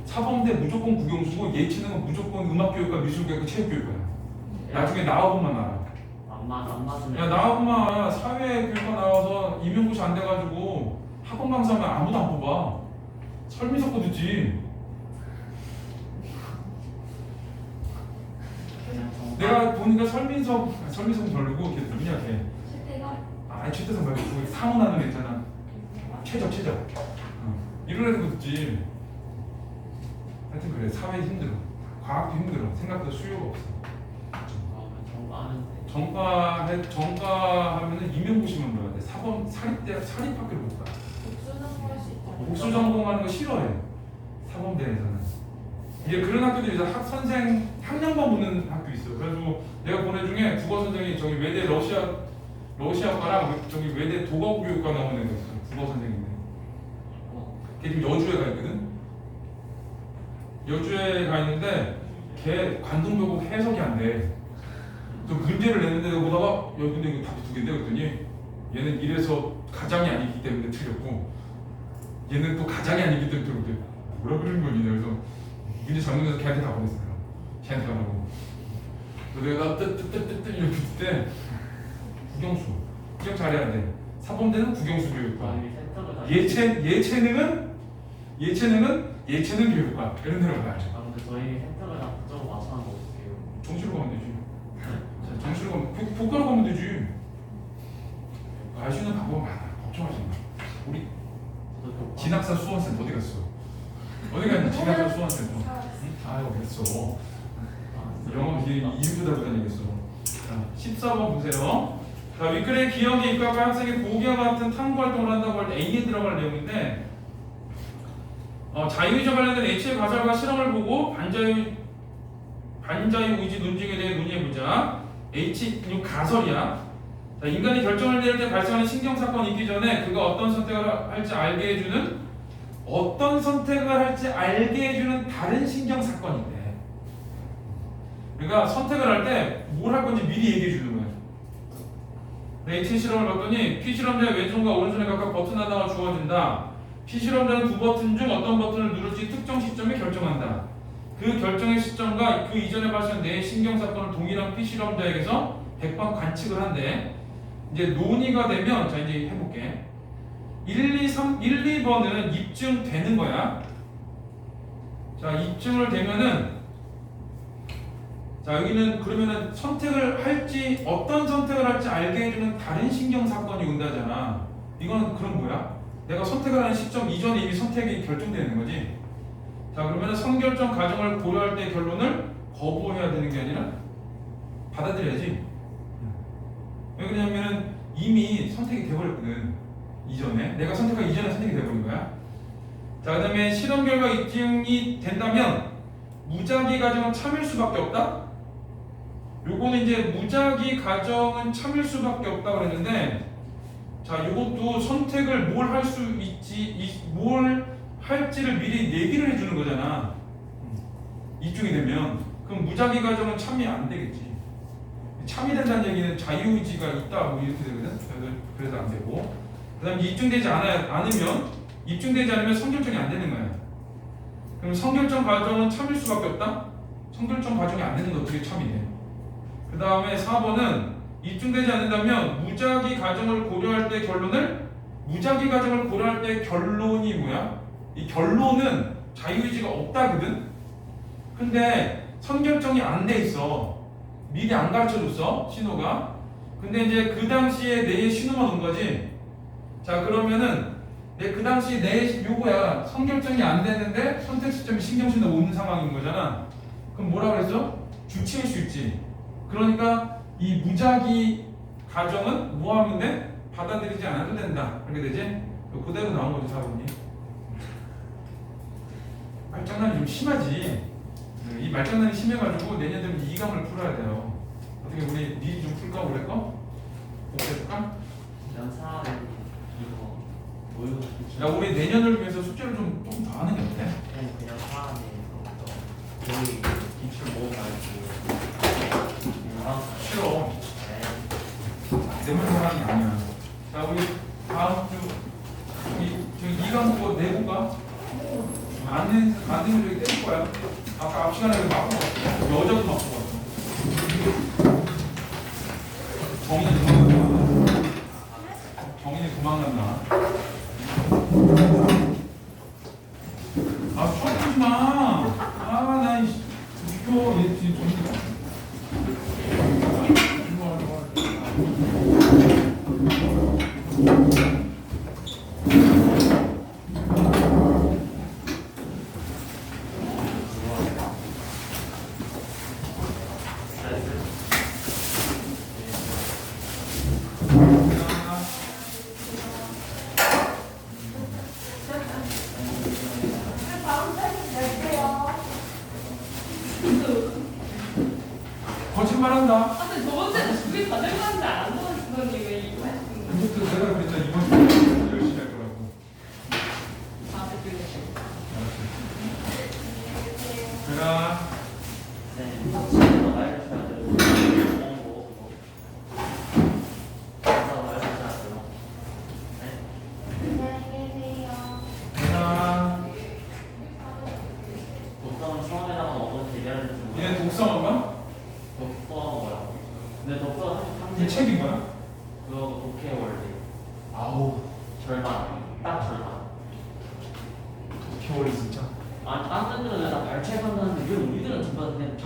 사범대 무조건 국영수고 예체능은 무조건 음악교육과 미술교육과 체육교육과야. 나중에 나와보면 알아. 안 맞으면. 야 나와보면 사회교육과 나와서 임용고시 안 돼가지고 학원 강사하면 아무도 안 뽑아. 설미석도 듣지. 그냥 정가. 내가 보니까 설미석은 별로고 걔 누구냐 걔. 실대가 아 최태성 말고 그 사문하는 애 있잖아. 최적. 이런 애도 듣지. 하여튼 그래 사회 힘들어. 과학도 힘들어. 생각보다 수요가 없어. 정가하면 돼. 정가하면은 임용고시만 봐야 돼. 사립학교를 못 가. 복수 전공할 수 있잖아요. 복수 전공하는 거 싫어해. 사범대에서는. 이제 그런 학교도 이제 선생 학년만 보는 학교 있어. 그래가지고 내가 본 애 중에 국어 선생이 저기 외대 러시아과랑 저기 외대 도가교육과 나온 애가 있어. 국어 선생인데. 걔 지금 여주에 가 있거든. 여주에 가 있는데 걔 관동교국 해석이 안 돼. 또 문제를 내는데 내가 보다가 야 근데 이거 답이 두 개인데 그랬더니 얘는 이래서 가장이 아니기 때문에 틀렸고 얘는 또 가장이 아니기 때문에 틀렸대. 뭐라 그러는 거니? 그래서 문제 잘못해서 걔한테 다 보냈어요. 걔한테 가라고. 그래서 내가 뜨뜨뜨뜨뜨 이렇게 듣때 국영수 기억 잘해야 돼. 사범대는 국영수 교육과. 예체능은 예체능 교육과 이런 데로 가야죠. 근데 저희 센터를 다 그쪽으로 맞춰 놓은 거 어떡해요? 정시로 가면 되지. 자, 정시로 가면 복과로 가면 되지. 갈 수 있는 방법은 많아. 걱정하지 마. 우리 진학사 수원센터 어디 갔어? 어디 갔니? 진학사 수원센터. 아 어디 갔어? 영어 이름도 달고 다니겠어. 자, 14번 보세요. 자, 윗글에 기억에 입각한 학생이 보기와 같은 탐구 활동을 한다고 할 때 A에 들어갈 내용인데 자유의지와 관련된 H의 가설과 실험을 보고 반자유 의지 논증에 대해 논의해보자. H, 이 가설이야. 자, 인간이 결정을 내릴 때 발생하는 신경사건이 있기 전에 그가 어떤 선택을 할지 알게 해주는 다른 신경사건인데 그러니까 선택을 할 때 뭘 할 건지 미리 얘기해 주는 거야. H 실험을 봤더니 P 실험자의 왼손과 오른손에 각각 버튼 하나가 주어진다. P 실험자는 두 버튼 중 어떤 버튼을 누를지 특정 시점에 결정한다. 그 결정의 시점과 그 이전에 발생한 네 신경사건을 동일한 P 실험자에게서 100번 관측을 한대. 이제 논의가 되면 자 이제 해볼게. 1, 2번은 입증되는 거야. 자 입증을 되면은 자 여기는 그러면은 선택을 할지 어떤 선택을 할지 알게 해주는 다른 신경사건이 온다잖아. 이건 그럼 뭐야? 내가 선택을 하는 시점 이전에 이미 선택이 결정되는 거지. 자 그러면은 선결정 과정을 고려할 때 결론을 거부해야 되는 게 아니라 받아들여야지. 왜 그러냐면은 이미 선택이 돼버렸거든. 이전에 내가 선택하기 이전에 선택이 돼버린 거야. 자 그다음에 실험 결과 입증이 된다면 무작위 가정은 참일 수밖에 없다. 요거는 이제 무작위 가정은 참일 수밖에 없다 그랬는데 자 요것도 선택을 뭘 할 수 있지 뭘 할지를 미리 얘기를 해주는 거잖아. 입증이 되면 그럼 무작위 가정은 참이 안 되겠지. 참이 된다는 얘기는 자유의지가 있다 뭐 이렇게 되거든. 그래서 안 되고 그다음에 입증되지 않으면 선결정이 안 되는 거야. 그럼 선결정 과정은 참일 수밖에 없다. 선결정 과정이 안 되는 게 어떻게 참이 돼? 그 다음에 4번은 입증되지 않는다면 무작위 가정을 고려할 때 결론이 뭐야? 이 결론은 자유의지가 없다거든. 근데 선결정이 안 돼 있어. 미리 안 가르쳐줬어 신호가. 근데 이제 그 당시에 내 신호만 온 거지. 자 그러면은 그 당시 내 요거야. 선결정이 안 됐는데 선택 시점에 신경신호 오는 상황인 거잖아. 그럼 뭐라 그랬어? 주체일 수 있지. 그러니까 이 무작위 가정은 뭐 하면 돼? 받아들이지 않아도 된다. 그렇게 되지? 그대로 나온 거지 사부님. 말장난이 좀 심하지. 이 말장난이 심해가지고 내년 되면 이감을 풀어야 돼요. 어떻게 우리 미리 좀 풀까 올해 거? 복습할까? 연차는 이거 뭐요? 야 우리 내년을 위해서 숙제를 좀 더 하는 게 어때? 그냥 사안에 거의 기출 모음 말고 싫어. 네. 내 말로 하는 게 아니야. 자 우리 다음 주 이 과목 내부가 안 되면 저기 뗄 거야. 아까 앞 시간에 막 먹었어. 여자도 막 먹었어. 정인이 도망간다. 정인이 도망간다. 아 쳐다보지 마. 아나 이거 얘 지금 정인이. 거짓말한다. 아, 근데 저번주에는 두개 다 들어갔는데 안 넣어주더니 왜 이거 하시는 거예요? 그것도 내가 그랬잖아. 이번 주 열심히 할 거라고. 아, 댓글 그라. 네. 확실히 말을 쳐야 돼요. 뭐. 그래서 말을 쳐야 돼요. 네. 안녕히 계세요. 그라. 독서는 처음에다가 어떤 대결을 좀. 얘네 독서인가? 독서 뭐야? 근데 독서 이 책인 거야? 그거 독해 원리 아우. 절반 딱 절반. 겨울이 진짜. 아니 딴 데들은 다 발췌한다는데 왜 우리들은 전반 그냥